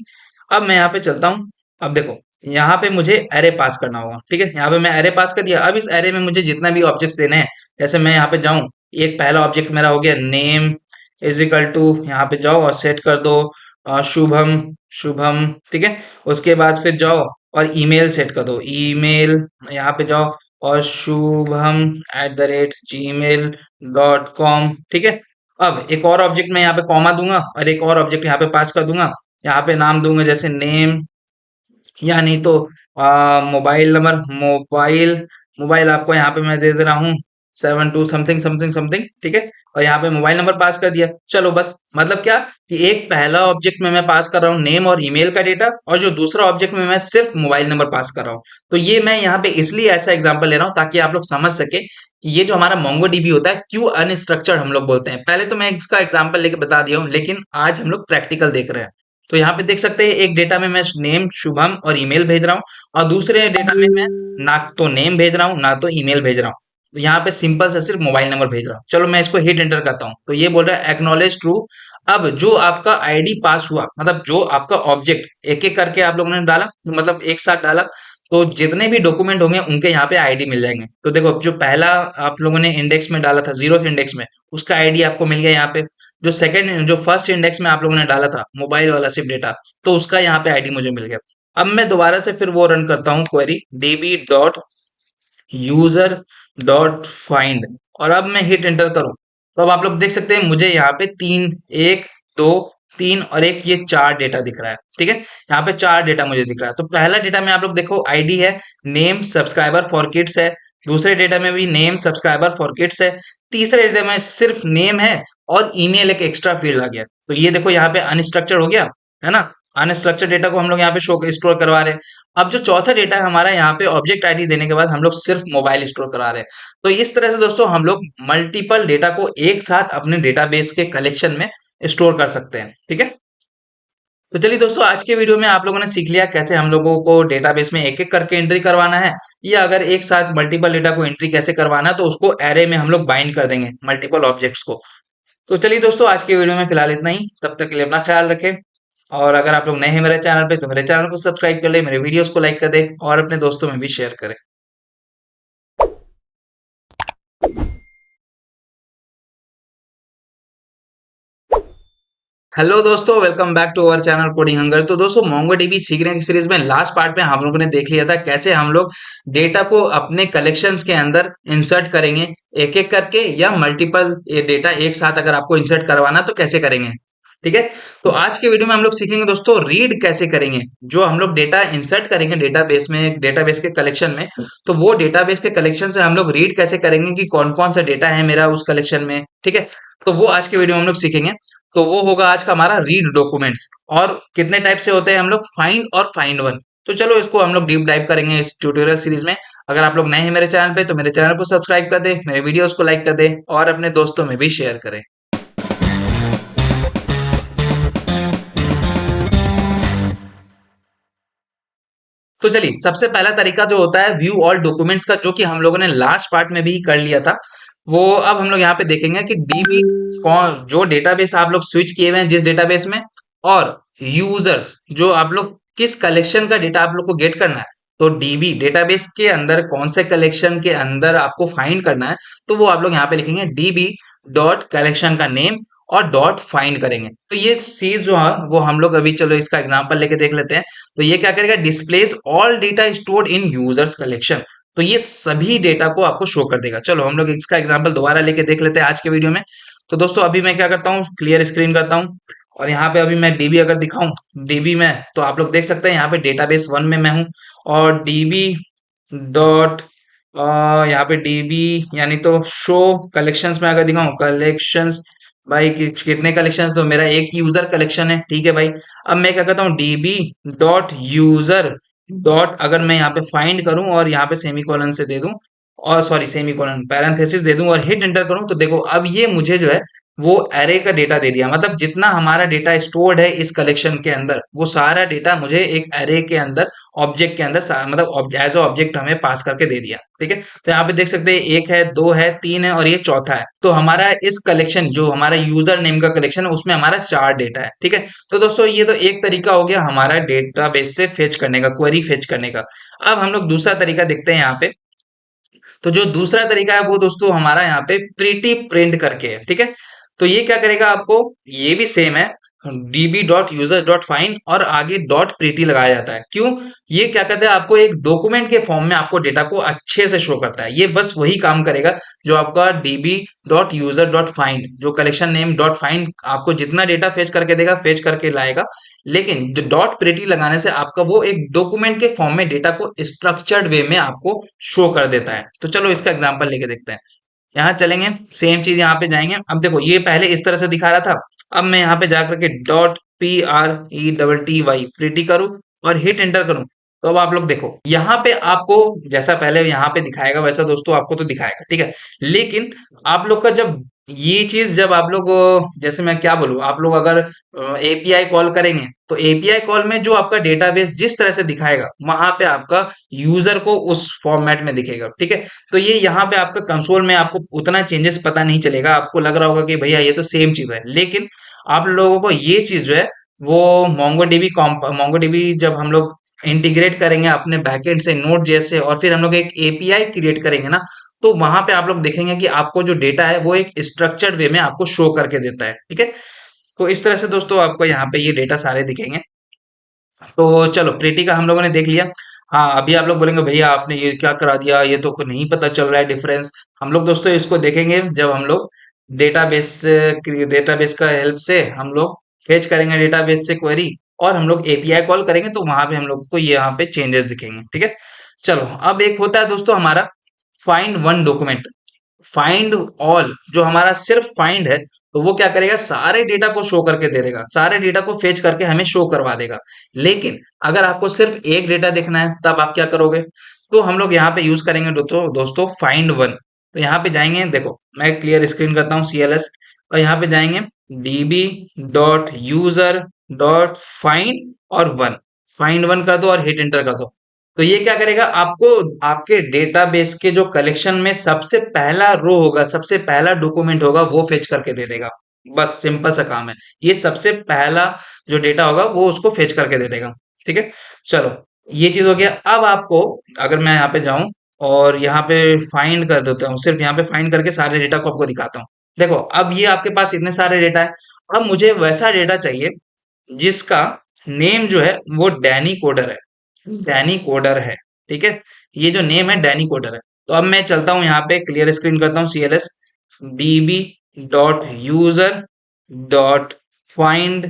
अब मैं यहाँ पे चलता हूँ। अब देखो यहाँ पे मुझे एरे पास करना होगा, ठीक है, यहाँ पे मैं एरे पास कर दिया। अब इस एरे में मुझे जितना भी ऑब्जेक्ट्स देने हैं, जैसे मैं यहाँ पे जाऊँ, एक पहला ऑब्जेक्ट मेरा हो गया नेम इज इक्वल टू, यहाँ पे जाओ और सेट कर दो शुभम शुभम, ठीक है। उसके बाद फिर जाओ और ईमेल सेट कर दो, ईमेल यहाँ पे जाओ और शुभम @gmail.com, ठीक है। अब एक और ऑब्जेक्ट मैं यहाँ पे कॉमा दूंगा और एक और ऑब्जेक्ट यहाँ पे पास कर दूंगा। यहाँ पे नाम दूंगा जैसे नेम, या नहीं तो मोबाइल नंबर, मोबाइल मोबाइल आपको यहाँ पे मैं दे दे रहा हूँ 72 समथिंग समथिंग समथिंग, ठीक है। और यहाँ पे मोबाइल नंबर पास कर दिया। चलो बस, मतलब क्या कि एक पहला ऑब्जेक्ट में मैं पास कर रहा हूँ नेम और ईमेल का डेटा, और जो दूसरा ऑब्जेक्ट में मैं सिर्फ मोबाइल नंबर पास कर रहा हूँ। तो ये मैं यहाँ पे इसलिए ऐसा एग्जांपल ले रहा हूँ ताकि आप लोग समझ सके कि ये जो हमारा मोंगोडीबी होता है क्यों अनस्ट्रक्चर्ड हम लोग बोलते हैं। पहले तो मैं इसका एग्जांपल लेके बता दिया हूँ, लेकिन आज हम लोग प्रैक्टिकल देख रहे हैं। तो यहाँ पे देख सकते हैं एक डेटा में मैं नेम शुभम और ईमेल भेज रहा हूँ, और दूसरे डेटा में मैं ना तो नेम भेज रहा हूँ ना तो ईमेल भेज रहा हूँ। तो यहाँ पे सिंपल से सिर्फ मोबाइल नंबर भेज रहा हूँ। चलो मैं इसको हिट एंटर करता हूँ, तो ये बोल रहा है एक्नॉलेज ट्रू। अब जो आपका आईडी पास हुआ, मतलब जो आपका ऑब्जेक्ट एक एक करके आप लोगों ने डाला, मतलब एक साथ डाला, तो जितने भी डॉक्यूमेंट होंगे उनके यहाँ पे आईडी मिल जाएंगे। तो देखो जो पहला आप लोगों ने इंडेक्स में डाला था, जीरो इंडेक्स में, उसका आईडी आपको मिल गया यहाँ पे। जो फर्स्ट इंडेक्स में आप लोगों ने डाला था मोबाइल वाला सिर्फ डेटा, तो उसका यहाँ पे आईडी मुझे मिल गया। अब मैं दोबारा से फिर वो रन करता हूँ क्वेरी db.user.find, और अब मैं हिट एंटर करूं, तो अब आप लोग देख सकते हैं मुझे यहाँ पे तीन, एक, दो, तीन और एक, ये चार डेटा दिख रहा है, ठीक है। यहाँ पे चार डेटा मुझे दिख रहा है। तो पहला डेटा में आप लोग देखो आईडी है, नेम सब्सक्राइबर फॉर किड्स है, दूसरे डेटा में भी नेम सब्सक्राइबर फॉर किड्स है, तीसरे डेटा में सिर्फ नेम है और ईमेल एक एक्स्ट्रा फील्ड आ गया। तो ये देखो यहाँ पे अनस्ट्रक्चर हो गया, है ना। अनस्ट्रक्चर डेटा को हम लोग यहाँ पे शो स्टोर करवा रहे हैं। अब जो चौथा डेटा है हमारा, यहाँ पे ऑब्जेक्ट आईडी देने के बाद हम लोग सिर्फ मोबाइल स्टोर करा रहे हैं। तो इस तरह से दोस्तों हम लोग मल्टीपल डेटा को एक साथ अपने डेटाबेस के कलेक्शन में स्टोर कर सकते हैं, ठीक है। तो चलिए दोस्तों, आज के वीडियो में आप लोगों ने सीख लिया कैसे हम लोगों को डेटाबेस में एक एक करके एंट्री करवाना है, या अगर एक साथ मल्टीपल डेटा को एंट्री कैसे करवाना है, तो उसको एरे में हम लोग बाइंड कर देंगे मल्टीपल ऑब्जेक्ट्स को। तो चलिए दोस्तों, आज के वीडियो में फिलहाल इतना ही। तब तक के लिए अपना ख्याल रखें, और अगर आप लोग नए हैं मेरे चैनल पे तो मेरे चैनल को सब्सक्राइब कर ले, मेरे वीडियोस को लाइक कर दे और अपने दोस्तों में भी शेयर करें। हेलो दोस्तों, welcome back to our channel coding hunger. तो दोस्तों, मोंगोडीबी सीखने की सीरीज में लास्ट पार्ट में हम लोगों ने देख लिया था कैसे हम लोग डेटा को अपने कलेक्शंस के अंदर इंसर्ट करेंगे एक एक करके, या मल्टीपल डेटा एक साथ अगर आपको इंसर्ट करवाना तो कैसे करेंगे, ठीक है। तो आज के वीडियो में हम लोग सीखेंगे दोस्तों रीड कैसे करेंगे। जो हम लोग डेटा इंसर्ट करेंगे डेटाबेस में, डेटाबेस के कलेक्शन में, तो वो डेटाबेस के कलेक्शन से हम लोग रीड कैसे करेंगे कि कौन कौन सा डेटा है मेरा उस कलेक्शन में, ठीक है। तो वो आज के वीडियो में हम लोग सीखेंगे। तो वो होगा आज का हमारा रीड डॉक्यूमेंट्स, और कितने टाइप से होते हैं हम लोग, फाइंड और फाइंड वन। तो चलो इसको हम लोग डीप डाइव करेंगे इस ट्यूटोरियल सीरीज में। अगर आप लोग नए हैं मेरे चैनल पे तो मेरे चैनल को सब्सक्राइब कर दे, मेरे वीडियोस को लाइक कर दे और अपने दोस्तों में भी शेयर करें। तो चलिए, सबसे पहला तरीका जो होता है व्यू ऑल डॉक्यूमेंट्स का, जो कि हम लोगों ने लास्ट पार्ट में भी कर लिया था, वो अब हम लोग यहाँ पे देखेंगे कि डीबी कौन, जो डेटाबेस आप लोग स्विच किए हुए हैं जिस डेटाबेस में, और यूजर्स जो आप लोग किस कलेक्शन का डेटा आप लोग को गेट करना है। तो डीबी डेटाबेस के अंदर कौन से कलेक्शन के अंदर आपको फाइंड करना है, तो वो आप लोग यहाँ पे लिखेंगे डीबी डॉट कलेक्शन का नेम और डॉट फाइंड करेंगे। तो ये चीज जो है वो हम लोग अभी, चलो इसका एग्जांपल लेके देख लेते हैं। तो ये क्या करेगा, displace all data stored in users collection. तो ये सभी डेटा को आपको शो कर देगा। चलो हम लोग इसका एग्जांपल दोबारा लेके देख लेते हैं आज के वीडियो में। तो दोस्तों अभी मैं क्या करता हूँ, क्लियर स्क्रीन करता हूँ, और यहाँ पे अभी मैं डीबी अगर दिखाऊं डीबी में, तो आप लोग देख सकते हैं यहाँ पे डेटाबेस वन में मैं हूँ, और डीबी डॉट यहाँ पे डीबी यानी तो शो कलेक्शंस में अगर दिखाऊं कलेक्शंस, भाई कितने कलेक्शन, तो मेरा एक यूजर कलेक्शन है, ठीक है भाई। अब मैं क्या करता हूँ डीबी डॉट यूजर डॉट, अगर मैं यहाँ पे फाइंड करूं और यहाँ पे सेमीकोलन से दे दूं, और सॉरी सेमीकोलन पैरेंथेसिस दे दूं और हिट एंटर करूं, तो देखो अब ये मुझे जो है वो एरे का डेटा दे दिया। मतलब जितना हमारा डेटा स्टोर्ड है इस कलेक्शन के अंदर, वो सारा डेटा मुझे एक एरे के अंदर, ऑब्जेक्ट के अंदर मतलब एज अ ऑब्जेक्ट हमें पास करके दे दिया, ठीक है। तो यहाँ पे देख सकते हैं एक है, दो है, तीन है और ये चौथा है। तो हमारा इस कलेक्शन, जो हमारा यूजर नेम का कलेक्शन है, उसमें हमारा चार डेटा है, ठीक है। तो दोस्तों ये तो एक तरीका हो गया हमारा डेटाबेस से फेच करने का, क्वेरी फेच करने का। अब हम लोग दूसरा तरीका देखते हैं यहाँ पे। तो जो दूसरा तरीका है वो दोस्तों हमारा यहाँ पे प्रीटी प्रिंट करके है, ठीक है। तो ये क्या करेगा आपको, ये भी सेम है, dB dot user dot find और आगे डॉट प्रीटी लगाया जाता है। क्यों, ये क्या करता है, आपको एक डॉक्यूमेंट के फॉर्म में आपको डेटा को अच्छे से शो करता है। ये बस वही काम करेगा जो आपका dB dot user dot find, जो कलेक्शन नेम डॉट फाइंड आपको जितना डेटा फेच करके देगा, फेच करके लाएगा। लेकिन जो डॉट प्रिटी लगाने से आपका वो एक डॉक्यूमेंट के फॉर्म में डेटा को स्ट्रक्चर्ड वे में आपको शो कर देता है। तो चलो इसका एग्जांपल लेके देखते हैं। यहाँ चलेंगे, सेम चीज यहाँ पे जाएंगे। अब देखो ये पहले इस तरह से दिखा रहा था, अब मैं यहाँ पे जाकर के .PRETTY प्रीटी करूँ और हिट एंटर करूँ, तो अब आप लोग देखो यहाँ पे आपको जैसा पहले यहाँ पे दिखाएगा वैसा दोस्तों आपको तो दिखाएगा, ठीक है। लेकिन आप लोग का जब ये चीज जब आप लोग जैसे मैं क्या बोलूँ, आप लोग अगर एपीआई कॉल करेंगे तो एपीआई कॉल में जो आपका डेटाबेस जिस तरह से दिखाएगा वहां पे आपका यूजर को उस फॉर्मेट में दिखेगा, ठीक है। तो ये यहाँ पे आपका कंसोल में आपको उतना चेंजेस पता नहीं चलेगा, आपको लग रहा होगा कि भैया ये तो सेम चीज है, लेकिन आप लोगों को ये चीज जो है वो मोंगोडीबी जब हम लोग इंटीग्रेट करेंगे अपने बैकएंड से नोड जैसे, और फिर हम लोग एक एपीआई क्रिएट करेंगे ना, तो वहां पे आप लोग देखेंगे कि आपको जो डेटा है वो एक स्ट्रक्चर्ड वे में आपको शो करके देता है, ठीक है। तो इस तरह से दोस्तों आपको यहाँ पे ये डेटा सारे दिखेंगे। तो चलो प्रीति का हम लोगों ने देख लिया। हाँ, अभी आप लोग बोलेंगे भैया आपने ये क्या करा दिया, ये तो नहीं पता चल रहा है डिफरेंस। हम लोग दोस्तों इसको देखेंगे जब हम लोग डेटाबेस डेटाबेस का हेल्प से हम लोग फेच करेंगे डेटाबेस से क्वेरी, और हम लोग एपीआई कॉल करेंगे तो वहां पे हम लोग को यहाँ पे चेंजेस दिखेंगे, ठीक है। चलो अब एक होता है दोस्तों हमारा find one document, find all जो हमारा सिर्फ फाइंड है, तो वो क्या करेगा सारे डेटा को शो करके दे देगा, सारे डेटा को फेच करके हमें शो करवा देगा। लेकिन अगर आपको सिर्फ एक डेटा देखना है तब आप क्या करोगे, तो हम लोग यहाँ पे यूज करेंगे दोस्तों फाइंड वन। तो यहाँ पे जाएंगे, देखो मैं क्लियर स्क्रीन करता हूँ CLS, और यहाँ पे जाएंगे db.user.find और वन, फाइंड वन कर दो और हिट एंटर कर दो। तो ये क्या करेगा आपको आपके डेटाबेस के जो कलेक्शन में सबसे पहला रो होगा, सबसे पहला डॉक्यूमेंट होगा वो फेच करके दे देगा। बस सिंपल सा काम है, ये सबसे पहला जो डेटा होगा वो उसको फेच करके दे देगा, ठीक है। चलो ये चीज हो गया। अब आपको अगर मैं यहाँ पे जाऊं और यहाँ पे फाइंड कर देता हूँ, सिर्फ यहाँ पे फाइंड करके सारे डेटा को आपको दिखाता हूँ। देखो अब ये आपके पास इतने सारे डेटा है, अब मुझे वैसा डेटा चाहिए जिसका नेम जो है वो डैनी कोडर है, डैनी कोडर है, ठीक है। ये जो नेम है डैनी कोडर है। तो अब मैं चलता हूँ यहाँ पे क्लियर स्क्रीन करता हूँ CLS db.user.find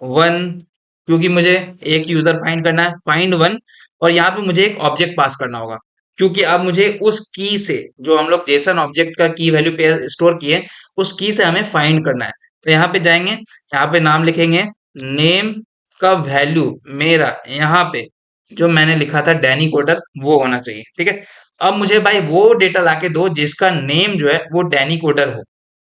वन, क्योंकि मुझे एक यूजर फाइंड करना है फाइंड वन, और यहाँ पे मुझे एक ऑब्जेक्ट पास करना होगा, क्योंकि अब मुझे उस की से जो हम लोग जेसन ऑब्जेक्ट का की वैल्यू पे स्टोर किए उस की से हमें फाइंड करना है। तो यहाँ पे जाएंगे, यहाँ पे नाम लिखेंगे, नेम का वैल्यू मेरा यहाँ पे जो मैंने लिखा था डैनी कोडर वो होना चाहिए, ठीक है। अब मुझे भाई वो डेटा लाके दो जिसका नेम जो है वो डैनी कोडर हो।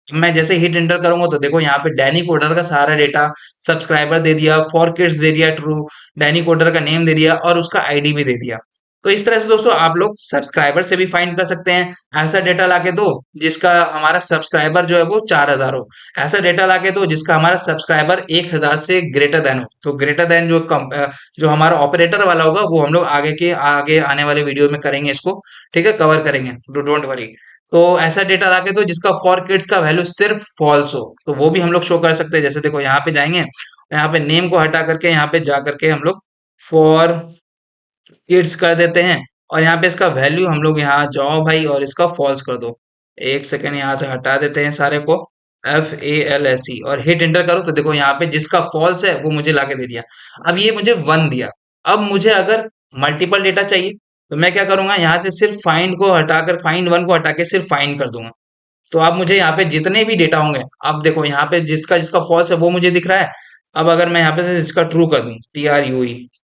मैं जैसे हिट एंटर करूंगा तो देखो यहाँ पे डैनी कोडर का सारा डेटा, सब्सक्राइबर दे दिया, फॉर किड्स दे दिया ट्रू, डैनी कोडर का नेम दे दिया और उसका आईडी भी दे दिया। तो इस तरह से दोस्तों आप लोग सब्सक्राइबर से भी फाइंड कर सकते हैं। ऐसा डेटा लाके दो जिसका हमारा सब्सक्राइबर जो है वो 4000 हो, ऐसा डेटा लाके दो जिसका हमारा सब्सक्राइबर 1000 से ग्रेटर देन हो। तो ग्रेटर देन जो हमारा ऑपरेटर वाला होगा वो हम लोग आगे आने वाले वीडियो में करेंगे इसको, ठीक है, कवर करेंगे, डोंट वरी। तो ऐसा डेटा लाके दो जिसका फॉर किड्स का वैल्यू सिर्फ फॉल्स हो, तो वो भी हम लोग शो कर सकते हैं। जैसे देखो यहाँ पे जाएंगे, यहाँ पे नेम को हटा करके यहाँ पे जा करके हम लोग फॉर किड्स कर देते हैं, और यहाँ पे इसका वैल्यू हम लोग यहाँ जाओ भाई और इसका फॉल्स कर दो। एक सेकेंड यहाँ से हटा देते हैं सारे को, FALSE और हिट एंटर करो तो देखो यहाँ पे जिसका फॉल्स है वो मुझे लाके दे दिया। अब ये मुझे वन दिया। अब मुझे अगर मल्टीपल डेटा चाहिए तो मैं क्या करूंगा, यहाँ से सिर्फ फाइंड को हटाकर फाइंड वन को हटा के सिर्फ फाइंड कर दूंगा। तो अब मुझे यहाँ पे जितने भी डेटा होंगे, अब देखो यहाँ पे जिसका जिसका फॉल्स है वो मुझे दिख रहा है। अब अगर मैं यहाँ पे से इसका ट्रू कर दूं,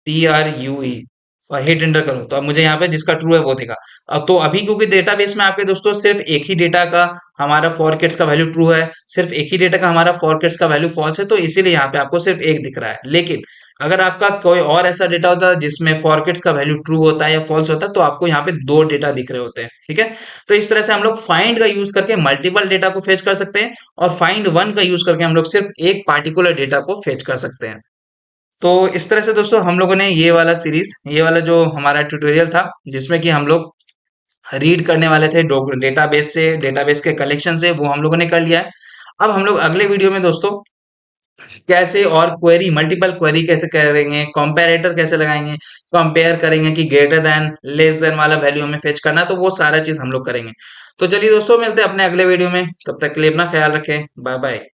TRUE और हिट एंटर करूं तो अब मुझे यहाँ पे जिसका ट्रू है वो देगा। अब तो अभी क्योंकि डेटाबेस में आपके दोस्तों सिर्फ एक ही डेटा का हमारा फॉर किड्स का वैल्यू ट्रू है, सिर्फ एक ही डेटा का हमारा फॉर किड्स का वैल्यू फॉल्स है, तो इसीलिए यहाँ पे आपको सिर्फ एक दिख रहा है। लेकिन अगर आपका कोई और ऐसा डेटा होता है जिसमें फॉर किड्स का वैल्यू ट्रू होता है या फॉल्स होता है तो आपको यहाँ पे दो डेटा दिख रहे होते हैं, ठीक है। तो इस तरह से हम लोग फाइंड का यूज करके मल्टीपल डेटा को फेच कर सकते हैं, और फाइंड वन का यूज करके हम लोग सिर्फ एक पार्टिकुलर डेटा को फेच कर सकते हैं। तो इस तरह से दोस्तों हम लोगों ने ये वाला सीरीज, ये वाला जो हमारा ट्यूटोरियल था जिसमें कि हम लोग रीड करने वाले थे डेटाबेस से, डेटाबेस के कलेक्शन से, वो हम लोगों ने कर लिया है। अब हम लोग अगले वीडियो में दोस्तों कैसे और क्वेरी, मल्टीपल क्वेरी कैसे करेंगे, कंपैरेटर कैसे लगाएंगे, कंपेयर करेंगे कि ग्रेटर देन लेस देन वाला वैल्यू हमें फेच करना है, तो वो सारा चीज हम लोग करेंगे। तो चलिए दोस्तों मिलते हैं अपने अगले वीडियो में, तब तक के लिए अपना ख्याल रखें, बाय बाय।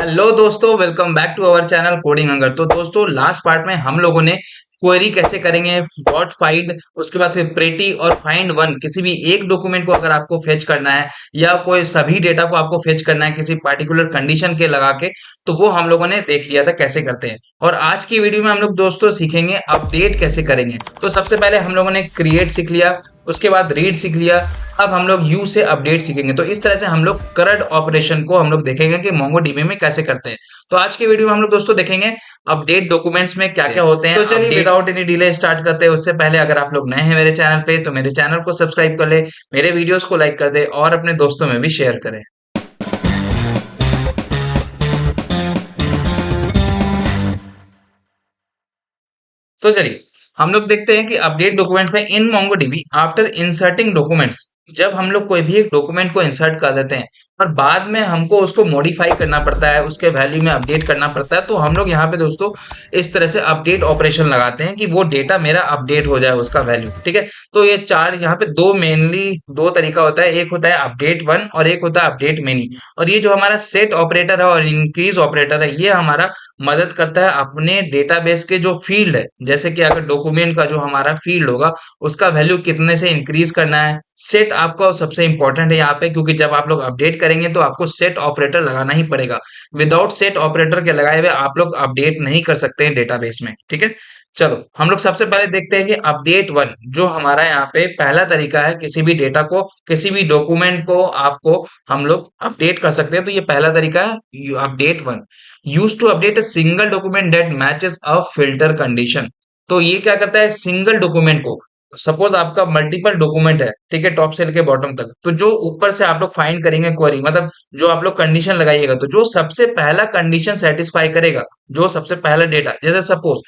हेलो दोस्तों, welcome back to our channel coding hunger. तो दोस्तों, लास्ट पार्ट में हम लोगों ने क्वेरी कैसे करेंगे, डॉट फाइंड, उसके बाद फिर प्रेटी और फाइंड वन, किसी भी एक डॉक्यूमेंट को अगर आपको फेच करना है या कोई सभी डेटा को आपको फेच करना है किसी पार्टिकुलर कंडीशन के लगा के, तो वो हम लोगों ने देख लिया था कैसे करते हैं। और आज की वीडियो में हम लोग दोस्तों सीखेंगे अपडेट कैसे करेंगे। तो सबसे पहले हम लोगों ने क्रिएट सीख लिया, उसके बाद रीड सीख लिया, अब हम लोग यू से अपडेट सीखेंगे। तो इस तरह से हम लोग करंट ऑपरेशन को हम लोग देखेंगे कि मोंगोडीबी में कैसे करते हैं। तो आज की वीडियो में हम लोग दोस्तों देखेंगे अपडेट डॉक्यूमेंट्स में क्या क्या होते हैं। तो चलिए विदाउट एनी डिले स्टार्ट करते हैं। उससे पहले अगर आप लोग नए हैं मेरे चैनल पे तो मेरे चैनल को सब्सक्राइब कर ले, मेरे वीडियोस को लाइक कर दे और अपने दोस्तों में भी शेयर करें। तो चलिए हम लोग देखते हैं कि अपडेट डॉक्यूमेंट्स में इन मोंगोडीबी आफ्टर इंसर्टिंग डॉक्यूमेंट्स, जब हम लोग कोई भी एक डॉक्यूमेंट को इंसर्ट कर देते हैं और बाद में हमको उसको मॉडिफाई करना पड़ता है, उसके वैल्यू में अपडेट करना पड़ता है, तो हम लोग यहाँ पे दोस्तों इस तरह से अपडेट ऑपरेशन लगाते हैं कि वो डेटा मेरा अपडेट हो जाए, उसका वैल्यू। ठीक है, तो ये चार यहाँ पे दो मेनली दो तरीका होता है, एक होता है अपडेट वन और एक होता है अपडेट मेनी। और ये जो हमारा सेट ऑपरेटर है और इंक्रीज ऑपरेटर है, ये हमारा मदद करता है अपने डेटाबेस के जो फील्ड है, जैसे कि अगर डॉक्यूमेंट का जो हमारा फील्ड होगा उसका वैल्यू कितने से इंक्रीज करना है। सेट आपका सबसे इंपॉर्टेंट है यहाँ पे, क्योंकि जब आप लोग अपडेट करेंगे तो आपको सेट ऑपरेटर लगाना ही पड़ेगा। विदाउट सेट ऑपरेटर के लगाए हुए आप लोग अपडेट नहीं कर सकते हैं डेटाबेस में। ठीक है, चलो हम लोग सबसे पहले देखते हैं कि अपडेट वन जो हमारा यहाँ पे पहला तरीका है किसी भी डेटा को, किसी भी डॉक्यूमेंट को आपको हम लोग अपडेट कर सकते हैं। तो ये पहला तरीका है update one, use to update a single document that matches a filter condition. तो ये क्या करता है, सिंगल डॉक्यूमेंट को, सपोज आपका मल्टीपल डॉक्यूमेंट है, ठीक है, टॉप से लेके बॉटम तक, तो जो ऊपर से आप लोग फाइंड करेंगे क्वेरी, मतलब जो आप लोग कंडीशन लगाइएगा, तो जो सबसे पहला कंडीशन सेटिस्फाई करेगा, जो सबसे पहला डेटा, जैसे सपोज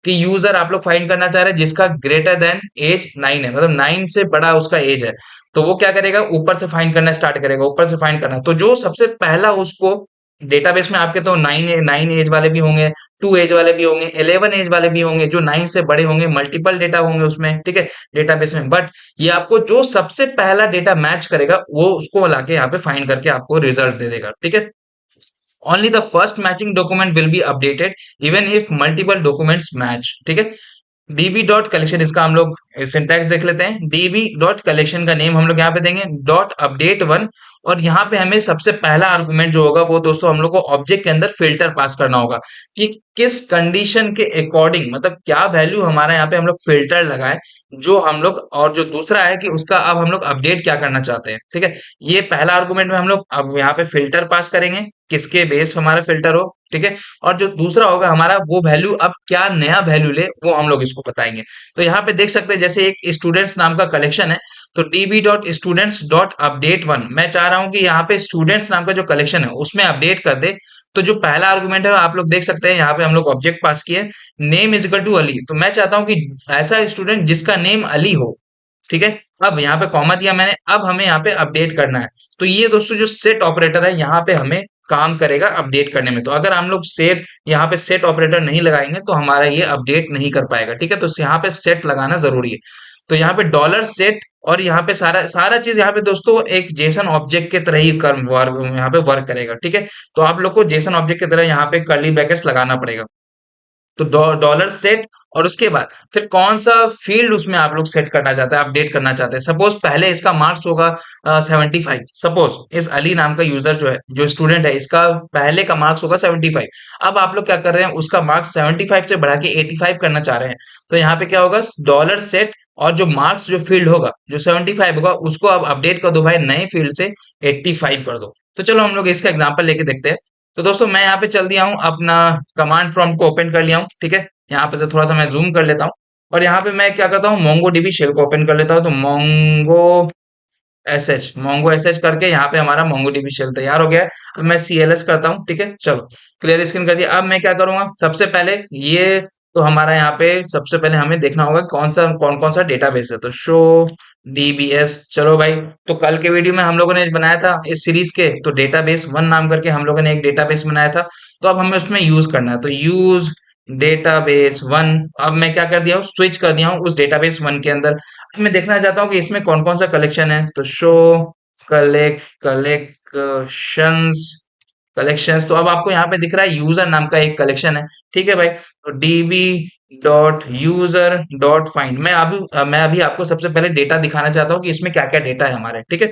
कि यूजर आप लोग फाइंड करना चाह रहे हैं जिसका ग्रेटर देन एज 9 है, मतलब 9 से बड़ा उसका एज है, तो वो क्या करेगा, ऊपर से फाइंड करना स्टार्ट करेगा, ऊपर से फाइंड करना। तो जो सबसे पहला उसको डेटाबेस में आपके तो 9 एज वाले भी होंगे, 2 एज वाले भी होंगे, 11 एज वाले भी होंगे, जो 9 से बड़े होंगे, मल्टीपल डेटा होंगे उसमें, ठीक है, डेटाबेस में। बट ये आपको जो सबसे पहला डेटा मैच करेगा वो उसको लाके यहाँ पे फाइंड करके आपको रिजल्ट दे देगा। ठीक है, only the first matching document will be updated even if multiple documents match। ठीक है, डीबी डॉट कलेक्शन, इसका हम लोग सिंटैक्स देख लेते हैं। डीबी डॉट कलेक्शन का नेम हम लोग यहाँ पे देंगे डॉट अपडेट वन, और यहाँ पे हमें सबसे पहला आर्गुमेंट जो होगा वो दोस्तों हम लोग को ऑब्जेक्ट के अंदर फिल्टर पास करना होगा कि किस कंडीशन के अकॉर्डिंग, मतलब क्या वैल्यू हमारा यहाँ पे हम लोग फिल्टर लगाए जो हम लोग, और जो दूसरा है कि उसका अब हम लोग अपडेट क्या करना चाहते हैं। ठीक है, ये पहला आर्गुमेंट में हम लोग अब यहाँ पे फिल्टर पास करेंगे, किसके बेस हमारा फिल्टर हो। ठीक है, और जो दूसरा होगा हमारा वो वैल्यू अब क्या नया वैल्यू ले वो हम लोग इसको बताएंगे। तो यहाँ पे देख सकते हैं जैसे एक स्टूडेंट्स नाम का कलेक्शन है, तो dB dot students dot update one, मैं चाह रहा हूँ कि यहाँ पे स्टूडेंट्स नाम का जो कलेक्शन है उसमें अपडेट कर दे। तो जो पहला आर्गुमेंट है आप लोग देख सकते हैं यहाँ पे हम लोग ऑब्जेक्ट पास किए, name is equal to Ali, तो मैं चाहता हूँ कि ऐसा स्टूडेंट जिसका नेम अली हो। ठीक है, अब यहाँ पे कॉमा दिया मैंने, अब हमें यहाँ पे अपडेट करना है। तो ये दोस्तों जो सेट ऑपरेटर है यहाँ पे हमें काम करेगा अपडेट करने में। तो अगर हम लोग सेट यहाँ पे सेट ऑपरेटर नहीं लगाएंगे तो हमारा ये अपडेट नहीं कर पाएगा। ठीक है, तो यहाँ पे सेट लगाना जरूरी है। तो यहाँ पे डॉलर सेट, और यहाँ पे सारा सारा चीज यहाँ पे दोस्तों एक जेसन ऑब्जेक्ट के तरह ही कर्म वर्क यहाँ पे वर्क करेगा। ठीक है, तो आप लोग को जेसन ऑब्जेक्ट की तरह यहाँ पे कर्ली ब्रैकेट्स लगाना पड़ेगा। तो डॉलर सेट, और उसके बाद फिर कौन सा फील्ड उसमें आप लोग सेट करना चाहते हैं, अपडेट करना चाहते हैं। सपोज पहले इसका मार्क्स होगा 75, सपोज इस अली नाम का यूजर जो है, जो स्टूडेंट है, इसका पहले का मार्क्स होगा 75। अब आप लोग क्या कर रहे हैं, उसका मार्क्स 75 से बढ़ा के 85 करना चाह रहे हैं। तो यहाँ पे क्या होगा, डॉलर सेट, और जो मार्क्स जो फील्ड होगा जो 75 होगा उसको अब अपडेट कर दो भाई, नए फील्ड से 85 कर दो। तो चलो हम लोग इसका एग्जाम्पल लेके देखते हैं। तो दोस्तों मैं यहाँ पे चल दिया हूँ, अपना कमांड प्रॉम्प्ट को ओपन कर लिया हूँ। ठीक है, यहाँ पे से थोड़ा सा मैं जूम कर लेता हूँ, और यहाँ पे मैं क्या करता हूँ, मोंगो डीबी शेल को ओपन कर लेता हूँ। तो मोंगो एस एच करके यहाँ पे हमारा मोंगो डीबी शेल तैयार हो गया है। अब मैं CLS करता हूँ। ठीक है, चलो क्लियर स्क्रीन कर दिया। अब मैं क्या करूंगा, सबसे पहले ये, तो हमारा यहाँ पे सबसे पहले हमें देखना होगा कौन कौन सा डेटाबेस है। तो शो DBS, चलो भाई, तो कल के वीडियो में हम लोगों ने बनाया था इस सीरीज के, तो डेटाबेस वन नाम करके हम लोगों ने एक डेटाबेस बनाया था, तो अब हमें उसमें यूज करना है। तो यूज डेटाबेस वन, अब मैं क्या कर दिया हूँ, स्विच कर दिया हूँ उस डेटाबेस वन के अंदर। अब मैं देखना चाहता हूँ कि इसमें कौन कौन सा कलेक्शन है। तो शो कलेक्शंस कलेक्शंस, तो अब आपको यहाँ पे दिख रहा है यूजर नाम का एक कलेक्शन है। ठीक है भाई, तो dB dot user dot find, मैं अभी आपको सबसे पहले डेटा दिखाना चाहता हूँ कि इसमें क्या क्या डेटा है हमारे। ठीक है,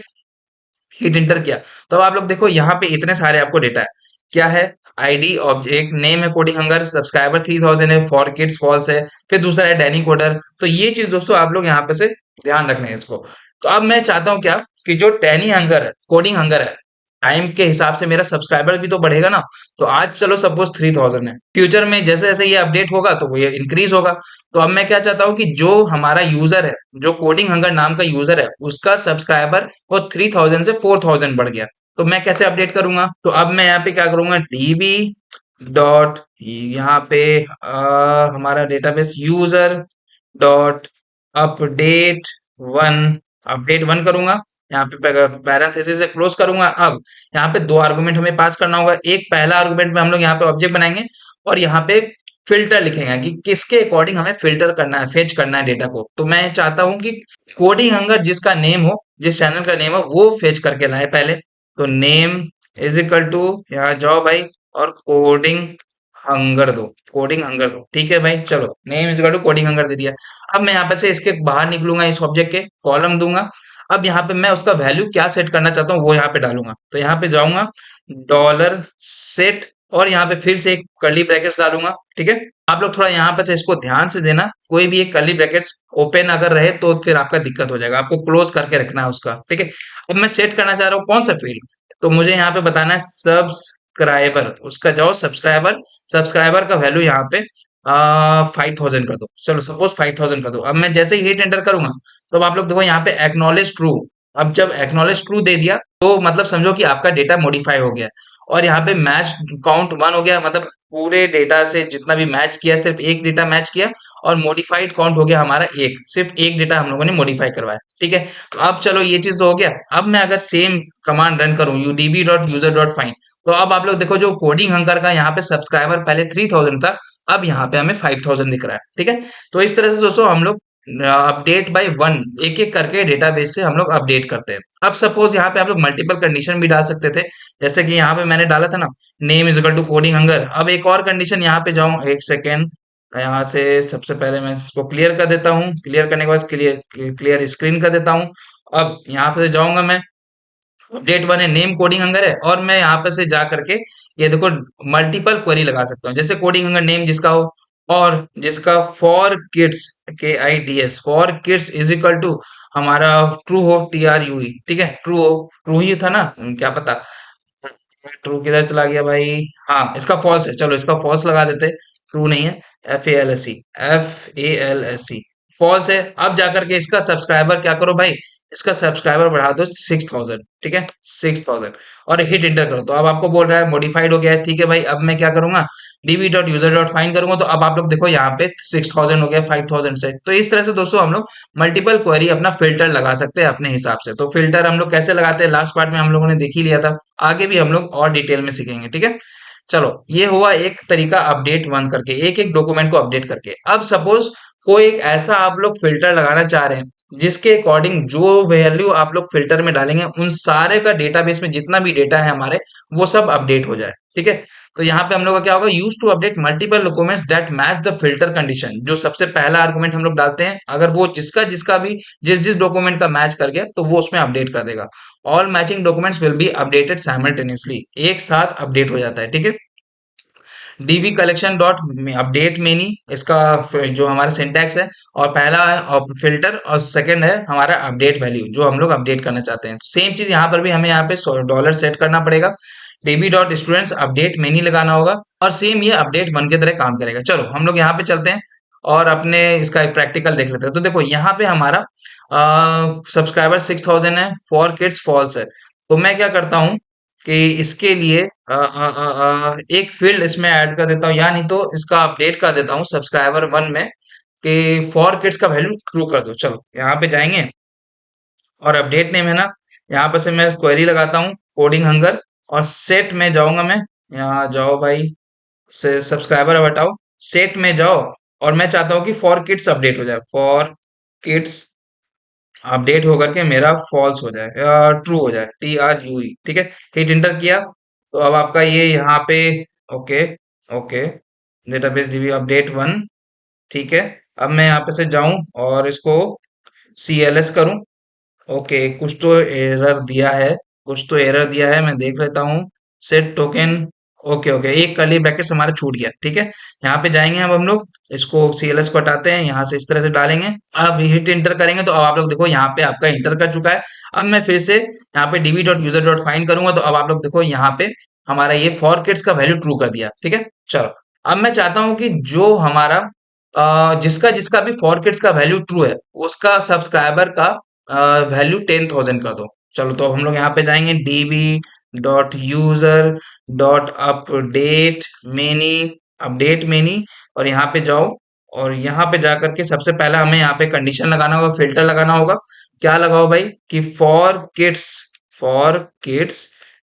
हिट इंटर किया तो अब आप लोग देखो यहाँ पे इतने सारे आपको डेटा है। क्या है? आईडी, ऑब्जेक्ट नेम है कोडिंग हंगर, सब्सक्राइबर 3000 है, फॉर किड्स फॉल्स है, फिर दूसरा है डैनी कोडर। तो ये चीज दोस्तों आप लोग यहाँ पे से ध्यान रखना है इसको। तो अब मैं चाहता हूँ क्या, कि जो टैनी हंगर है, कोडिंग हंगर है, टाइम के हिसाब से मेरा सब्सक्राइबर भी तो बढ़ेगा ना। तो आज चलो सपोज 3000 है, फ्यूचर में जैसे जैसे ये अपडेट होगा तो वो ये इंक्रीज होगा। तो अब मैं क्या चाहता हूँ कि जो हमारा यूजर है, जो कोडिंग हंगर नाम का यूजर है, उसका सब्सक्राइबर वो 3000 से 4000 बढ़ गया। तो मैं कैसे अपडेट करूंगा? तो अब मैं यहाँ पे क्या करूंगा, डीबी डॉट, यहाँ पे हमारा database user dot update one, update one करूंगा। यहाँ पे पैरेंथेसिस से क्लोज करूंगा। अब यहाँ पे दो आर्गुमेंट हमें पास करना होगा। एक पहला आर्गुमेंट में हम लोग यहाँ पे ऑब्जेक्ट बनाएंगे, और यहाँ पे फिल्टर लिखेंगे कि किसके अकॉर्डिंग हमें फिल्टर करना है, फेच करना है डेटा को। तो मैं चाहता हूँ कि कोडिंग हंगर जिसका नेम हो, जिस चैनल का नेम हो, वो फेच करके लाए पहले। तो नेम इज इक्वल टू, यहाँ जाओ भाई और कोडिंग हंगर दो, कोडिंग हंगर दो। ठीक है भाई, चलो name is equal to coding hunger दे दिया। अब मैं यहाँ पे से इसके बाहर निकलूंगा, इस ऑब्जेक्ट के कॉलम दूंगा। अब यहाँ पे मैं उसका वैल्यू क्या सेट करना चाहता हूँ वो यहाँ पे डालूंगा। तो यहाँ पे जाऊंगा, डॉलर सेट, और यहाँ पे फिर से एक कर्ली ब्रैकेट्स डालूंगा। ठीक है, आप लोग थोड़ा यहाँ पे से इसको ध्यान से देना, कोई भी एक कर्ली ब्रैकेट्स ओपन अगर रहे तो फिर आपका दिक्कत हो जाएगा, आपको क्लोज करके रखना है उसका। ठीक है, अब मैं सेट करना चाह रहा हूँ कौन सा फील्ड, तो मुझे यहाँ पे बताना है सब्सक्राइबर। उसका जाओ सब्सक्राइबर, सब्सक्राइबर का वैल्यू यहाँ पे 5000 कर दो। चलो सपोज 5000 कर दो। अब मैं जैसे ही हिट एंटर करूंगा तो अब आप लोग देखो यहाँ पे एक्नॉलेज ट्रू। अब जब एक्नॉलेज ट्रू दे दिया तो मतलब समझो कि आपका डेटा मॉडिफाई हो गया। और यहाँ पे मैच काउंट 1 हो गया, मतलब पूरे डेटा से जितना भी मैच किया सिर्फ एक डेटा मैच किया, और मॉडिफाइड काउंट हो गया हमारा एक, सिर्फ एक डेटा हम लोगों ने मॉडिफाई करवाया। ठीक है, तो अब चलो ये चीज तो हो गया। अब मैं अगर सेम कमांड रन करूं यूडीबी डॉट यूजर डॉट फाइंड, तो अब आप लोग देखो जो कोडिंग हंकर का यहाँ पे सब्सक्राइबर पहले 3000 था, अब यहाँ पे हमें 5000 दिख रहा है। ठीक है, तो इस तरह से दोस्तों हम लोग अपडेट बाय वन, एक एक करके डेटाबेस से हम लोग अपडेट करते हैं। अब सपोज यहाँ पे आप लोग मल्टीपल कंडीशन भी डाल सकते थे, जैसे कि यहाँ पे मैंने डाला था ना, name is equal to coding hunger. अब एक और कंडीशन यहाँ पे जाऊं, एक सेकेंड, यहाँ से सबसे पहले मैं इसको क्लियर कर देता हूँ। क्लियर करने के बाद क्लियर क्लियर स्क्रीन कर देता हूँ। अब यहाँ पे जाऊंगा मैं, अपडेट वन है, नेम कोडिंग हंगर है, और मैं यहाँ पे से जा करके ये देखो मल्टीपल क्वेरी लगा सकता हूँ, जैसे कोडिंग हंगर नेम जिसका हो, और जिसका for kids, K I D S, for kids is equal to हमारा ट्रू हो, टी आर यू ई। ठीक है, ट्रू हो, ट्रू ही था ना, क्या पता ट्रू किधर चला गया भाई। हाँ, इसका फॉल्स है, चलो इसका फॉल्स लगा देते। ट्रू नहीं है, F A L S C, F A L S C, false है। अब जाकर के इसका सब्सक्राइबर क्या करो भाई, इसका सब्सक्राइबर बढ़ा दो 6000। ठीक है, 6000, और हिट इंटर करो। तो अब आपको बोल रहा है मॉडिफाइड हो गया है। ठीक है भाई, अब मैं क्या करूंगा, dB dot user dot find करूंगा। तो अब आप लोग देखो यहाँ पे 6000 हो गया 5000 से। तो इस तरह से दोस्तों हम लोग मल्टीपल क्वेरी अपना फिल्टर लगा सकते हैं अपने हिसाब से। तो फिल्टर हम लोग कैसे लगाते हैं लास्ट पार्ट में हम लोगों ने देख ही लिया था, आगे भी हम लोग और डिटेल में सीखेंगे। ठीक है, चलो ये हुआ एक तरीका अपडेट वन करके, एक एक डॉक्यूमेंट को अपडेट करके। अब सपोज कोई एक ऐसा आप लोग फिल्टर लगाना चाह रहे हैं जिसके अकॉर्डिंग जो वैल्यू आप लोग फिल्टर में डालेंगे उन सारे का डेटाबेस में जितना भी डेटा है हमारे, वो सब अपडेट हो जाए। ठीक है, तो यहाँ पे हम लोग का क्या होगा, use to update multiple documents that match the filter condition. जो सबसे पहला आर्गुमेंट हम लोग डालते हैं, अगर वो जिसका जिसका भी जिस जिस डॉक्यूमेंट का मैच कर गया तो वो उसमें अपडेट कर देगा। All matching documents will be updated simultaneously, एक साथ अपडेट हो जाता है। ठीक है, dB collection dot update many, इसका जो हमारा सिंटैक्स है, और पहला है फिल्टर, और सेकंड है हमारा अपडेट वैल्यू जो हम लोग अपडेट करना चाहते हैं। सेम चीज यहाँ पर भी हमें यहाँ पे डॉलर सेट करना पड़ेगा, dB dot students update many लगाना होगा, और सेम ये अपडेट वन के तरह काम करेगा। चलो हम लोग यहाँ पे चलते हैं और अपने इसका एक प्रैक्टिकल देख लेते हैं। तो देखो यहाँ पे हमारा सब्सक्राइबर 6000 है, फॉर किड्स फॉल्स है। तो मैं क्या करता हूँ कि इसके लिए एक फील्ड इसमें ऐड कर देता हूँ, या नहीं तो इसका अपडेट कर देता हूँ सब्सक्राइबर वन में, कि फॉर किड्स का वैल्यू ट्रू कर दो। चलो यहाँ पे जाएंगे, और अपडेट नेम है ना, यहाँ पे से मैं क्वेरी लगाता हूँ कोडिंग हंगर, और सेट में जाऊंगा मैं, यहाँ जाओ भाई, से सब्सक्राइबर अब हटाओ, सेट में जाओ, और मैं चाहता हूँ कि फॉर किड्स अपडेट हो जाए, फॉर किड्स अपडेट होकर के मेरा फॉल्स हो जाए, ट्रू हो जाए, टी आर यू ई। ठीक है, हिट इंटर किया तो अब आपका ये यहाँ पे okay okay database dB update one, ठीक है। अब मैं यहाँ पे से जाऊं और इसको CLS करूं। ओके, कुछ तो एरर दिया है, कुछ तो एरर दिया है, मैं देख लेता हूँ। सेट टोकन, ओके ओके, एक कर्ली ब्रैकेट हमारा छूट गया, ठीक है। यहाँ पे जाएंगे अब हम लोग, इसको CLS को हटाते हैं, यहाँ से इस तरह से डालेंगे। अब हिट इंटर करेंगे तो अब आप लोग देखो यहाँ पे आपका इंटर कर चुका है। अब मैं फिर से यहाँ पे db.user.find करूंगा तो अब आप लोग देखो यहाँ पे हमारा ये फॉर किड्स का वैल्यू ट्रू कर दिया, ठीक है। चलो, अब मैं चाहता हूँ कि जो हमारा जिसका जिसका भी फॉर किड्स का वैल्यू ट्रू है, उसका सब्सक्राइबर का वैल्यू 10,000 कर दो। चलो, तो अब हम लोग यहाँ पे जाएंगे db.user.update मेनी और यहाँ पे जाओ और यहाँ पे जा करके सबसे पहला हमें यहाँ पे कंडीशन लगाना होगा, फिल्टर लगाना होगा। क्या लगाओ भाई कि फॉर किड्स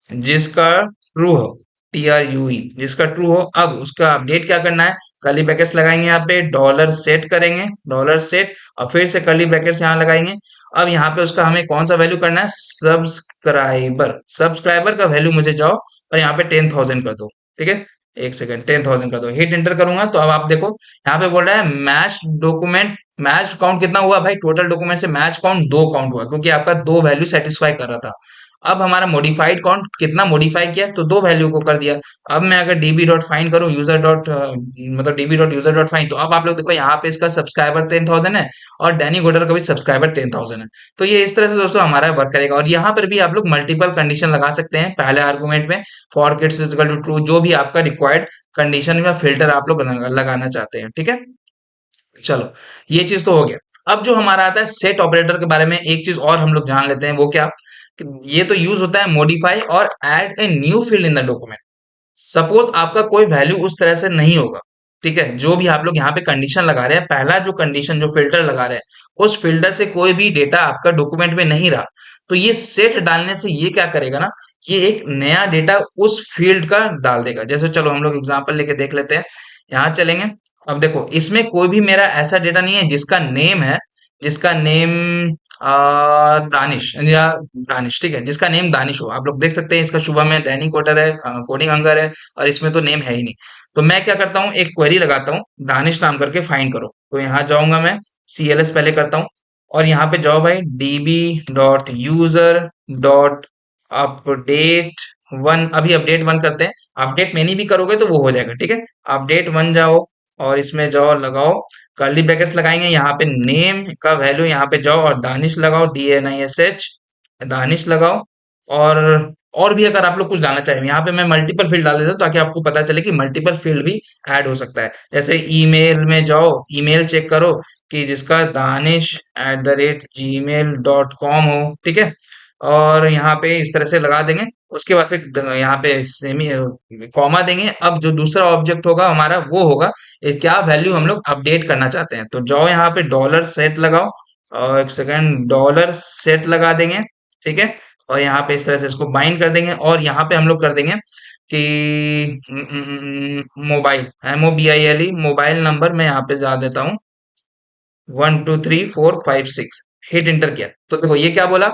जिसका ट्रू हो, TRUE, जिसका ट्रू हो, अब उसका अपडेट क्या करना है, कर्ली ब्रैकेट्स लगाएंगे, यहाँ पे डॉलर सेट करेंगे, डॉलर सेट, और फिर से कर्ली ब्रैकेट्स यहाँ लगाएंगे। अब यहाँ पे उसका हमें कौन सा वैल्यू करना है, सब्सक्राइबर, सब्सक्राइबर का वैल्यू मुझे जाओ और यहाँ पे 10,000 कर दो, ठीक है। एक सेकंड, 10,000 कर दो, हिट एंटर करूंगा तो अब आप देखो यहाँ पे बोल रहा है मैच डॉक्यूमेंट, मैच काउंट कितना हुआ भाई, टोटल डॉक्यूमेंट से मैच काउंट 2 काउंट हुआ, क्योंकि आपका 2 वैल्यू सेटिस्फाई कर रहा था। अब हमारा मॉडिफाइड काउंट कितना मॉडिफाई किया, तो 2 वैल्यू को कर दिया। अब मैं अगर डीबी डॉट फाइंड करूँ यूजर डॉट मतलब db.user.find, तो अब आप लोग देखो यहाँ पे इसका सब्सक्राइबर 10,000 है और डैनी गोडर का भी सब्सक्राइबर 10,000 है। तो ये इस तरह से दोस्तों हमारा वर्क करेगा, और यहाँ पर भी आप लोग मल्टीपल कंडीशन लगा सकते हैं पहले आर्गुमेंट में, for kids is equal to true, जो भी आपका रिक्वायर्ड कंडीशन या फिल्टर आप लोग लगाना चाहते हैं, ठीक है। चलो, ये चीज तो हो गया। अब जो हमारा आता है सेट ऑपरेटर के बारे में एक चीज और हम लोग जान लेते हैं, वो क्या, कि ये तो यूज होता है मॉडिफाई और add a new field in the document. Suppose आपका कोई वैल्यू उस तरह से नहीं होगा, ठीक है, जो भी आप लोग यहाँ पे कंडीशन लगा रहे हैं, पहला जो कंडीशन जो फिल्टर लगा रहे हैं उस फिल्टर से कोई भी डेटा आपका डॉक्यूमेंट में नहीं रहा, तो ये सेट डालने से ये क्या करेगा ना, ये एक नया डेटा उस फील्ड का डाल देगा। जैसे चलो हम लोग एग्जांपल लेके देख लेते हैं, यहाँ चलेंगे। अब देखो इसमें कोई भी मेरा ऐसा डेटा नहीं है जिसका नेम है, जिसका नेम दानिश या दानिश, ठीक है, जिसका नेम दानिश हो। आप लोग देख सकते हैं इसका शुभम है, डैनी कोटर है, कोडिंग अंगर है, और इसमें तो नेम है ही नहीं। तो मैं क्या करता हूँ, एक क्वेरी लगाता हूँ, दानिश नाम करके फाइंड करो। तो यहाँ जाऊंगा मैं, CLS पहले करता हूँ और यहाँ पे जाओ भाई db.user.update1, अभी अपडेट वन करते हैं, अपडेट मेनी भी करोगे तो वो हो जाएगा, ठीक है। अपडेट वन जाओ और इसमें जाओ, लगाओ कर्ली ब्रैकेट्स लगाएंगे, यहाँ पे नेम का वैल्यू यहाँ पे जाओ और दानिश लगाओ, DNISH, दानिश लगाओ। और और भी अगर आप लोग कुछ डालना चाहें, यहाँ पे मैं मल्टीपल फील्ड डाल देता हूँ ताकि आपको पता चले कि मल्टीपल फील्ड भी ऐड हो सकता है। जैसे ईमेल में जाओ, ईमेल चेक करो कि जिसका danish@gmail.com हो, ठीक है। और यहाँ पे इस तरह से लगा देंगे, उसके बाद फिर यहाँ पे सेमी कॉमा देंगे। अब जो दूसरा ऑब्जेक्ट होगा हमारा वो होगा क्या वैल्यू हम लोग अपडेट करना चाहते हैं, तो जाओ यहाँ पे डॉलर सेट लगाओ और एक सेकंड डॉलर सेट लगा देंगे, ठीक है। और यहाँ पे इस तरह से इसको बाइंड कर देंगे और यहाँ पे हम लोग कर देंगे कि मोबाइल, MOBILE, मोबाइल नंबर मैं यहाँ पे जा देता हूँ 12345 6, हिट इंटर किया तो देखो ये क्या बोला,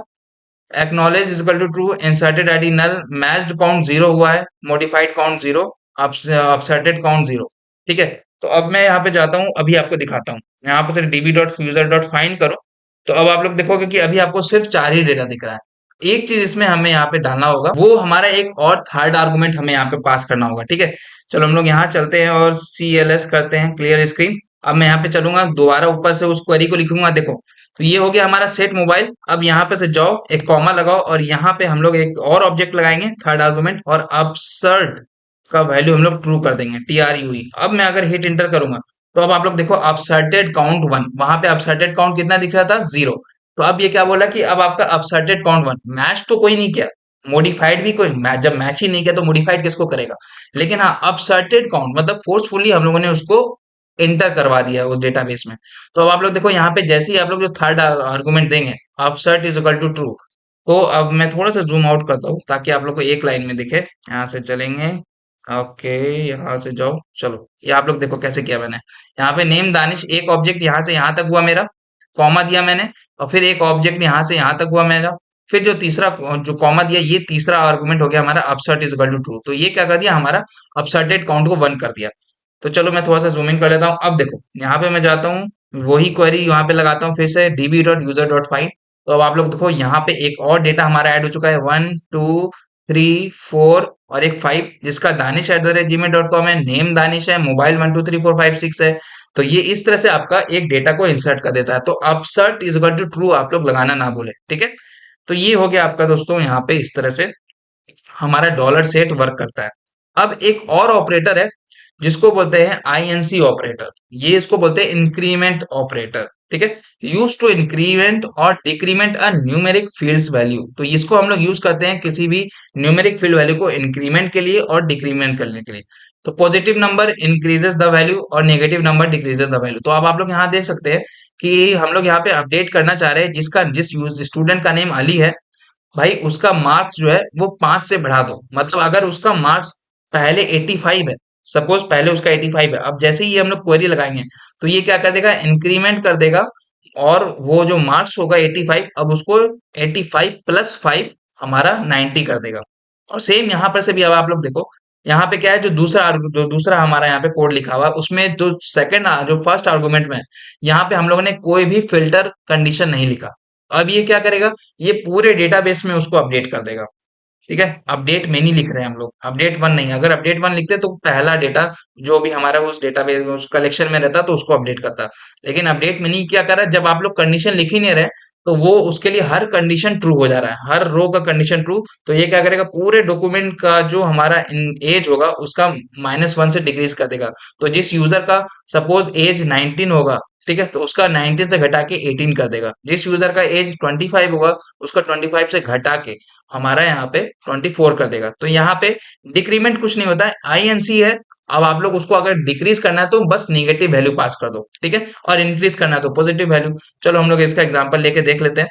acknowledge is equal to true, inserted ID null, matched count zero हुआ है, modified count zero, upserted count zero, ठीक है। तो अब मैं यहाँ पे जाता हूँ, अभी आपको दिखाता हूँ, यहाँ पे सिर्फ db.user.find करो तो अब आप लोग देखोगे कि अभी आपको सिर्फ 4 ही डेटा दिख रहा है। एक चीज इसमें हमें यहाँ पे डालना होगा, वो हमारा एक और थर्ड आर्गुमेंट हमें यहाँ पे पास करना होगा, ठीक है। चलो हम लोग यहाँ चलते हैं और CLS करते हैं, क्लियर स्क्रीन। अब मैं यहाँ पे चलूंगा, दोबारा ऊपर से उस क्वेरी को लिखूंगा, देखो तो ये हो गया हमारा सेट मोबाइल। अब यहाँ पे से जाओ, एक कॉमा लगाओ और यहाँ पे हम लोग एक और ऑब्जेक्ट लगाएंगे, थर्ड आर्गुमेंट, और अपसर्ट का वैल्यू हम लोग ट्रू कर देंगे, TRUE। अब मैं अगर हिट इंटर करूंगा तो अब आप लोग देखो अपसर्टेड काउंट वन, वहां पे अपसर्टेड काउंट कितना दिख रहा था, जीरो। तो अब ये क्या बोला कि अब आपका अपसर्टेड काउंट वन, मैच तो कोई नहीं किया, मॉडिफाइड भी कोई मैच, जब मैच ही नहीं किया तो मॉडिफाइड किसको करेगा। लेकिन हाँ अपसर्टेड काउंट मतलब फोर्सफुली हम लोगों ने उसको एंटर करवा दिया है उस डेटाबेस में। तो अब आप लोग देखो यहाँ पे जैसे ही आप लोग जो थर्ड आर्गुमेंट देंगे, अपसर्ट इज इक्वल टू ट्रू, तो अब मैं थोड़ा सा जूम आउट करता हूँ ताकि आप लोग को एक लाइन में दिखे। यहाँ से चलेंगे, ओके, यहाँ से जाओ, चलो ये आप लोग देखो कैसे किया मैंने। यहाँ पे नेम दानिश, एक ऑब्जेक्ट यहाँ से यहाँ तक हुआ मेरा, कॉमा दिया मैंने, और फिर एक ऑब्जेक्ट यहाँ से यहाँ तक हुआ मेरा, फिर जो तीसरा जो कॉमा दिया, ये तीसरा आर्गुमेंट हो गया हमारा अपसर्ट इज इक्वल टू ट्रू। तो ये क्या कर दिया, हमारा अपसर्टेड काउंट को 1 कर दिया। तो चलो मैं थोड़ा सा जूम इन कर लेता हूँ। अब देखो यहाँ पे मैं जाता हूँ, वही क्वेरी यहाँ पे लगाता हूँ फिर से db.user.find। तो अब आप लोग देखो यहाँ पे एक और डेटा हमारा ऐड हो चुका है, 1 2 3 4 और एक 5, जिसका danish@gmail.com है, नेम दानिश है, मोबाइल 123456 है। तो ये इस तरह से आपका एक डेटा को इंसर्ट कर देता है। तो अपसर्ट इज इक्वल टू ट्रू आप लोग लगाना ना भूले, ठीक है। तो ये हो गया आपका दोस्तों, यहाँ पे इस तरह से हमारा डॉलर सेट वर्क करता है। अब एक और ऑपरेटर है जिसको बोलते हैं आईएनसी ऑपरेटर। ये इसको बोलते हैं इंक्रीमेंट ऑपरेटर, ठीक है। यूज टू इंक्रीमेंट और decrement a numeric fields value. तो इसको हम लोग यूज करते हैं किसी भी न्यूमेरिक फील्ड वैल्यू को इंक्रीमेंट के लिए और डिक्रीमेंट करने के लिए। तो positive number increases the value और negative number decreases the value. तो अब आप लोग यहाँ देख सकते हैं कि हम लोग यहाँ पे अपडेट करना चाह रहे हैं, जिसका जिस यूज स्टूडेंट का नेम अली है, भाई उसका मार्क्स जो है वो 5 से बढ़ा दो। मतलब अगर उसका मार्क्स पहले 85 है, सपोज पहले उसका 85 है, अब जैसे ही हम लोग क्वेरी लगाएंगे तो ये क्या कर देगा, इंक्रीमेंट कर देगा, और वो जो मार्क्स होगा 85, अब उसको 85 प्लस 5 हमारा 90 कर देगा। और सेम यहाँ पर से भी अब आप लोग देखो, यहाँ पे क्या है, जो दूसरा हमारा यहाँ पे कोड लिखा हुआ है, उसमें जो फर्स्ट आर्गुमेंट में है, यहाँ पे हम लोगों ने कोई भी फिल्टर कंडीशन नहीं लिखा। अब ये क्या करेगा, ये पूरे डेटाबेस में उसको अपडेट कर देगा, ठीक है। अपडेट में नहीं लिख रहे हैं हम लोग, अपडेट 1 नहीं। अगर अपडेट 1 लिखते तो पहला डेटा जो भी हमारा उस डेटाबेस उस कलेक्शन में रहता तो उसको अपडेट करता। लेकिन अपडेट में नहीं, क्या कर रहा है, जब आप लोग कंडीशन लिख ही नहीं रहे तो वो उसके लिए हर कंडीशन ट्रू हो जा रहा है, हर रो का कंडीशन ट्रू। तो ये क्या करेगा, पूरे डॉक्यूमेंट का जो हमारा एज होगा उसका -1 से डिक्रीज कर देगा। तो जिस यूजर का सपोज एज 19 होगा, ठीक है, तो उसका 19 से घटा के 18 कर देगा। जिस यूजर का एज 25 होगा, उसका 25 से घटा के हमारा यहाँ पे 24 कर देगा। तो यहाँ पे डिक्रीमेंट कुछ नहीं होता है, आईएनसी है। अब आप लोग उसको अगर डिक्रीज करना है तो बस नेगेटिव वैल्यू पास कर दो, ठीक है, और इंक्रीज करना है तो पॉजिटिव वैल्यू। चलो हम लोग इसका एग्जांपल लेके देख लेते हैं।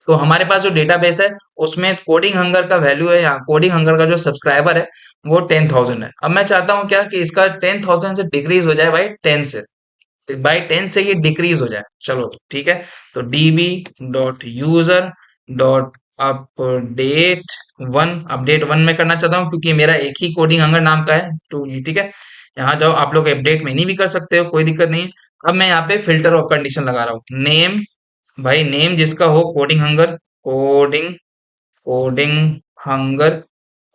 तो हमारे पास जो डेटाबेस है उसमें कोडिंग हंगर का वैल्यू है, यहाँ कोडिंग हंगर का जो सब्सक्राइबर है वो 10,000 है। अब मैं चाहता हूँ क्या कि इसका 10,000 से डिक्रीज हो जाए भाई 10 से, बाई 10 से ये डिक्रीज हो जाए। चलो ठीक है। तो db.user.update1, अपडेट 1 में करना चाहता हूँ क्योंकि मेरा एक ही कोडिंग हंगर नाम का है। तो ये ठीक है, यहाँ जाओ, आप लोग अपडेट में नहीं भी कर सकते हो, कोई दिक्कत नहीं है। अब मैं यहाँ पे फिल्टर ऑफ कंडीशन लगा रहा हूँ, नेम, भाई नेम जिसका हो coding hunger, coding coding hunger.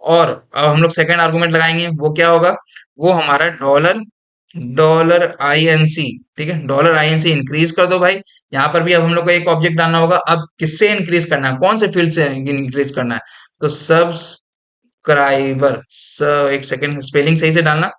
और अब हम लोग सेकंड आर्गुमेंट लगाएंगे, वो क्या होगा, वो हमारा dollar dollar I N C, ठीक है, dollar I N C increase कर दो भाई। यहाँ पर भी अब हम लोग को एक ऑब्जेक्ट डालना होगा। अब किससे इंक्रीज करना है, कौन से फील्ड से इंक्रीज करना है, तो सब्सक्राइबर, एक सेकंड स्पेलिंग सही से डालना,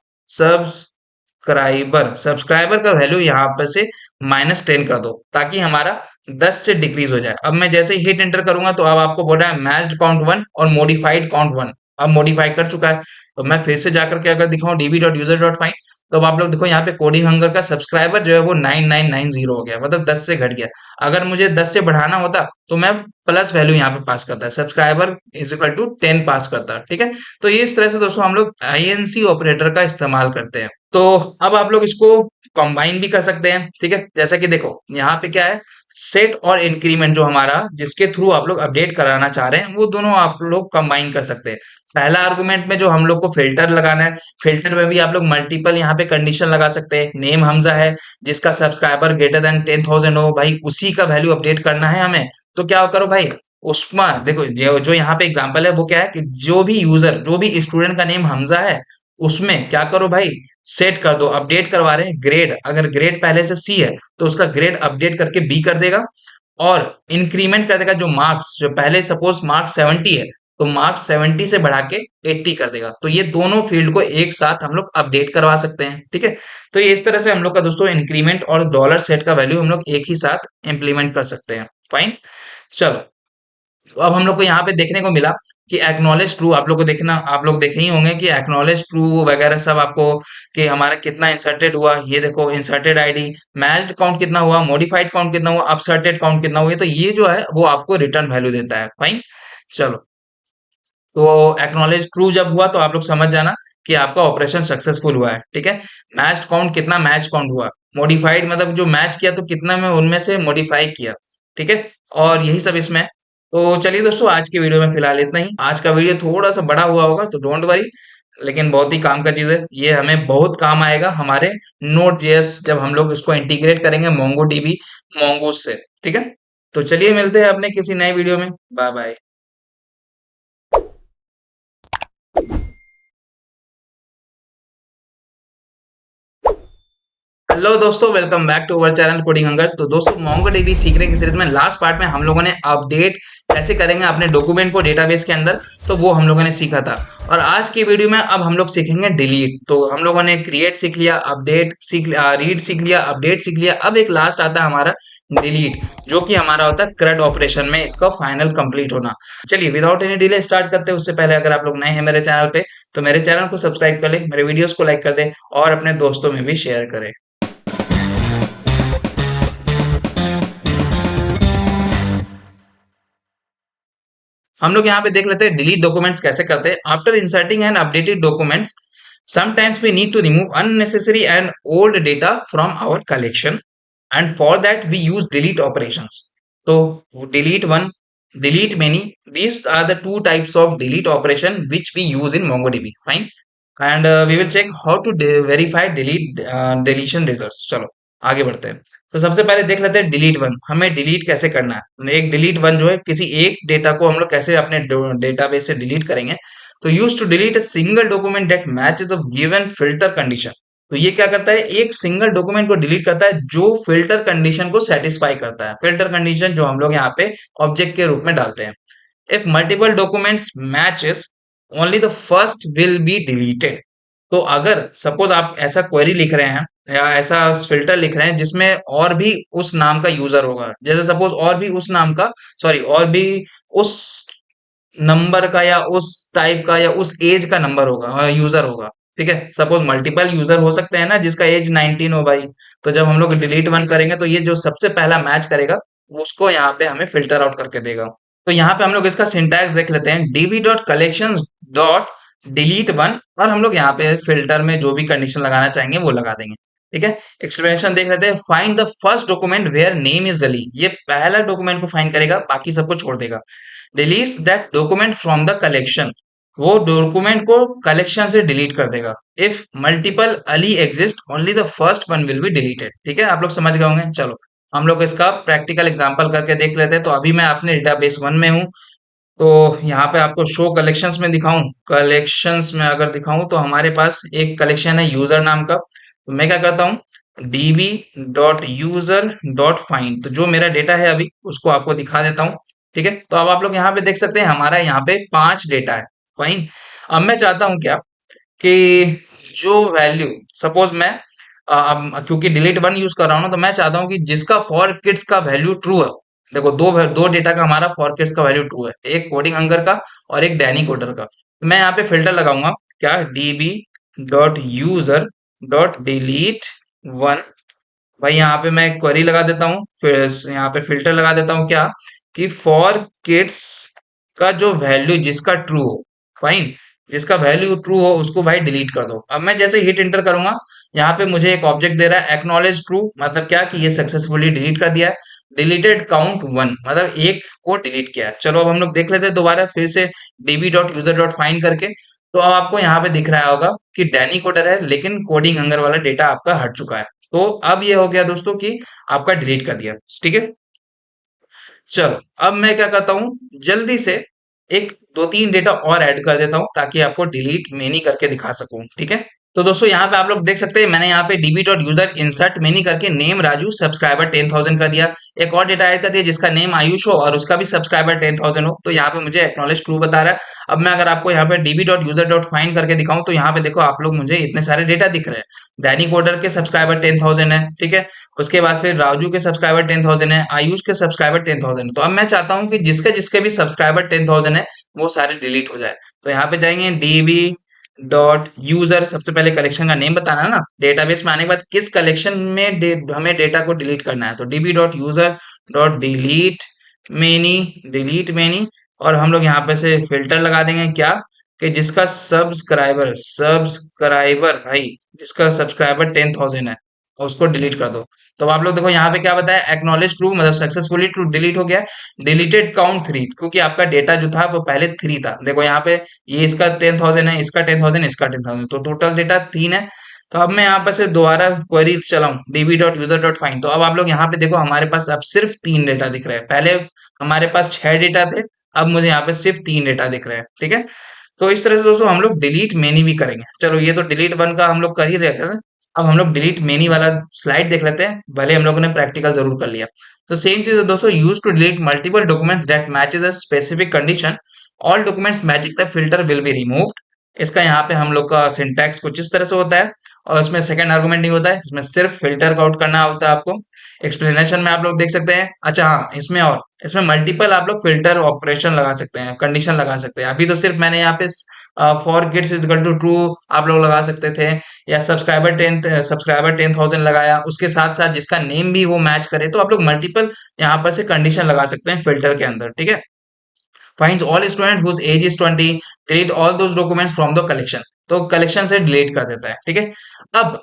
सब्सक्राइबर का वैल्यू यहाँ पर से -10 कर दो ताकि हमारा 10 से डिक्रीज हो जाए। अब मैं जैसे ही हिट एंटर करूंगा तो अब आपको बोल रहा है मैच्ड काउंट 1 और मॉडिफाइड काउंट 1। अब मॉडिफाई कर चुका है। तो मैं फिर से जाकर के अगर दिखाऊं db.user.find, तो अब आप लोग देखो यहाँ पे कोडिंग हंगर का सब्सक्राइबर जो है वो 9990 हो गया, मतलब 10 से घट गया। अगर मुझे 10 से बढ़ाना होता तो मैं प्लस वैल्यू यहाँ पे पास करता है, सब्सक्राइबर इज इक्वल टू 10 पास करता, ठीक है। तो ये इस तरह से दोस्तों हम लोग आईएनसी ऑपरेटर का इस्तेमाल करते हैं। तो अब आप लोग इसको कंबाइन भी कर सकते हैं, ठीक है। जैसा कि देखो यहाँ पे क्या है, सेट और इंक्रीमेंट जो हमारा जिसके थ्रू आप लोग अपडेट कराना चाह रहे हैं वो दोनों आप लोग कंबाइन कर सकते हैं। पहला आर्गुमेंट में जो हम लोग को फिल्टर लगाना है, फिल्टर में भी आप लोग मल्टीपल यहाँ पे कंडीशन लगा सकते हैं। नेम हमजा है, जिसका सब्सक्राइबर ग्रेटर देन 10,000 हो, भाई उसी का वैल्यू अपडेट करना है हमें। तो क्या करो भाई, उसमें देखो जो जो यहाँ पे एग्जांपल है वो क्या है कि जो भी स्टूडेंट का नेम हमजा है, उसमें क्या करो भाई, सेट कर दो, अपडेट करवा रहे हैं ग्रेड, अगर ग्रेड पहले से सी है तो उसका ग्रेड अपडेट करके बी कर देगा। और इंक्रीमेंट कर देगा जो मार्क्स, जो पहले सपोज मार्क्स 70 है तो मार्क्स 70 से बढ़ा के 80 कर देगा। तो ये दोनों फील्ड को एक साथ हम लोग अपडेट करवा सकते हैं, ठीक है। तो ये इस तरह से हम लोग का दोस्तों इंक्रीमेंट और डॉलर सेट का वैल्यू हम लोग एक ही साथ इंप्लीमेंट कर सकते हैं। फाइन, चलो। तो अब हम लोग को यहाँ पे देखने को मिला कि एक्नॉलेज ट्रू, आप लोग देखे ही होंगे कि एक्नॉलेज ट्रू वगैरह सब आपको, कि हमारा कितना इंसर्टेड हुआ, ये देखो इंसर्टेड आईडी, मैच्ड काउंट कितना हुआ, मॉडिफाइड काउंट कितना हुआ, अपसर्टेड काउंट कितना हुआ। तो ये जो है वो आपको रिटर्न वैल्यू देता है। फाइन, चलो। तो एक्नॉलेज ट्रू जब हुआ तो आप लोग समझ जाना कि आपका ऑपरेशन सक्सेसफुल हुआ है, ठीक है। मैच्ड काउंट कितना मैच काउंट हुआ, मॉडिफाइड मतलब जो मैच किया तो कितना में उनमें से मॉडिफाई किया, ठीक है। और यही सब इसमें। तो चलिए दोस्तों, आज की वीडियो में फिलहाल इतना ही। आज का वीडियो थोड़ा सा बड़ा हुआ होगा तो डोंट वरी, लेकिन बहुत ही काम का चीज है ये, हमें बहुत काम आएगा हमारे नोड जेएस जब हम लोग इसको इंटीग्रेट करेंगे मोंगो डीबी मोंगूस से। ठीक है, तो चलिए मिलते हैं अपने किसी नए वीडियो में। Bye bye. हेलो दोस्तों, welcome back to our channel coding hunger. तो दोस्तों, मोंगोडीबी सीखने की सीरीज में लास्ट पार्ट में हम लोगों ने अपडेट कैसे करेंगे अपने डॉक्यूमेंट को डेटाबेस के अंदर, तो वो हम लोगों ने सीखा था। और आज की वीडियो में अब हम लोग सीखेंगे डिलीट। तो हम लोगों ने क्रिएट सीख लिया, अपडेट सीख लिया, रीड सीख लिया, अपडेट सीख लिया। अब एक लास्ट आता है हमारा डिलीट, जो कि हमारा होता है CRUD ऑपरेशन में इसका फाइनल कंप्लीट होना। चलिए विदाउट एनी डिले स्टार्ट करते हैं। उससे पहले अगर आप लोग नए हैं मेरे चैनल पे, तो मेरे चैनल को सब्सक्राइब कर ले, मेरे वीडियोस को लाइक कर दे और अपने दोस्तों में भी शेयर करें। हम लोग यहाँ पे देख लेते हैं डिलीट डॉक्यूमेंट्स कैसे करते हैं। After inserting and updated documents, sometimes we need to remove unnecessary and old data from our collection, and for that we use delete operations. So delete one, delete many, these are the two types of delete operation which we use in MongoDB. Fine, and we will check how to verify delete deletion results. चलो आगे बढ़ते हैं। तो सबसे पहले देख लेते हैं डिलीट वन, हमें डिलीट कैसे करना है। एक डिलीट वन जो है, किसी एक डेटा को हम लोग कैसे अपने डेटाबेस से डिलीट करेंगे। तो use to delete a single document that matches a given filter condition. तो ये क्या करता है, एक सिंगल डॉक्यूमेंट को डिलीट करता है जो फिल्टर कंडीशन को सेटिस्फाई करता है। फिल्टर कंडीशन जो हम लोग यहाँ पे ऑब्जेक्ट के रूप में डालते हैं। If multiple documents matches, only the first will be deleted. तो अगर सपोज आप ऐसा क्वेरी लिख रहे हैं या ऐसा फिल्टर लिख रहे हैं जिसमें और भी उस नाम का यूजर होगा, जैसे सपोज और भी उस नाम का, सॉरी, और भी उस नंबर का या उस टाइप का या उस एज का नंबर होगा, यूजर होगा। ठीक है, सपोज मल्टीपल यूजर हो सकते हैं ना जिसका एज 19 हो भाई। तो जब हम लोग डिलीट वन करेंगे तो ये जो सबसे पहला मैच करेगा उसको यहाँ पे हमें फिल्टर आउट करके देगा। तो यहाँ पे हम लोग इसका सिंटैक्स देख लेते हैं, db.collections.delete1, और हम लोग यहाँ पे फिल्टर में जो भी कंडीशन लगाना चाहेंगे वो लगा देंगे। ठीक है, एक्सप्लेनेशन देख लेते हैं। Find the first document where name is Ali, ये पहला डॉक्यूमेंट को फाइंड करेगा, बाकी सबको छोड़ देगा। Deletes that document from the collection, वो डॉक्यूमेंट को कलेक्शन से डिलीट कर देगा। If multiple Ali exist, only the first one will be deleted. ठीक है, आप लोग समझ गए होंगे। चलो हम लोग इसका प्रैक्टिकल एग्जांपल करके देख लेते हैं। तो अभी मैं अपने डेटाबेस वन में हूँ, तो यहाँ पे आपको शो कलेक्शंस में दिखाऊं, कलेक्शंस में अगर दिखाऊं तो हमारे पास एक कलेक्शन है यूजर नाम का। तो मैं क्या करता हूँ, db.user.find, तो जो मेरा डेटा है अभी उसको आपको दिखा देता हूँ। ठीक है, तो अब आप लोग यहाँ पे देख सकते हैं हमारा यहाँ पे 5 डेटा है। फाइन, अब मैं चाहता हूँ क्या कि जो वैल्यू, सपोज मैं अब क्योंकि डिलीट वन यूज कर रहा हूँ ना, तो मैं चाहता हूँ कि जिसका फॉर किड्स का वैल्यू ट्रू है। देखो दो दो डेटा का हमारा फॉर किड्स का वैल्यू ट्रू है, एक कोडिंग हंगर का और एक डैनी कोडर का। तो मैं यहाँ पे फिल्टर लगाऊंगा क्या, db.user.delete1। भाई यहाँ पे मैं क्वेरी लगा देता हूँ, फिर यहाँ पे फिल्टर लगा देता हूँ क्या, कि फॉर किड्स का जो वैल्यू जिसका ट्रू हो, फाइन, जिसका वैल्यू ट्रू हो उसको भाई डिलीट कर दो। अब मैं जैसे हिट एंटर करूंगा, यहाँ पे मुझे एक ऑब्जेक्ट दे रहा है एक्नॉलेज ट्रू, मतलब क्या कि ये सक्सेसफुली डिलीट कर दिया है। डिलीटेड काउंट वन, मतलब एक को डिलीट किया है। चलो अब हम लोग देख लेते हैं दोबारा फिर से db.user.find करके। तो अब आपको यहाँ पे दिख रहा होगा कि डैनी कोडर है, लेकिन कोडिंग हंगर वाला डेटा आपका हट चुका है। तो अब ये हो गया दोस्तों कि आपका डिलीट कर दिया। ठीक है, चलो अब मैं क्या करता हूँ, जल्दी से एक दो तीन डेटा और ऐड कर देता हूँ ताकि आपको डिलीट मेनी करके दिखा सकूं। ठीक है, तो दोस्तों यहाँ पे आप लोग देख सकते हैं मैंने यहाँ पे db.user insert मेनी करके नेम राजू, सब्सक्राइबर 10,000 कर दिया। एक और डेटा ऐड कर दिया जिसका नेम आयुष हो और उसका भी सब्सक्राइबर 10,000 हो। तो यहाँ पे मुझे एक्नॉलेज ट्रू बता रहा है। अब मैं अगर आपको यहाँ पे db.user.find करके दिखाऊं तो यहाँ पे देखो आप लोग, मुझे इतने सारे डेटा दिख रहे हैं। डैनी कोडर के सब्सक्राइबर 10,000 है। ठीक है, उसके बाद फिर राजू के सब्सक्राइबर 10,000 है, आयुष के सब्सक्राइबर 10,000 है। तो अब मैं चाहता हूँ कि जिसके जिसके भी सब्सक्राइबर 10,000 है वो सारे डिलीट हो जाए। तो यहाँ पे जाएंगे db.user, सबसे पहले कलेक्शन का नेम बताना है ना, डेटाबेस में आने के बाद किस कलेक्शन में हमें डेटा को डिलीट करना है। तो db.user.delete many, और हम लोग यहाँ पे से फिल्टर लगा देंगे क्या, कि जिसका सब्सक्राइबर भाई, जिसका सब्सक्राइबर 10,000 है, उसको डिलीट कर दो। तो अब आप लोग देखो यहाँ पे क्या बताया, एक्नॉलेज ट्रू मतलब सक्सेसफुली ट्रू डिलीट हो गया। डिलीटेड काउंट 3 क्योंकि आपका डेटा जो था वो पहले 3 था। देखो यहाँ पे ये इसका 10,000 है, इसका 10,000, इसका 10,000, तो टोटल डेटा 3 है। तो अब मैं यहाँ पर से दोबारा क्वेरी चलाऊं db.user.find, तो अब आप लोग यहाँ पे देखो हमारे पास अब सिर्फ 3 डेटा दिख रहे हैं। पहले हमारे पास 6 डेटा थे, अब मुझे यहाँ पे सिर्फ 3 डेटा दिख रहे हैं। ठीक है, तो इस तरह से दोस्तों हम लोग डिलीट मेनी भी करेंगे। चलो ये तो डिलीट वन का हम लोग कर ही रहे थे, अब हम लोग डिलीट मेनी वाला स्लाइड देख लेते हैं, भले हम लोगों ने प्रैक्टिकल जरूर कर लिया। तो सेम चीज है दोस्तों, use to delete multiple documents that matches a specific condition, all documents matching the filter will be removed. इसका यहाँ पे हम लोग का सिंटैक्स कुछ इस तरह से होता है, और इसमें सेकंड आर्गुमेंट नहीं होता है, इसमें सिर्फ फिल्टर आउट करना होता है आपको। एक्सप्लेनेशन में आप लोग देख सकते हैं। अच्छा हाँ, इसमें और इसमें मल्टीपल आप लोग फिल्टर ऑपरेशन लगा सकते हैं, कंडीशन लगा सकते हैं। अभी तो सिर्फ मैंने यहाँ पे for gates is equal to true आप लोग लगा सकते थे, या सब्सक्राइबर 10,000 लगाया, उसके साथ साथ जिसका नेम भी वो मैच करे, तो आप लोग मल्टीपल यहाँ पर से कंडीशन लगा सकते हैं फिल्टर के अंदर। ठीक है, finds all student whose age is 20, delete all those documents from the collection, तो कलेक्शन से डिलीट कर देता है। ठीक है, अब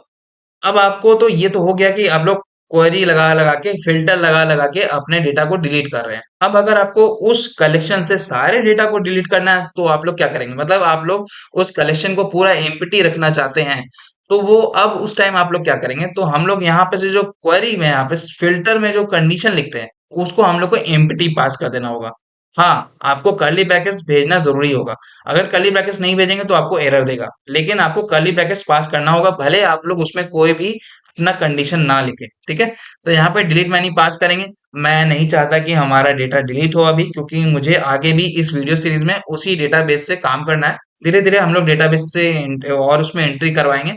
अब आपको तो ये तो हो गया कि आप लोग क्वेरी लगा लगा के, फिल्टर लगा लगा के अपने डेटा को डिलीट कर रहे हैं। अब अगर आपको उस कलेक्शन से सारे डेटा को डिलीट करना है, तो आप लोग क्या करेंगे, मतलब आप लोग उस कलेक्शन को पूरा एम्प्टी रखना चाहते हैं, तो वो अब उस टाइम आप लोग क्या करेंगे, तो हम लोग यहाँ पे से जो क्वेरी में यहाँ पे फिल्टर में जो कंडीशन लिखते हैं, उसको हम लोग को एम्प्टी पास कर देना होगा। हाँ, आपको कर्ली ब्रैकेट्स भेजना जरूरी होगा। अगर कर्ली ब्रैकेट्स नहीं भेजेंगे तो आपको एरर देगा, लेकिन आपको कर्ली ब्रैकेट्स पास करना होगा, भले आप लोग उसमें कोई भी अपना कंडीशन ना लिखे। ठीक है, तो यहाँ पे डिलीट मैनी पास करेंगे। मैं नहीं चाहता कि हमारा डेटा डिलीट हो अभी, क्योंकि मुझे आगे भी इस वीडियो सीरीज में उसी डेटाबेस से काम करना है। धीरे धीरे हम लोग डेटाबेस से और उसमें एंट्री करवाएंगे,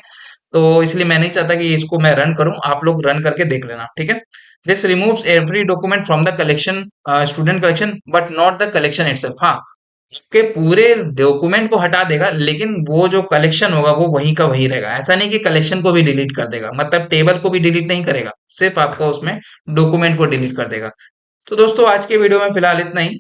तो इसलिए मैं नहीं चाहता कि इसको मैं रन करूं, आप लोग रन करके देख लेना। ठीक है, this removes every document from the collection, student collection, but not the collection itself. हाँ, के पूरे डॉक्यूमेंट को हटा देगा, लेकिन वो जो कलेक्शन होगा वो वहीं का वहीं रहेगा। ऐसा नहीं कि कलेक्शन को भी डिलीट कर देगा, मतलब टेबल को भी डिलीट नहीं करेगा, सिर्फ आपका उसमें डॉक्यूमेंट को डिलीट कर देगा। तो दोस्तों आज के वीडियो में फिलहाल इतना ही।